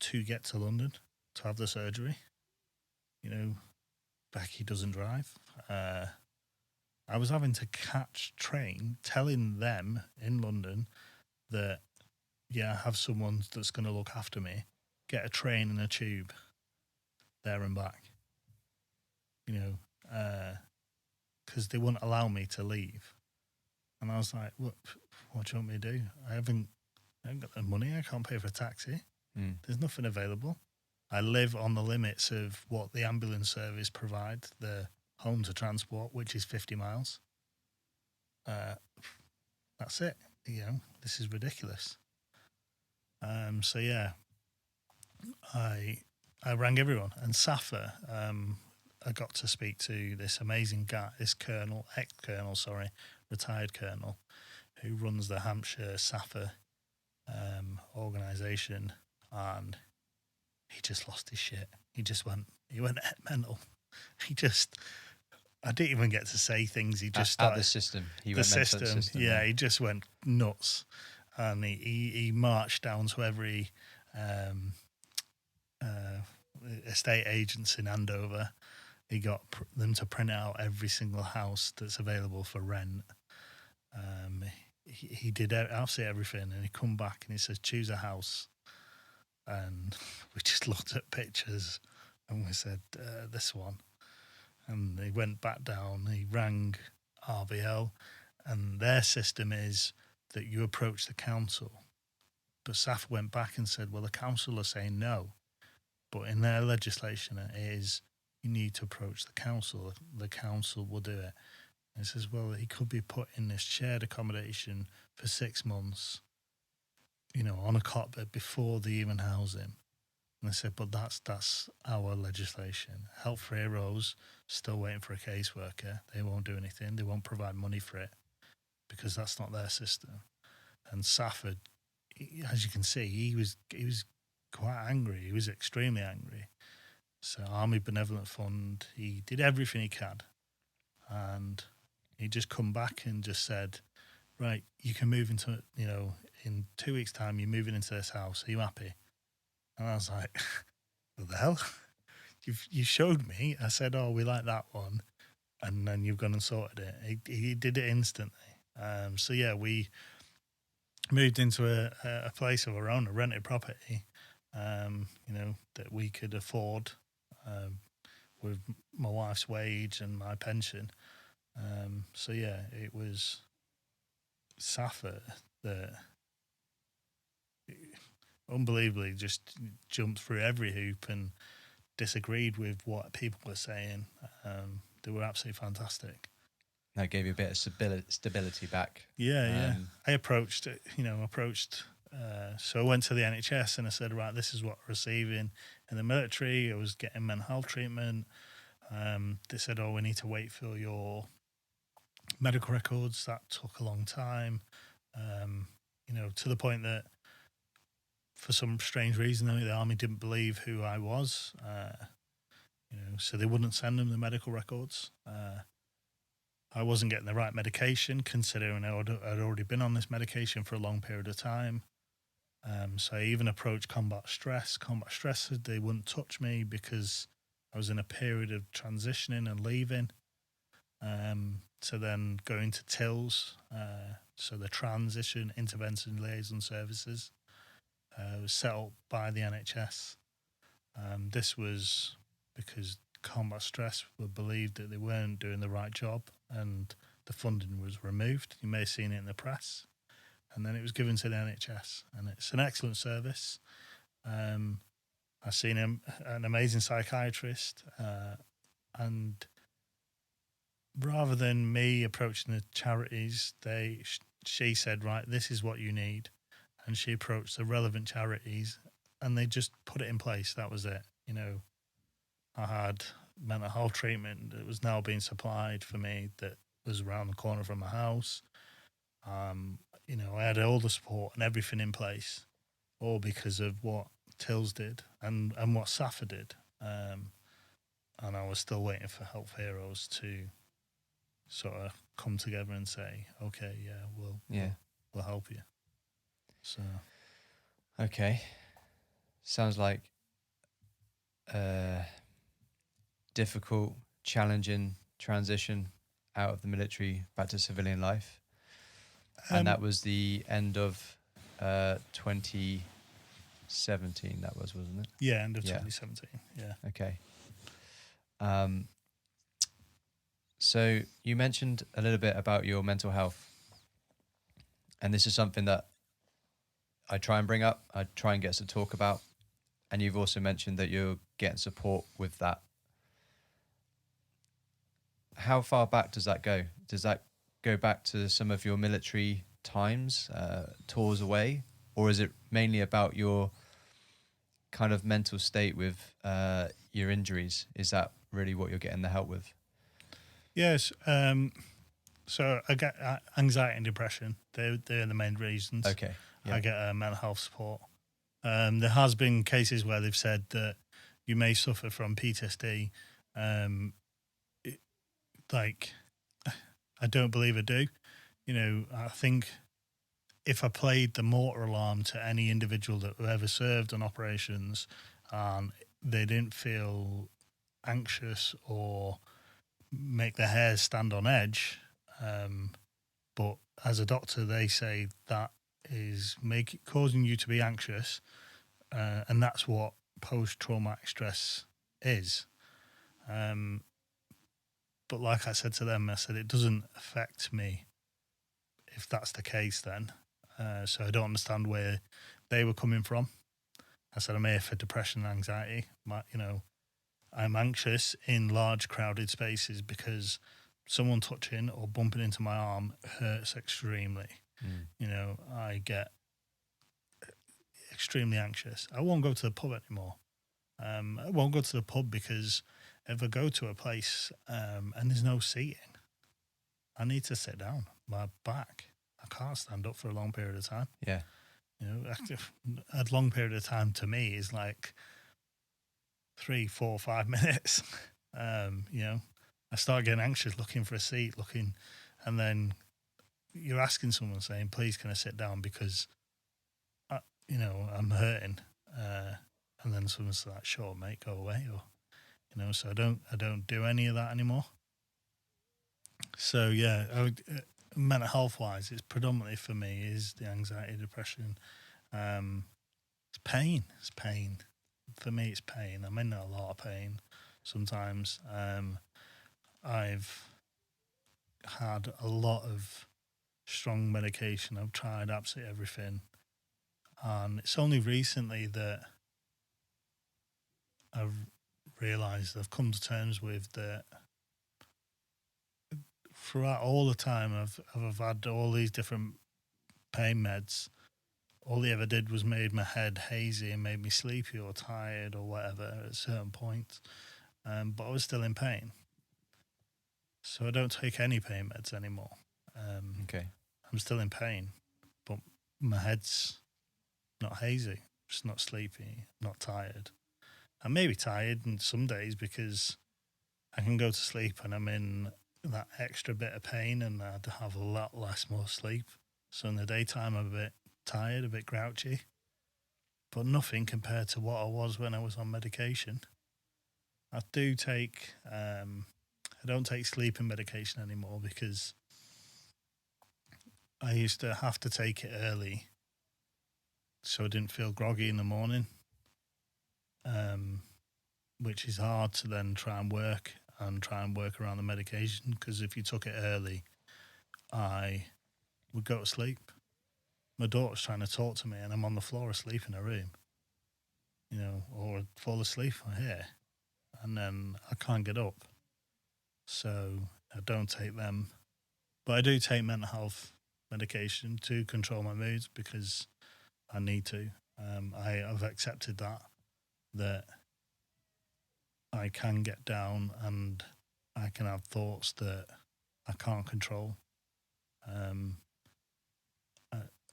to get to London to have the surgery? Becky doesn't drive. I was having to catch train, telling them in London that, I have someone that's going to look after me, get a train and a tube there and back, because they wouldn't allow me to leave. And I was like, what do you want me to do? I haven't got the money. I can't pay for a taxi. There's nothing available. I live on the limits of what the ambulance service provide, the home to transport, which is 50 miles. That's it. This is ridiculous. I rang everyone, and SAFA, I got to speak to this amazing guy, this ex-colonel, retired colonel, who runs the Hampshire SAFA organisation, and he just lost his shit. He went mental. I didn't even get to say things. He just at started the system. He the went mental at the system. system. Yeah, he just went nuts, and he marched down to every estate agents in Andover. He got them to print out every single house that's available for rent. He did absolutely everything, and he come back and he says, choose a house. And we just looked at pictures and we said, this one. And he went back down, he rang RBL, and their system is that you approach the council. But SAF went back and said, well, the council are saying no. But in their legislation, it is you need to approach the council. The council will do it. And he says, well, he could be put in this shared accommodation for 6 months, on a cot bed before they even house him. And they said, but that's our legislation. Help for Heroes still waiting for a caseworker. They won't do anything. They won't provide money for it because that's not their system. And Safford, as you can see, he was quite angry. He was extremely angry. So Army Benevolent Fund, he did everything he could. And he just come back and just said, right, you can move into, in 2 weeks' time, you're moving into this house. Are you happy? And I was like, what the hell? You showed me. I said, oh, we like that one. And then you've gone and sorted it. He did it instantly. So, yeah, we moved into a place of our own, a rented property, that we could afford with my wife's wage and my pension. So, yeah, it was Safford that unbelievably just jumped through every hoop and disagreed with what people were saying. They were absolutely fantastic. That gave you a bit of stability back. Yeah. I approached. So I went to the NHS and I said, right, this is what I'm receiving in the military. I was getting mental health treatment. They said, oh, we need to wait for your medical records. That took a long time. To the point that for some strange reason, the Army didn't believe who I was. So they wouldn't send them the medical records. I wasn't getting the right medication, considering I'd already been on this medication for a long period of time. So I even approached Combat Stress. Combat Stress said they wouldn't touch me because I was in a period of transitioning and leaving. So then going to TILS, so the Transition Intervention Liaison Services, was set up by the NHS. This was because Combat Stress were believed that they weren't doing the right job and the funding was removed. You may have seen it in the press. And then it was given to the NHS. And it's an excellent service. I've seen an amazing psychiatrist. And rather than me approaching the charities, she said, right, this is what you need. And she approached the relevant charities and they just put it in place. That was it. I had mental health treatment that was now being supplied for me that was around the corner from my house. I had all the support and everything in place, all because of what TILS did and what SAFA did. And I was still waiting for Help for Heroes to sort of come together and say, okay, we'll help you. So, okay, sounds like difficult, challenging transition out of the military back to civilian life, and that was the end of 2017. That wasn't it? Yeah, end of 2017. Yeah. Okay. So you mentioned a little bit about your mental health, and this is something that I try and bring up. I try and get us to talk about, and you've also mentioned that you're getting support with that. How far back does that go? Does that go back to some of your military times, tours away, or is it mainly about your kind of mental state with your injuries? Is that really what you're getting the help with? Yes. So I get anxiety and depression. They're the main reasons. Okay. Yeah. I get mental health support. There has been cases where they've said that you may suffer from PTSD like, I don't believe I do. You know, I think if I played the mortar alarm to any individual that ever served on operations and they didn't feel anxious or make their hairs stand on edge, but as a doctor, they say that is causing you to be anxious, and that's what post-traumatic stress is. But like I said to them, I said it doesn't affect me if that's the case then. So I don't understand where they were coming from. I said I'm here for depression and anxiety. I'm anxious in large crowded spaces because someone touching or bumping into my arm hurts extremely. I get extremely anxious. I won't go to the pub anymore. I won't go to the pub because if I go to a place and there's no seating, I need to sit down. My back, I can't stand up for a long period of time. Yeah. A long period of time to me is like 3, 4, 5 minutes. I start getting anxious looking for a seat, and then you're asking someone saying, please, can I sit down because, I'm hurting. And then someone's like, sure, mate, go away. Or, so I don't do any of that anymore. So, yeah, mental health wise, it's predominantly for me is the anxiety, depression. It's pain. For me, it's pain. I'm in a lot of pain sometimes. I've had a lot of strong medication. I've tried absolutely everything. And it's only recently that I've realised, I've come to terms with that throughout all the time I've had all these different pain meds, all they ever did was made my head hazy and made me sleepy or tired or whatever at certain points. But I was still in pain. So I don't take any pain meds anymore. Okay. I'm still in pain, but my head's not hazy, just not sleepy, not tired. I may be tired in some days because I can go to sleep and I'm in that extra bit of pain and I'd have a lot less more sleep. So in the daytime, I'm a bit tired, a bit grouchy, but nothing compared to what I was when I was on medication. I do take, I don't take sleeping medication anymore because I used to have to take it early so I didn't feel groggy in the morning, which is hard to then try and work around the medication because if you took it early, I would go to sleep. My daughter's trying to talk to me and I'm on the floor asleep in her room, or I'd fall asleep on here and then I can't get up. So I don't take them. But I do take mental health medication to control my moods because I need to. I've accepted that I can get down and I can have thoughts that I can't control.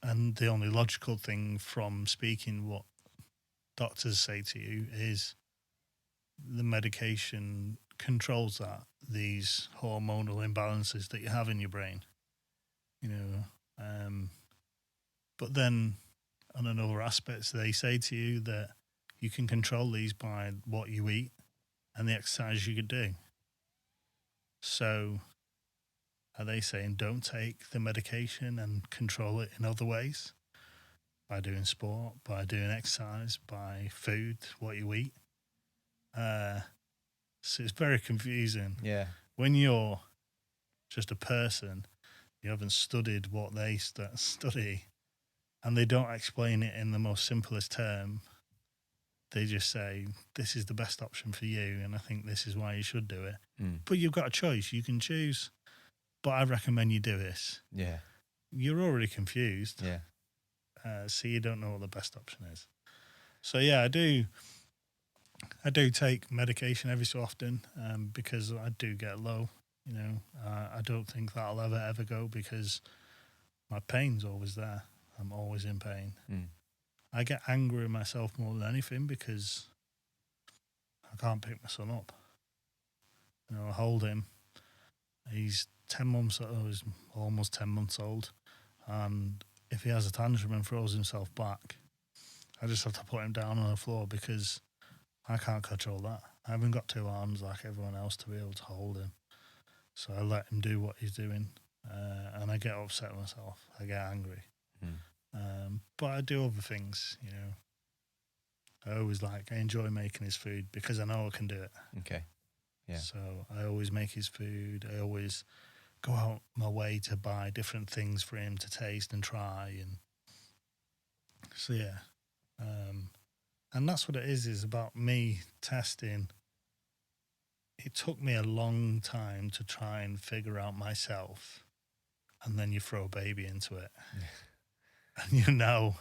And the only logical thing from speaking what doctors say to you is the medication controls these hormonal imbalances that you have in your brain, but then on another aspect, they say to you that you can control these by what you eat and the exercise you could do. So are they saying don't take the medication and control it in other ways? By doing sport, by doing exercise, by food, what you eat? So it's very confusing. Yeah. When you're just a person, you haven't studied what they study, and they don't explain it in the most simplest term. They just say, this is the best option for you, and I think this is why you should do it. But you've got a choice. You can choose, but I recommend you do this. Yeah. You're already confused. Yeah. So you don't know what the best option is. So, yeah, I do take medication every so often because I do get low. I don't think that'll ever go because my pain's always there. I'm always in pain. I get angry at myself more than anything because I can't pick my son up. I hold him He's 10 months, he's almost 10 months old. And if he has a tantrum and throws himself back, I just have to put him down on the floor because I can't control that. I haven't got two arms like everyone else to be able to hold him. So I let him do what he's doing. And I get upset with myself. I get angry. But I do other things, you know. I enjoy making his food because I know I can do it. Okay. Yeah. So I always make his food. I always go out my way to buy different things for him to taste and try. And so, yeah. And that's what it is about me testing. It took me a long time to try and figure out myself. And then you throw a baby into it. And you know,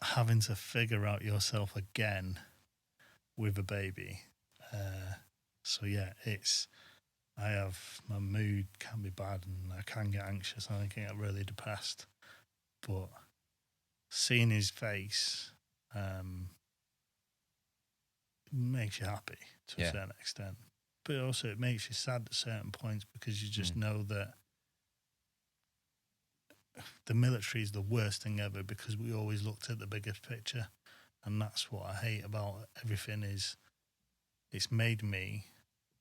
having to figure out yourself again with a baby. So yeah, my mood can be bad and I can get anxious and I can get really depressed. But seeing his face makes you happy to a certain extent. But also it makes you sad at certain points because you just know that the military is the worst thing ever because we always looked at the bigger picture. And that's what I hate about everything is it's made me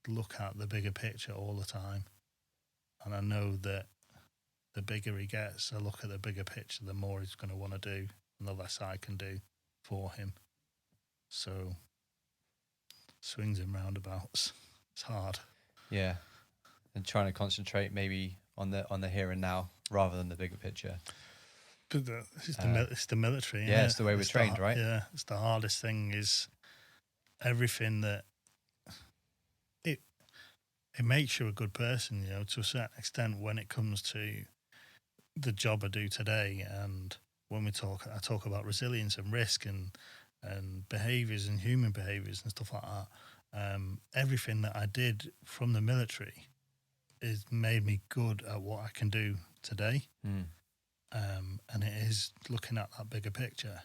look at the bigger picture all the time. And I know that the bigger he gets, I look at the bigger picture, the more he's going to want to do and the less I can do for him. So swings and roundabouts. It's hard. Yeah. And trying to concentrate maybe on the here and now rather than the bigger picture. But it's the military. Yeah, it's the way we're trained, right? Yeah, it's the hardest thing is everything that it makes you a good person, you know, to a certain extent when it comes to the job I do today. And when I talk about resilience and risk and behaviours and human behaviours and stuff like that. Everything that I did from the military has made me good at what I can do today. And it is looking at that bigger picture.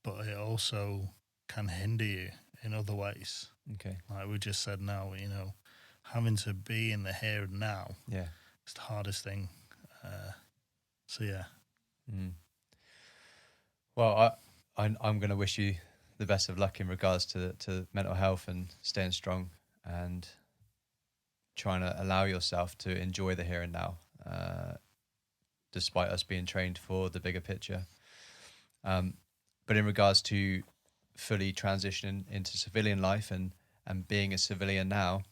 But it also can hinder you in other ways. Okay. Like we just said now, you know, having to be in the here and now. Yeah. It's the hardest thing. So yeah. Well, I'm going to wish you the best of luck in regards to mental health and staying strong and trying to allow yourself to enjoy the here and now, despite us being trained for the bigger picture. But in regards to fully transitioning into civilian life and being a civilian now,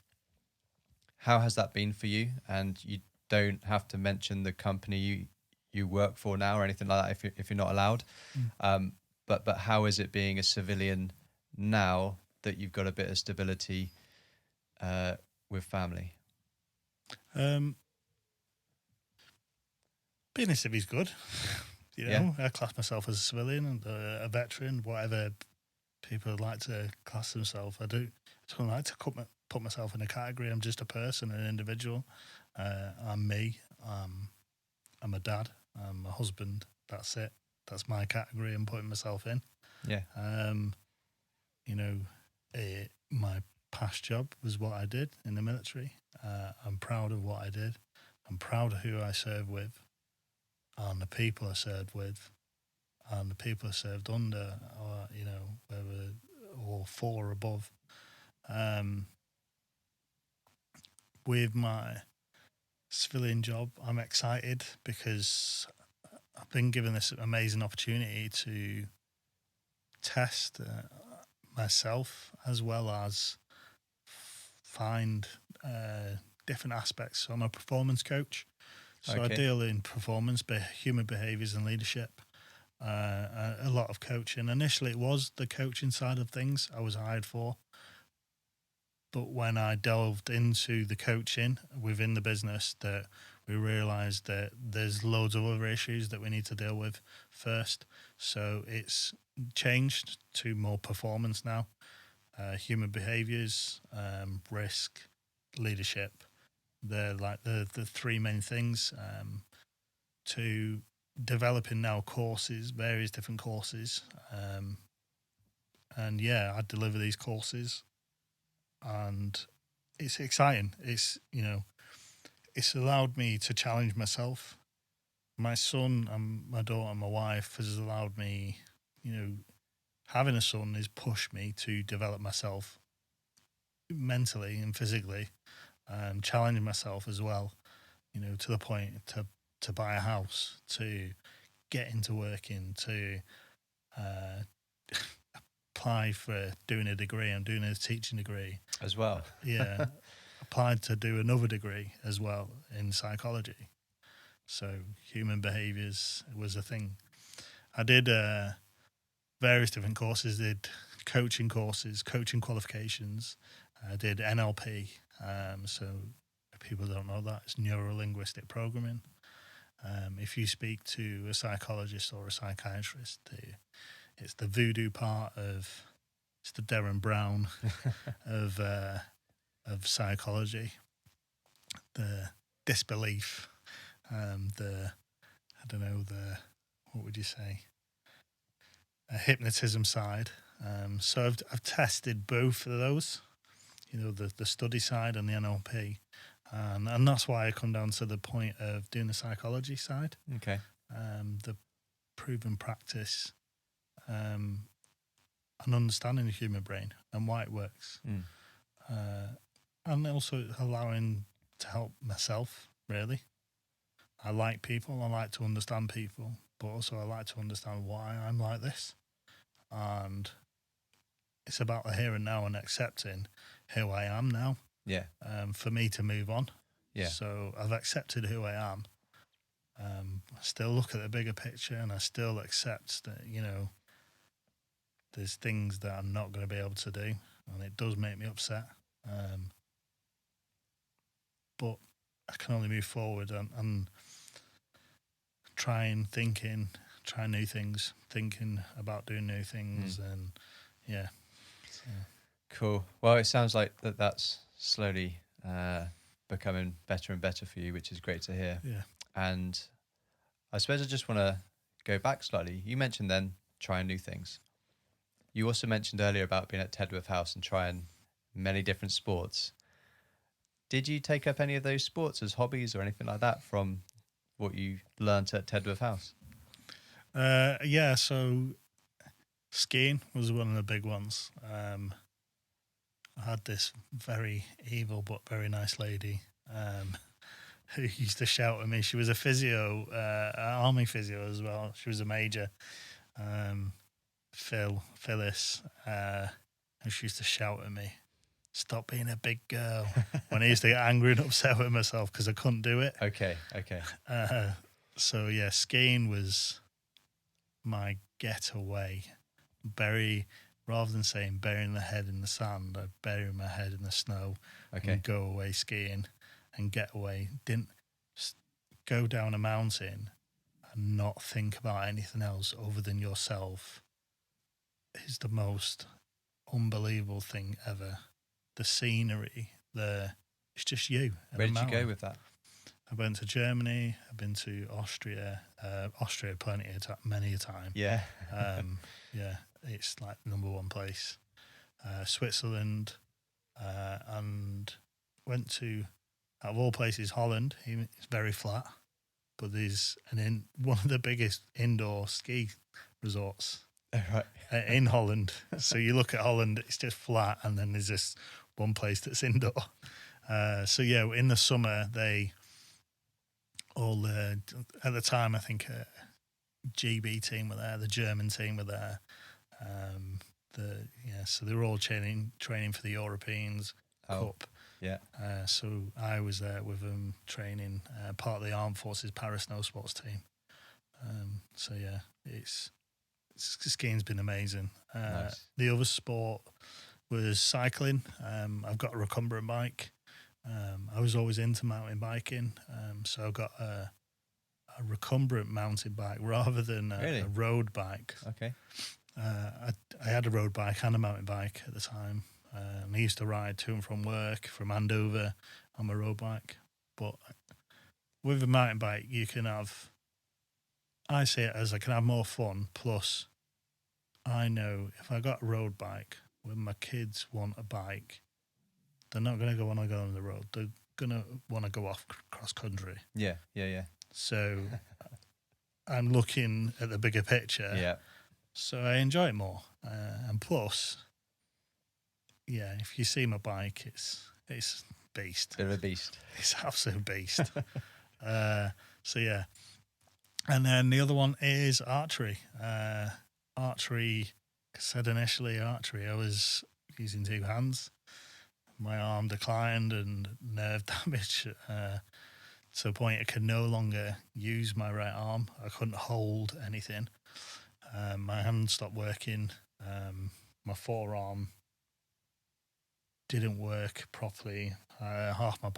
how has that been for you? And you don't have to mention the company you work for now or anything like that if you're not allowed. But how is it being a civilian now that you've got a bit of stability with family? Being a civvy's good. You know, I class myself as a civilian and a veteran, whatever people would like to class themselves. I don't like to put myself in a category. I'm just a person, an individual. I'm me. I'm a dad. I'm a husband. That's it. That's my category I'm putting myself in. Yeah. You know, my past job was what I did in the military. I'm proud of what I did. I'm proud of who I served with and the people I served with and the people I served under, or, you know, whether or for or above. With my civilian job, I'm excited because I've been given this amazing opportunity to test myself as well as find different aspects. So I'm a performance coach. So I deal in performance, human behaviours and leadership, a lot of coaching. Initially it was the coaching side of things I was hired for. But when I delved into the coaching within the business, that we realised that there's loads of other issues that we need to deal with first. So it's changed to more performance now, human behaviours, risk, leadership. They're like the three main things. To developing now courses, various different courses. And yeah, I deliver these courses. And it's exciting. It's, it's allowed me to challenge myself. My son and my daughter and my wife has allowed me, having a son has pushed me to develop myself mentally and physically, and challenge myself as well, to the point to buy a house, to get into working, to apply for doing a degree. I'm doing a teaching degree as well. Yeah, applied to do another degree as well in psychology. So human behaviours was a thing. I did various different courses. Did coaching courses, coaching qualifications. I did NLP. So if people don't know that, it's neuro-linguistic programming. If you speak to a psychologist or a psychiatrist, it's the voodoo part of, it's the Derren Brown of psychology, the disbelief, what would you say, a hypnotism side. So I've tested both of those, the study side and the NLP. And that's why I come down to the point of doing the psychology side. Okay. The proven practice, and understanding the human brain and why it works. And also allowing to help myself, really. I like people, I like to understand people, but also I like to understand why I'm like this. And it's about the here and now and accepting who I am now. Yeah. For me to move on. Yeah. So I've accepted who I am. I still look at the bigger picture, and I still accept that, there's things that I'm not going to be able to do, and it does make me upset. But I can only move forward and try new things, thinking about doing new things, and yeah. So. Cool. Well, it sounds like that's slowly becoming better and better for you, which is great to hear. Yeah. And I suppose I just want to go back slightly. You mentioned then trying new things. You also mentioned earlier about being at Tidworth House and trying many different sports. Did you take up any of those sports as hobbies or anything like that from what you learnt at Tidworth House? Yeah, so skiing was one of the big ones. I had this very evil but very nice lady who used to shout at me. She was a physio, army physio as well. She was a major, Phyllis, and she used to shout at me, "Stop being a big girl," when I used to get angry and upset with myself because I couldn't do it. Okay. So yeah, skiing was my getaway. Rather than saying burying the head in the sand, I'd bury my head in the snow and go away skiing and get away. Didn't go down a mountain and not think about anything else other than yourself is the most unbelievable thing ever. The scenery, it's just you. Where did you go with that? I went to Germany. I've been to Austria. Austria many a time. Yeah. Yeah, it's like the number one place. Switzerland, and went to, out of all places, Holland. It's very flat, but there's one of the biggest indoor ski resorts in Holland. So you look at Holland, it's just flat, and then there's this one place that's indoor. So yeah, in the summer at the time I think GB team were there, the German team were there. So they were all training for the Europeans Cup. Yeah. So I was there with them training, part of the Armed Forces Para Snow Sports team. So yeah, skiing's been amazing. Nice. The other sport was cycling. I've got a recumbent bike. I was always into mountain biking, so I've got a recumbent mountain bike rather than a road bike. Okay. I had a road bike and a mountain bike at the time. I used to ride to and from work from Andover on my road bike. But with a mountain bike, I see it as I can have more fun. Plus, I know if I got a road bike, when my kids want a bike, they're not going to want to go on the road. They're going to want to go off cross country. Yeah. So I'm looking at the bigger picture. Yeah. So I enjoy it more. And plus, yeah, if you see my bike, it's beast. Bit of a beast. It's absolute beast. So yeah. And then the other one is archery. Archery, I said initially, archery, I was using two hands. My arm declined and nerve damage to the point I could no longer use my right arm. I couldn't hold anything. My hand stopped working. My forearm didn't work properly. Half my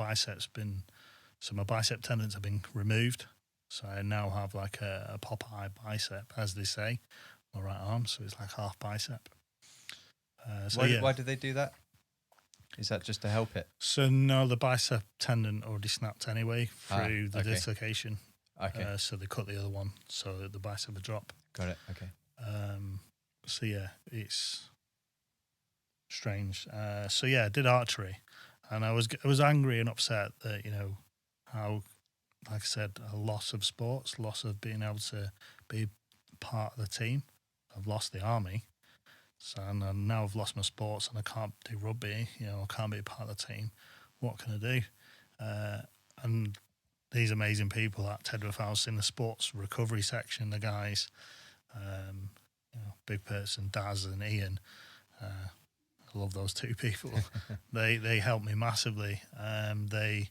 my bicep tendons have been removed. So I now have like a Popeye bicep, as they say, my right arm. So it's like half bicep. Why did they do that? Is that just to help it? So no, the bicep tendon already snapped anyway through the dislocation. Okay. So they cut the other one so that the bicep would drop. Got it. Okay. So yeah, it's strange. So yeah, I did archery, and I was angry and upset that, you know, how, like I said, a loss of sports, loss of being able to be part of the team. I've lost the army. So and now I've lost my sports and I can't do rugby, you know, I can't be a part of the team. What can I do? And these amazing people at Tidworth House in the sports recovery section, the guys, you know, Big Person, Daz and Ian, I love those two people. They helped me massively. They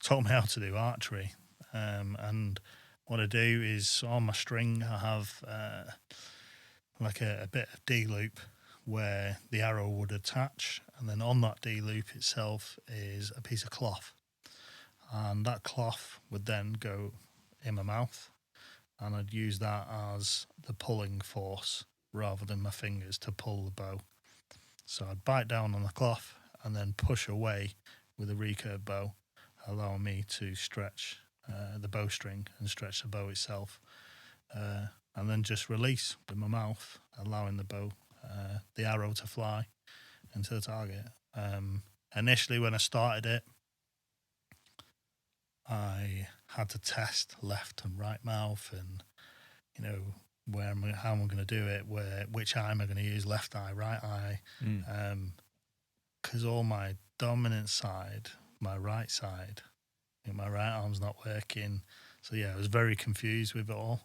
taught me how to do archery. And what I do is on my string I have like a bit of D-loop where the arrow would attach, and then on that D-loop itself is a piece of cloth, and that cloth would then go in my mouth, and I'd use that as the pulling force rather than my fingers to pull the bow. So I'd bite down on the cloth and then push away with a recurve bow, allowing me to stretch the bowstring and stretch the bow itself. And then just release with my mouth, allowing the arrow to fly into the target. Initially, when I started it, I had to test left and right mouth, and you know how I'm going to do it, which eye am I going to use, left eye, right eye, because all my dominant side, my right side, you know, my right arm's not working. So yeah, I was very confused with it all.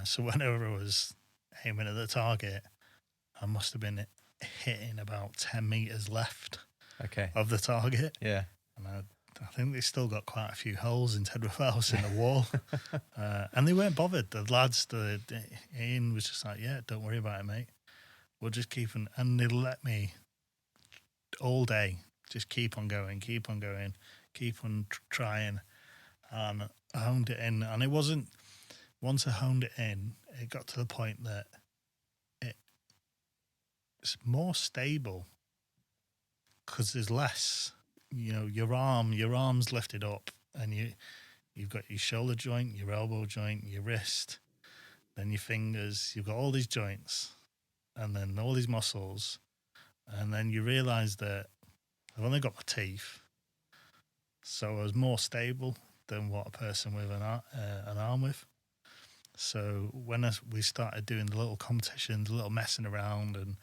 So whenever I was aiming at the target, I must have been hitting about 10 metres left of the target. Yeah. And I think they still got quite a few holes in Tidworth House in the wall. And they weren't bothered. The lads, Ian was just like, yeah, don't worry about it, mate. We'll just keep on. And they let me all day just keep on going, keep on trying. And I honed it in. And it wasn't, once I honed it in, it got to the point that it's more stable because there's less, you know, your arm's lifted up, and you've got your shoulder joint, your elbow joint, your wrist, then your fingers. You've got all these joints and then all these muscles, and then you realise that I've only got my teeth, so I was more stable than what a person with an arm with. So when we started doing the little competitions, a little messing around, and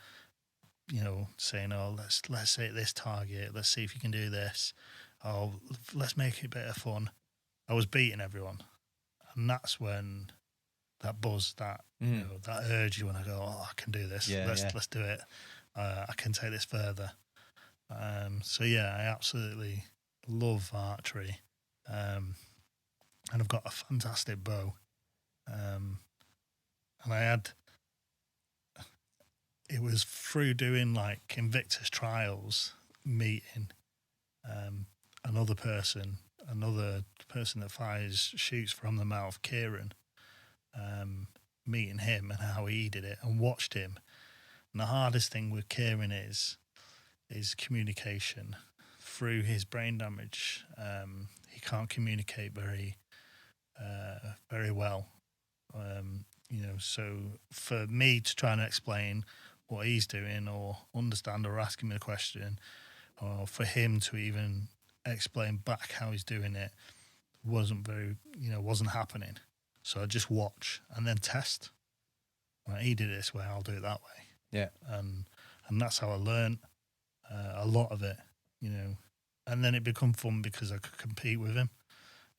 you know, saying, "Oh, let's hit this target. Let's see if you can do this. Oh, let's make it a bit of fun." I was beating everyone, and that's when that buzz, that you know, that urge you want to go, "Oh, I can do this. Let's do it. I can take this further." So yeah, I absolutely love archery, and I've got a fantastic bow. And I had, it was through doing like Invictus trials, meeting another person that shoots from the mouth, Kieran, meeting him and how he did it and watched him. And the hardest thing with Kieran is communication. Through his brain damage, he can't communicate very well. You know, so for me to try and explain what he's doing or understand or ask him a question, or for him to even explain back how he's doing it wasn't happening. So I just watch and then test. Right, he did it this way, I'll do it that way. Yeah. And that's how I learned a lot of it, And then it become fun because I could compete with him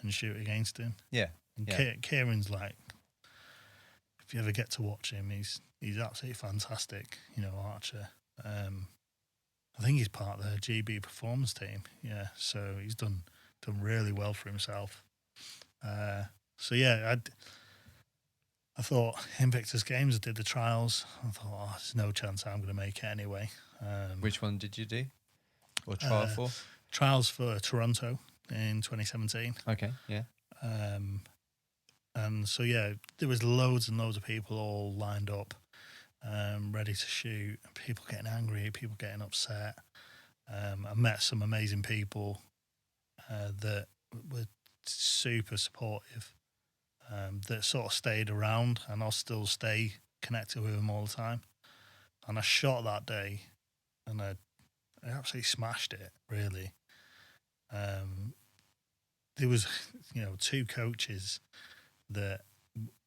and shoot against him. Yeah. And Kieran's like, if you ever get to watch him, he's absolutely fantastic, archer. I think he's part of the GB performance team. Yeah, so he's done really well for himself. So yeah, I thought Invictus Games, I did the trials. I thought, there's no chance I'm going to make it anyway. Which one did you do? Or trial for? Trials for Toronto in 2017. Okay, yeah. And so, yeah, there was loads and loads of people all lined up, ready to shoot. People getting angry, people getting upset. I met some amazing people that were super supportive, that sort of stayed around, and I'll still stay connected with them all the time. And I shot that day, and I absolutely smashed it, really. There was, 2 coaches that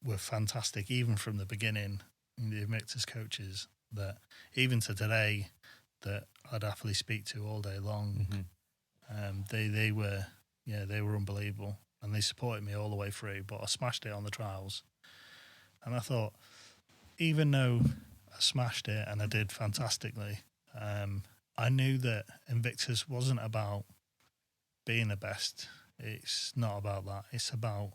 were fantastic, even from the beginning, the Invictus coaches, that even to today, that I'd happily speak to all day long. Mm-hmm. They were unbelievable, and they supported me all the way through, but I smashed it on the trials. And I thought, even though I smashed it and I did fantastically, I knew that Invictus wasn't about being the best. It's not about that. It's about,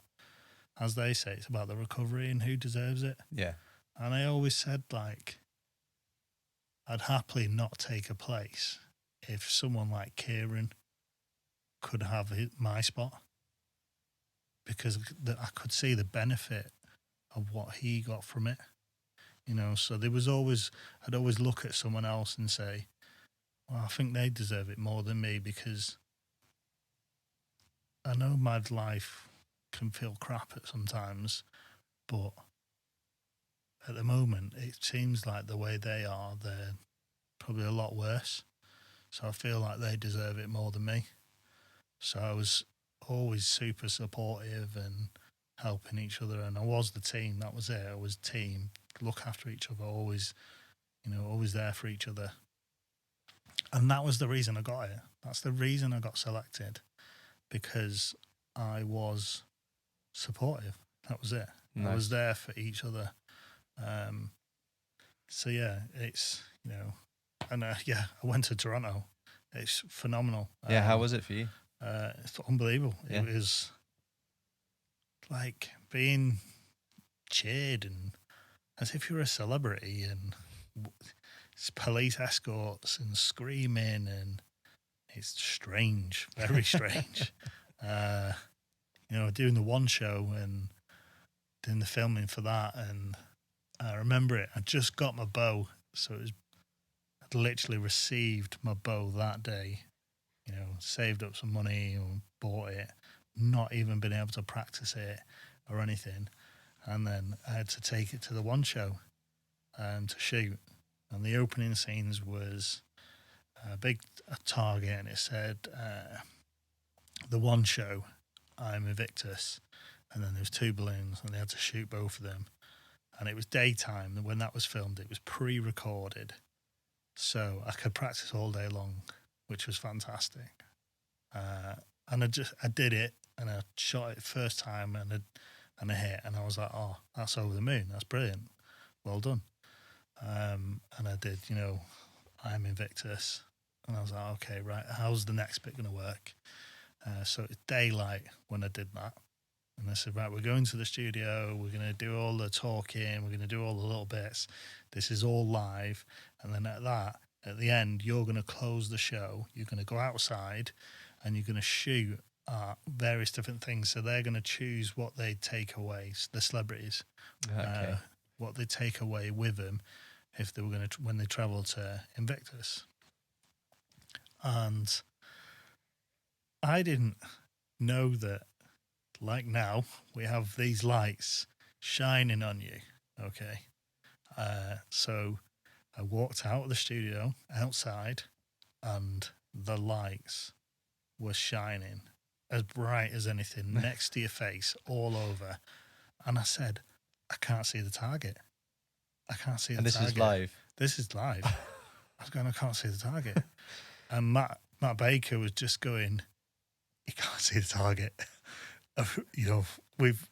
as they say, it's about the recovery and who deserves it. Yeah. And I always said, I'd happily not take a place if someone like Kieran could have my spot, because I could see the benefit of what he got from it. So there was I'd always look at someone else and say, well, I think they deserve it more than me, because I know my life can feel crap at sometimes, but at the moment it seems like the way they are, they're probably a lot worse. So I feel like they deserve it more than me. So I was always super supportive and helping each other, and I was the team. That was it. I was team, look after each other, always there for each other. And that was the reason I got it. That's the reason I got selected, because I was supportive. That was it. Nice. I was there for each other. So yeah, it's, and I went to Toronto. It's phenomenal. Yeah, how was it for you? It's unbelievable. Yeah. It was like being cheered and as if you're a celebrity, and police escorts and screaming, and it's strange, very strange. Doing the one show and doing the filming for that, and I remember it. I just got my bow, so I'd literally received my bow that day. Saved up some money and bought it, not even been able to practice it or anything. And then I had to take it to the one show to shoot. And the opening scenes was a big target, and it said, the one show, I'm Invictus. And then there was 2 balloons, and they had to shoot both of them. And it was daytime, and when that was filmed, it was pre-recorded. So I could practice all day long, which was fantastic. And I did it, and I shot it first time, and I hit, and I was like, oh, that's over the moon. That's brilliant. Well done. And I did, I'm Invictus. And I was like, okay, right, how's the next bit going to work? So it's daylight when I did that. And I said, right, we're going to the studio. We're going to do all the talking. We're going to do all the little bits. This is all live. And then at the end, you're going to close the show. You're going to go outside and you're going to shoot various different things. So they're going to choose what they take away, the celebrities, okay. What they take away with them if they were going to, when they travel to Invictus. And I didn't know that, like now, we have these lights shining on you, okay? So I walked out of the studio outside, and the lights were shining as bright as anything next to your face, all over. And I said, I can't see the target. I can't see the target. And this is live. This is live. I was going, I can't see the target. And Matt Baker was just going, you can't see the target. You know, we've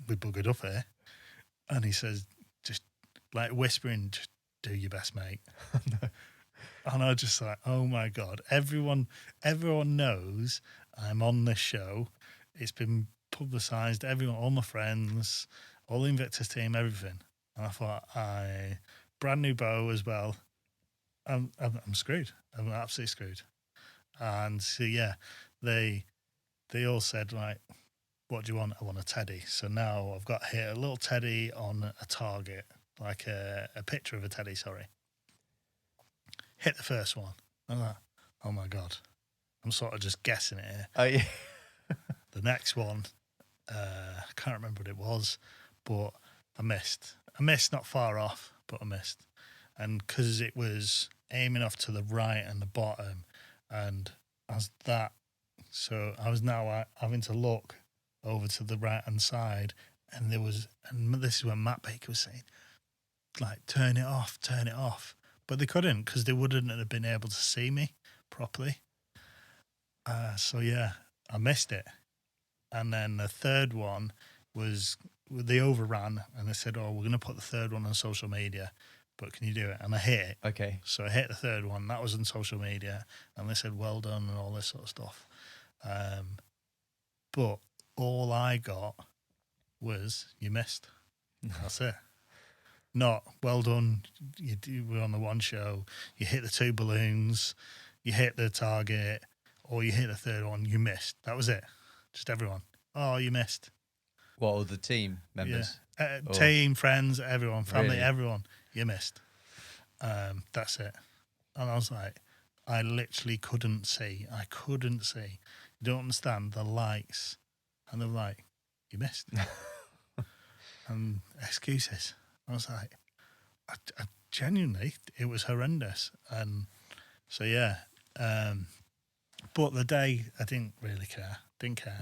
buggered up here. And he says, just like whispering, just do your best, mate. No. And I was just like, oh my God, everyone knows I'm on this show. It's been publicised, everyone, all my friends, all the Invictus team, everything. And I thought, brand new bow as well. I'm screwed. I'm absolutely screwed. And so, yeah, they all said, right, what do you want? I want a teddy. So now I've got here a little teddy on a target, like a picture of a teddy, sorry. Hit the first one. I'm like, oh my God. I'm sort of just guessing it here. Oh, yeah. The next one, I can't remember what it was, but I missed. I missed not far off, but I missed. And because it was aiming off to the right and the bottom, and as that, so I was now having to look over to the right-hand side, and this is when Matt Baker was saying, like, turn it off. But they couldn't, because they wouldn't have been able to see me properly. So, yeah, I missed it. And then the third one was, they overran, and they said, oh, we're going to put the third one on social media, but can you do it? And I hit it. Okay. So I hit the third one. That was on social media, and they said, well done, and all this sort of stuff. But all I got was, you missed. That's it. Not, well done, we're on the one show, you hit the 2 balloons, you hit the target, or you hit the third one, you missed. That was it. Just everyone. Oh, you missed. What, all the team members? Yeah. Team, friends, everyone, family, Really? everyone. You missed. That's it. And I was like, I literally couldn't see. You don't understand the lights. And they're like, you missed. And excuses. I was like, I genuinely, it was horrendous. And so, yeah. But the day, I didn't really care.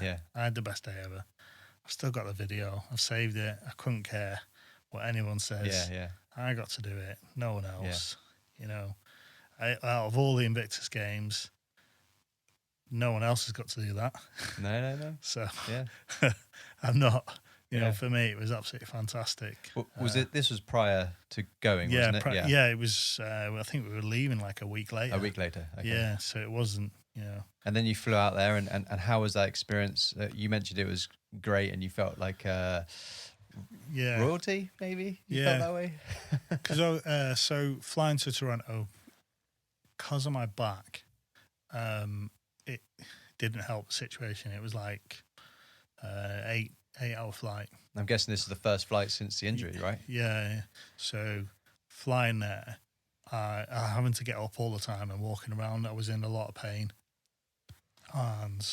Yeah. I had the best day ever. I've still got the video. I've saved it. I couldn't care what anyone says. Yeah. I got to do it. No one else. Yeah. You know, out of all the Invictus Games, no one else has got to do that. No. So, Yeah. I'm not. You Yeah. know, for me, it was absolutely fantastic. Well, this was prior to going, wasn't it? Yeah, it was. I think we were leaving like a week later. A week later. Okay. Yeah, so it wasn't, you know. And then you flew out there, and how was that experience? You mentioned it was great, and you felt like royalty, maybe? You felt that way? Because so flying to Toronto, because of my back, it didn't help the situation. It was like 8-hour flight. I'm guessing this is the first flight since the injury, right? Yeah. So flying there, having to get up all the time and walking around, I was in a lot of pain. And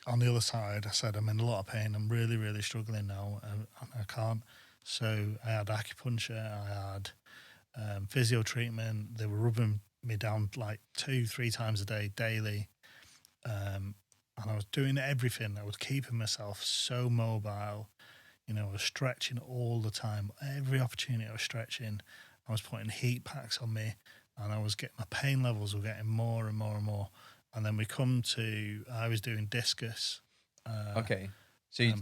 on the other side, I said, I'm in a lot of pain. I'm really, really struggling now, and I can't. So I had acupuncture, I had physio treatment. They were rubbing me down like 2-3 times a day, daily. And I was doing everything. I was keeping myself so mobile. You know, I was stretching all the time. Every opportunity I was stretching. I was putting heat packs on me, and I was getting, my pain levels were getting more and more and more. And then I was doing discus. Okay. So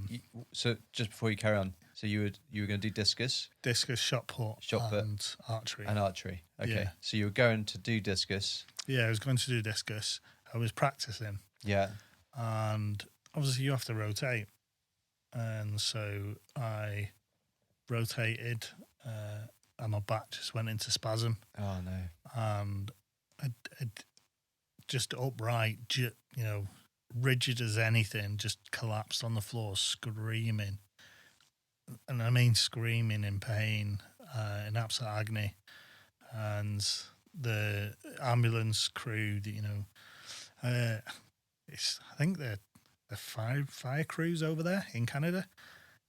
so just before you carry on, so you were going to do discus? Discus, shot put, and archery. And archery. Okay. Yeah. So you were going to do discus. Yeah, I was going to do discus. I was practicing. Yeah. And obviously you have to rotate. And so I rotated and my back just went into spasm. Oh, no. And I just upright, you know, rigid as anything, just collapsed on the floor, screaming. And I mean screaming in pain, in absolute agony. And the ambulance crew, you know, I think the fire crews over there in Canada,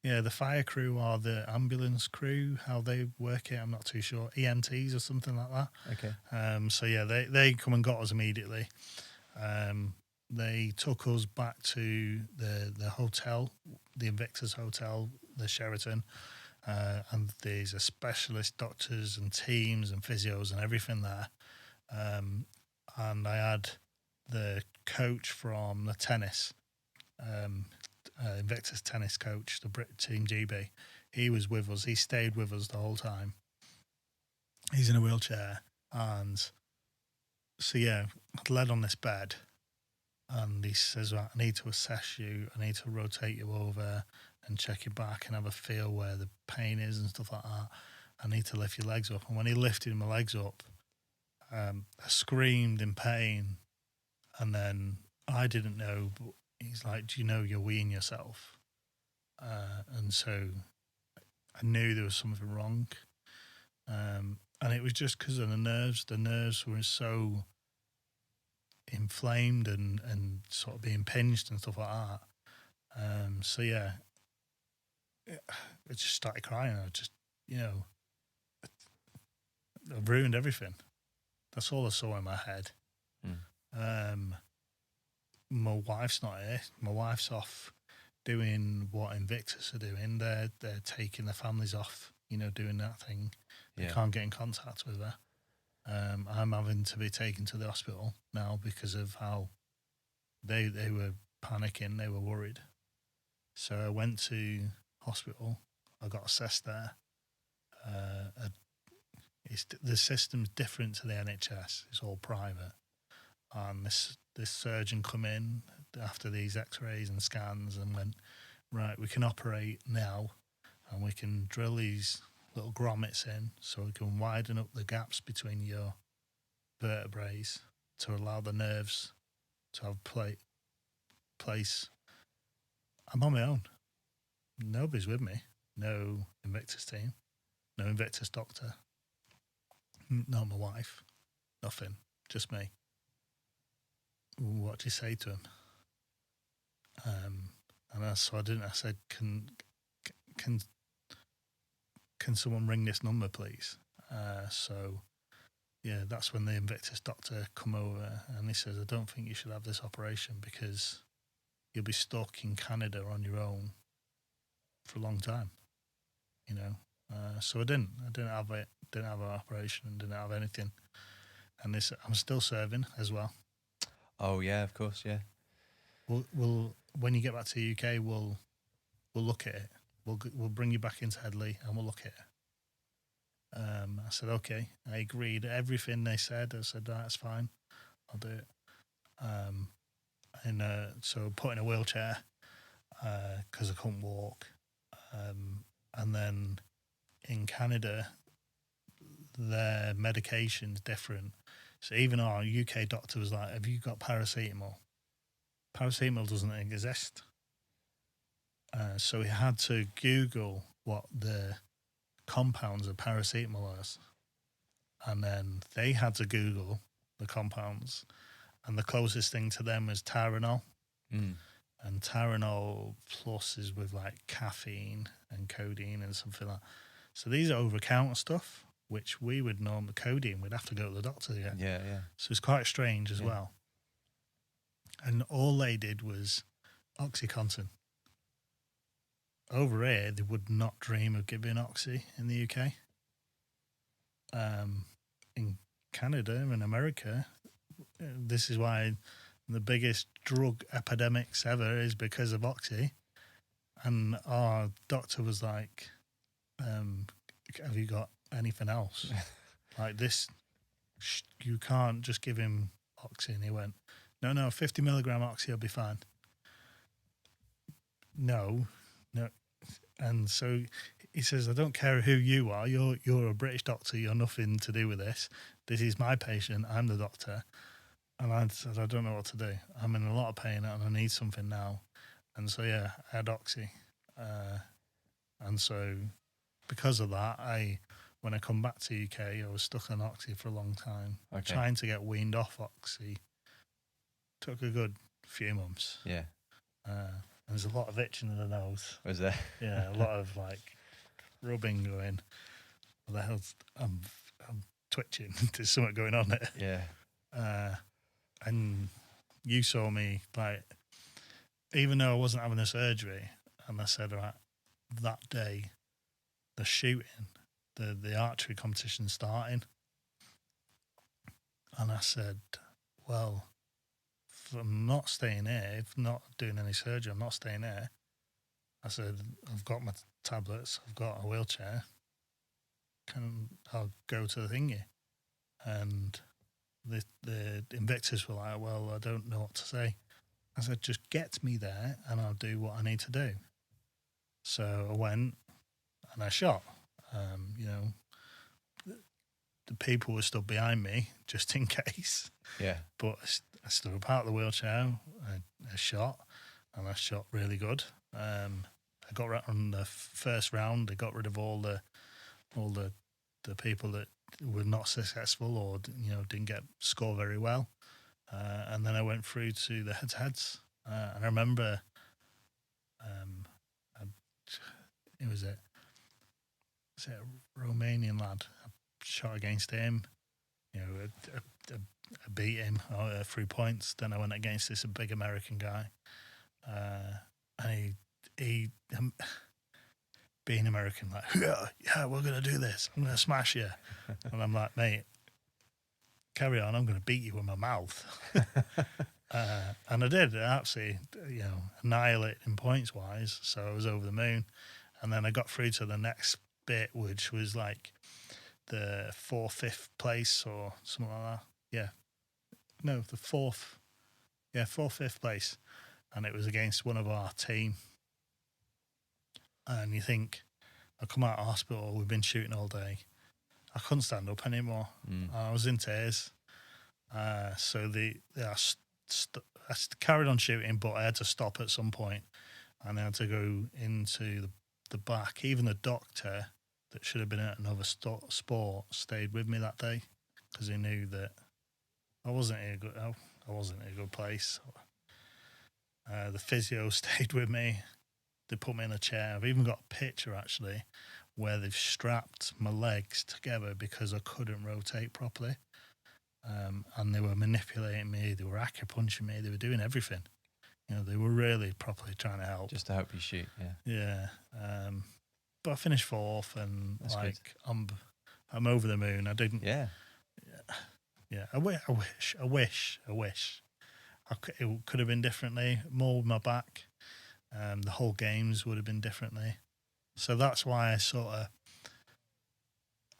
Yeah, the fire crew or the ambulance crew, how they work it, I'm not too sure. EMTs or something like that. Okay. So yeah, they come and got us immediately. They took us back to the hotel, the Invictus Hotel, the Sheraton, and there's a specialist doctors and teams and physios and everything there. And I had the coach from the tennis, Invictus tennis coach, the Brit Team GB. He was with us. He stayed with us the whole time. He's in a wheelchair, and so yeah, I'd led on this bed, and he says, "Right, I need to assess you. I need to rotate you over and check your back and have a feel where the pain is and stuff like that. I need to lift your legs up." And when he lifted my legs up, I screamed in pain, and then I didn't know, but he's like, "Do you know you're weeing yourself?" And so I knew there was something wrong. And it was just because of the nerves. The nerves were so inflamed and sort of being pinched and stuff like that. So yeah, I just started crying. I just, I've ruined everything. That's all I saw in my head. My wife's not here. My wife's off doing what Invictus are doing. They're taking the families off, doing that thing. They can't get in contact with her. I'm having to be taken to the hospital now because of how they were panicking. They were worried. So I went to hospital. I got assessed there. The system's different to the NHS. It's all private. And this surgeon come in after these x-rays and scans and went, right, we can operate now, and we can drill these little grommets in so we can widen up the gaps between your vertebrae to allow the nerves to have place. I'm on my own. Nobody's with me. No Invictus team. No Invictus doctor. Not my wife. Nothing. Just me. What do you say to him? And so I didn't. I said, can someone ring this number, please? So yeah, that's when the Invictus doctor come over and he says, I don't think you should have this operation because you'll be stuck in Canada on your own for a long time. So I didn't have it. Didn't have an operation and didn't have anything. And I'm still serving as well. Oh yeah, of course, yeah. We'll when you get back to the UK, we'll look at it. We'll bring you back into Headley and we'll look at it. I said okay. I agreed everything they said. I said that's fine. I'll do it. So put in a wheelchair because I couldn't walk. And then in Canada, their medication's different. So even our UK doctor was like, have you got paracetamol? Paracetamol doesn't exist. So he had to Google what the compounds of paracetamol is. And then they had to Google the compounds. And the closest thing to them was Tylenol. And Tylenol plus is with like caffeine and codeine and something like that. So these are over-counter stuff, which we would normally, codeine, we'd have to go to the doctor to get. Yeah. So it's quite strange as well. And all they did was OxyContin. Over here, they would not dream of giving Oxy in the UK. In Canada and America, this is why the biggest drug epidemics ever is because of Oxy. And our doctor was like, have you got anything else? Like this, you can't just give him Oxy. And he went, no, 50 milligram Oxy will be fine. No. And so he says, I don't care who you are. You're a British doctor. You're nothing to do with this. This is my patient. I'm the doctor. And I said, I don't know what to do. I'm in a lot of pain and I need something now. And so, yeah, I had Oxy. And so because of that, when I come back to UK, I was stuck on Oxy for a long time. Okay. Trying to get weaned off Oxy took a good few months. Yeah. And there's a lot of itching in the nose. Was there? Yeah, a lot of like rubbing going. What the hell's I'm twitching. There's something going on there. Yeah. And you saw me like, even though I wasn't having a surgery, and I said, right, that day, the shooting, the archery competition starting, and I said, well, if I'm not staying here, if not doing any surgery, I'm not staying here. I said, I've got my tablets, I've got a wheelchair. I'll go to the thingy? And the Invictus were like, well, I don't know what to say. I said, just get me there and I'll do what I need to do. So I went and I shot. The people were stood behind me just in case. Yeah. But I stood up out of the wheelchair, I shot, and I shot really good. I got right on the first round. I got rid of all the people that were not successful or didn't get score very well. And then I went through to the head-to-heads. And I remember it was a Romanian lad. I shot against him. I beat him 3 points. Then I went against this big American guy. And he being American, like, yeah, we're going to do this. I'm going to smash you. And I'm like, mate, carry on. I'm going to beat you with my mouth. And I did. I absolutely, annihilated in points-wise. So I was over the moon. And then I got through to the next bit, which was like the 4th, 5th place or something like that. Yeah. No, the 4th. Yeah, 4th, 5th place. And it was against one of our team. And you think, I come out of hospital, we've been shooting all day. I couldn't stand up anymore. I was in tears. So I carried on shooting, but I had to stop at some point. And I had to go into the back. Even the doctor that should have been at another sport stayed with me that day because he knew that I wasn't in a good place. The physio stayed with me. They put me in a chair. I've even got a picture, actually, where they've strapped my legs together because I couldn't rotate properly. And they were manipulating me. They were acupuncturing me. They were doing everything. They were really properly trying to help. Just to help you shoot, yeah. Yeah. But I finished 4th, and that's good. I'm over the moon. I didn't. Yeah. Yeah. I wish. It could have been differently. More with my back. The whole games would have been differently. So that's why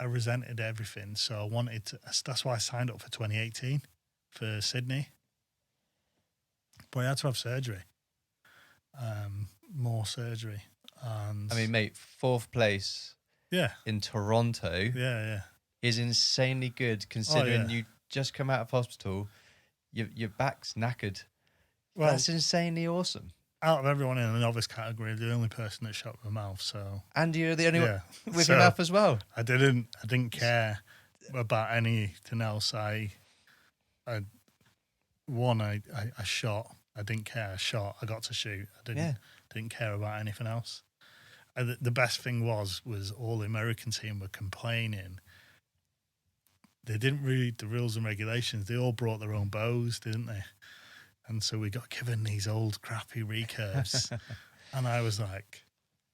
I resented everything. So I wanted to. That's why I signed up for 2018 for Sydney. But I had to have surgery. More surgery. And I mean, mate, 4th place in Toronto is insanely good considering you just come out of hospital, your back's knackered. Well, that's insanely awesome. Out of everyone in the novice category, the only person that shot with my mouth. So, and you're the only one with your mouth as well. I didn't care about anything else. I shot. I didn't care. I shot. I got to shoot. I didn't care about anything else. The best thing was all the American team were complaining. They didn't read the rules and regulations. They all brought their own bows, didn't they? And so we got given these old crappy recurves. And I was like,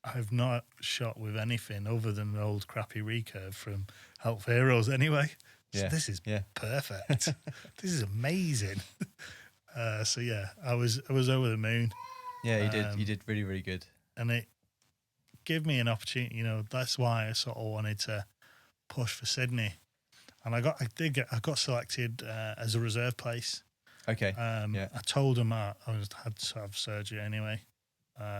I've not shot with anything other than an old crappy recurve from Help for Heroes anyway. So this is perfect. This is amazing. I was over the moon. Yeah, you did really, really good. And it gave me an opportunity, that's why I sort of wanted to push for Sydney. And I got selected as a reserve place. Okay. I told them I had to have surgery anyway.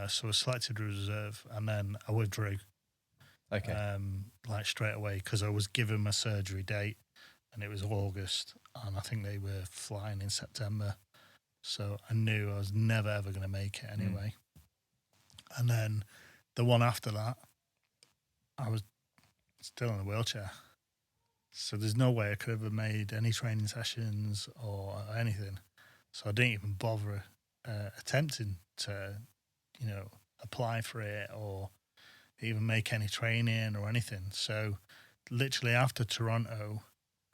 So I was selected reserve, and then I withdrew. Okay. Like straight away, because I was given my surgery date, and it was August, and I think they were flying in September. So I knew I was never ever going to make it anyway. And then the one after that, I was still in a wheelchair. So there's no way I could have made any training sessions or anything. So I didn't even bother attempting to apply for it or even make any training or anything. So literally after Toronto,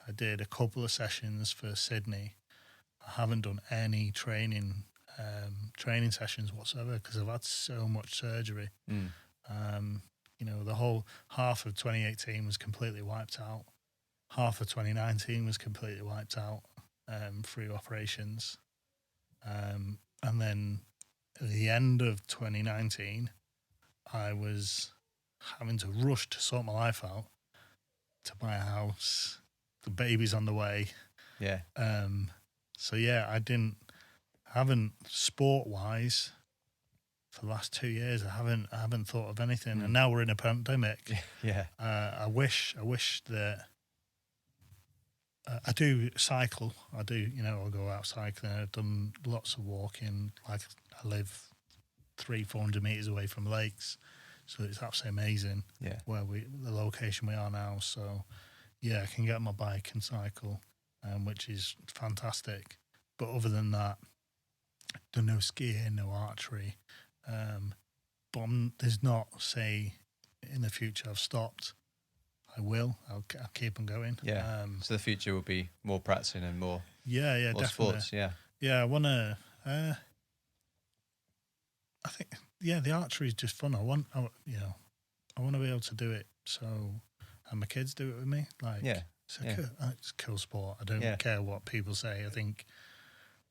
I did a couple of sessions for Sydney. I haven't done any training sessions whatsoever because I've had so much surgery. The whole half of 2018 was completely wiped out. Half of 2019 was completely wiped out through operations. And then at the end of 2019, I was having to rush to sort my life out, to buy a house. The baby's on the way. Yeah. So yeah, haven't sport wise for the last 2 years. I haven't thought of anything, and now we're in a pandemic. Yeah. I wish that I do cycle. I do, I'll go out cycling. I've done lots of walking. Like I live 300-400 meters away from lakes, so it's absolutely amazing. Yeah. The location we are now. So yeah, I can get on my bike and cycle, which is fantastic. But other than that, done no skiing, no archery. But there's not, say, in the future I've stopped. I will. I'll keep on going. Yeah. So the future will be more practicing and more. Yeah, more definitely. Sports. Yeah. Yeah, I wanna. I think the archery is just fun. I want to be able to do it. So, and my kids do it with me. Like, it's a cool sport. I don't care what people say. I think,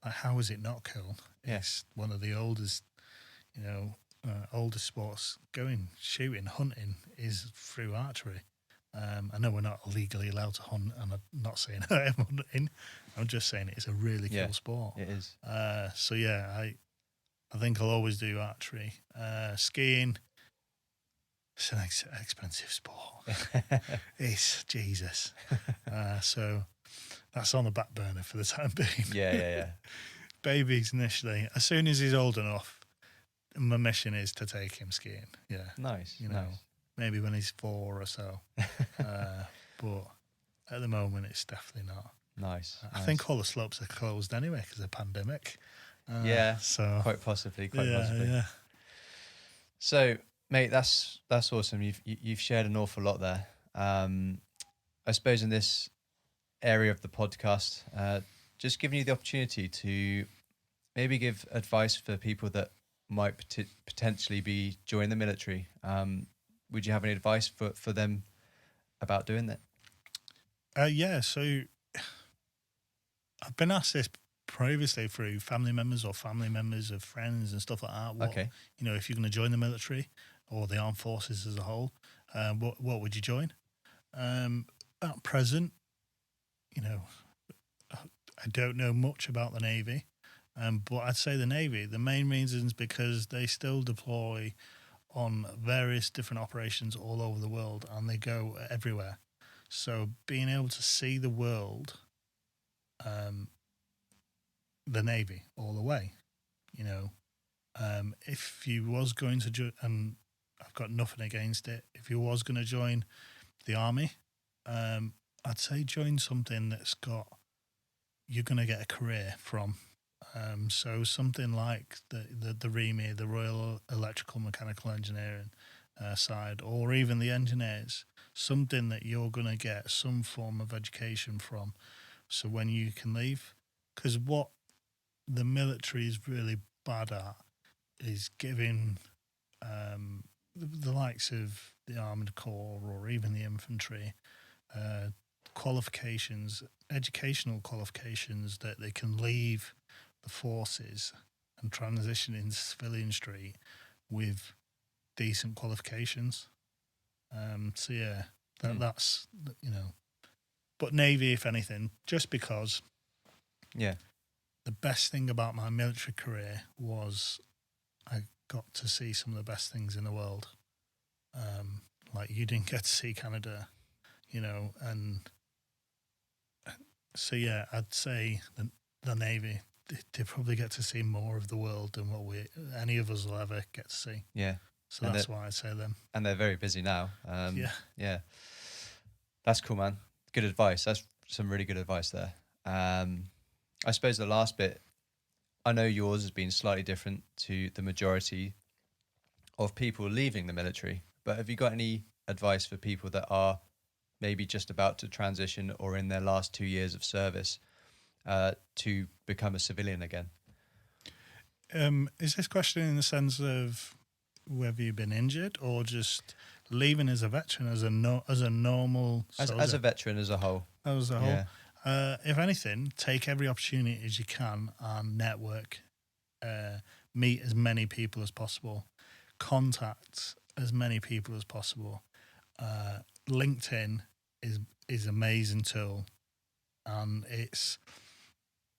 like, how is it not cool? It's one of the oldest, oldest sports going. Shooting, hunting is through archery. I know we're not legally allowed to hunt, and I'm not saying I'm hunting. I'm just saying it's a really cool sport. It is. So yeah, I think I'll always do archery. Skiing, it's an expensive sport. It's Jesus. So that's on the back burner for the time being. Yeah. Babies initially. As soon as he's old enough, my mission is to take him skiing. Yeah. Nice. Maybe when he's 4 or so. But at the moment, it's definitely not. Nice. I think all the slopes are closed anyway because of the pandemic. So quite possibly. Yeah. So, mate, that's awesome. You've shared an awful lot there. I suppose in this area of the podcast, just giving you the opportunity to maybe give advice for people that might potentially be joining the military. Would you have any advice for them about doing that? So I've been asked this previously through family members or family members of friends and stuff like that. If you're going to join the military or the armed forces as a whole, what would you join? At present, I don't know much about the Navy, but I'd say the Navy, the main reason is because they still deploy on various different operations all over the world, and they go everywhere. So being able to see the world, the Navy all the way, if you was going to and I've got nothing against it, if you was going to join the Army, I'd say join something that's you're going to get a career from. So something like the REME, the Royal Electrical Mechanical Engineering side, or even the engineers, something that you're going to get some form of education from. So when you can leave, because what the military is really bad at is giving the likes of the Armoured Corps or even the infantry qualifications, educational qualifications that they can leave the forces and transition into civilian street with decent qualifications. That's but Navy, if anything, just because the best thing about my military career was I got to see some of the best things in the world. Like you didn't get to see Canada, and so yeah, I'd say the Navy, they probably get to see more of the world than what any of us will ever get to see. Yeah. So that's why I say them. And they're very busy now. Yeah. That's cool, man. Good advice. That's some really good advice there. I suppose the last bit, I know yours has been slightly different to the majority of people leaving the military, but have you got any advice for people that are maybe just about to transition or in their last 2 years of service to become a civilian again? Is this question in the sense of whether you've been injured or just leaving as a veteran, as a normal soldier? As a veteran as a whole. As a whole. Yeah. If anything, take every opportunity as you can and network. Meet as many people as possible. Contact as many people as possible. LinkedIn is amazing tool, and it's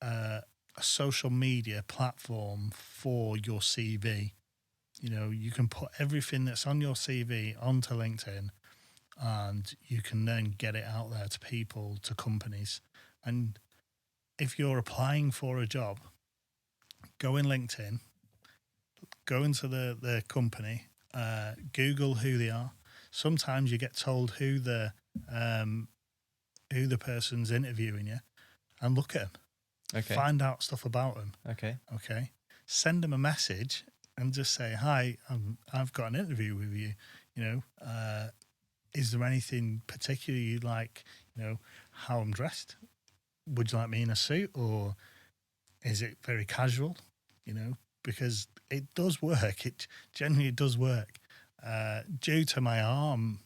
a social media platform for your CV. You know, you can put everything that's on your CV onto LinkedIn, and you can then get it out there to people, to companies. And if you're applying for a job, go in LinkedIn, go into the company, Google who they are. Sometimes you get told who the person's interviewing you, and look at them. Okay. Find out stuff about them. Okay. Send them a message and just say, "Hi, I've got an interview with you. You know, is there anything particular you'd like? You know, how I'm dressed? Would you like me in a suit, or is it very casual? You know, because it does work. It generally does work. Due to my arm,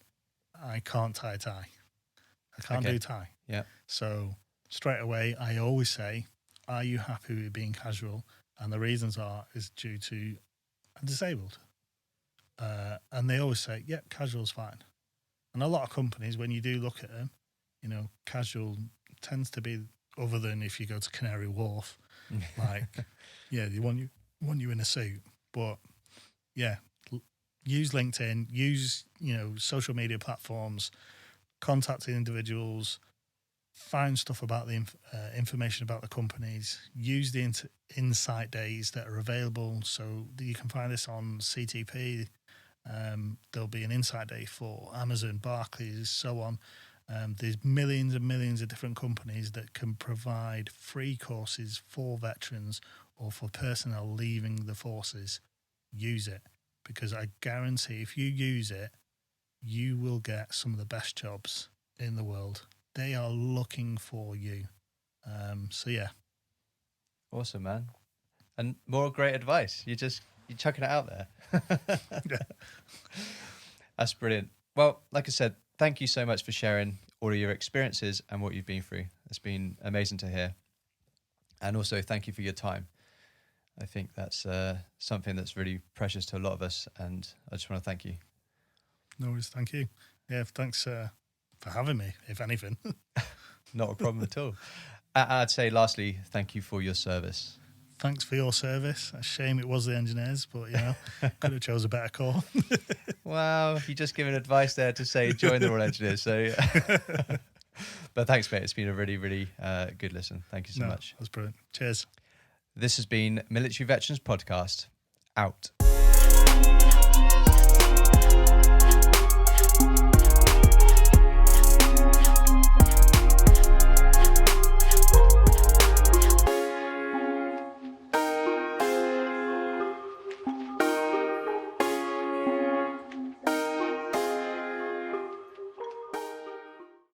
I can't tie a tie. I can't do tie. Yeah. So straight away, I always say, "Are you happy with being casual?" And the reasons is due to I'm disabled. And they always say, "Yeah, casual's fine." And a lot of companies, when you do look at them, you know, casual tends to be, other than if you go to Canary Wharf, like, yeah, they want you in a suit. But yeah, use LinkedIn, use, you know, social media platforms, contacting individuals, find stuff about the information about the companies, use the insight days that are available. So you can find this on CTP. There'll be an insight day for Amazon, Barclays, so on. There's millions and millions of different companies that can provide free courses for veterans or for personnel leaving the forces. Use it, because I guarantee if you use it, you will get some of the best jobs in the world. They are looking for you. So yeah. Awesome, man. And more great advice. You're chucking it out there. Yeah. That's brilliant. Well, like I said, thank you so much for sharing all of your experiences and what you've been through. It's been amazing to hear. And also thank you for your time. I think that's something that's really precious to a lot of us, and I just want to thank you. No worries, thank you. Yeah, thanks for having me, if anything. Not a problem at all. I'd say lastly, thank you for your service. Thanks for your service. A shame it was the engineers, but, you know, could have chose a better call. Wow, you just given advice there to say join the Royal Engineers. So, but thanks, mate. It's been a really, really good listen. Thank you so much. That's brilliant. Cheers. This has been Military Veterans Podcast. Out.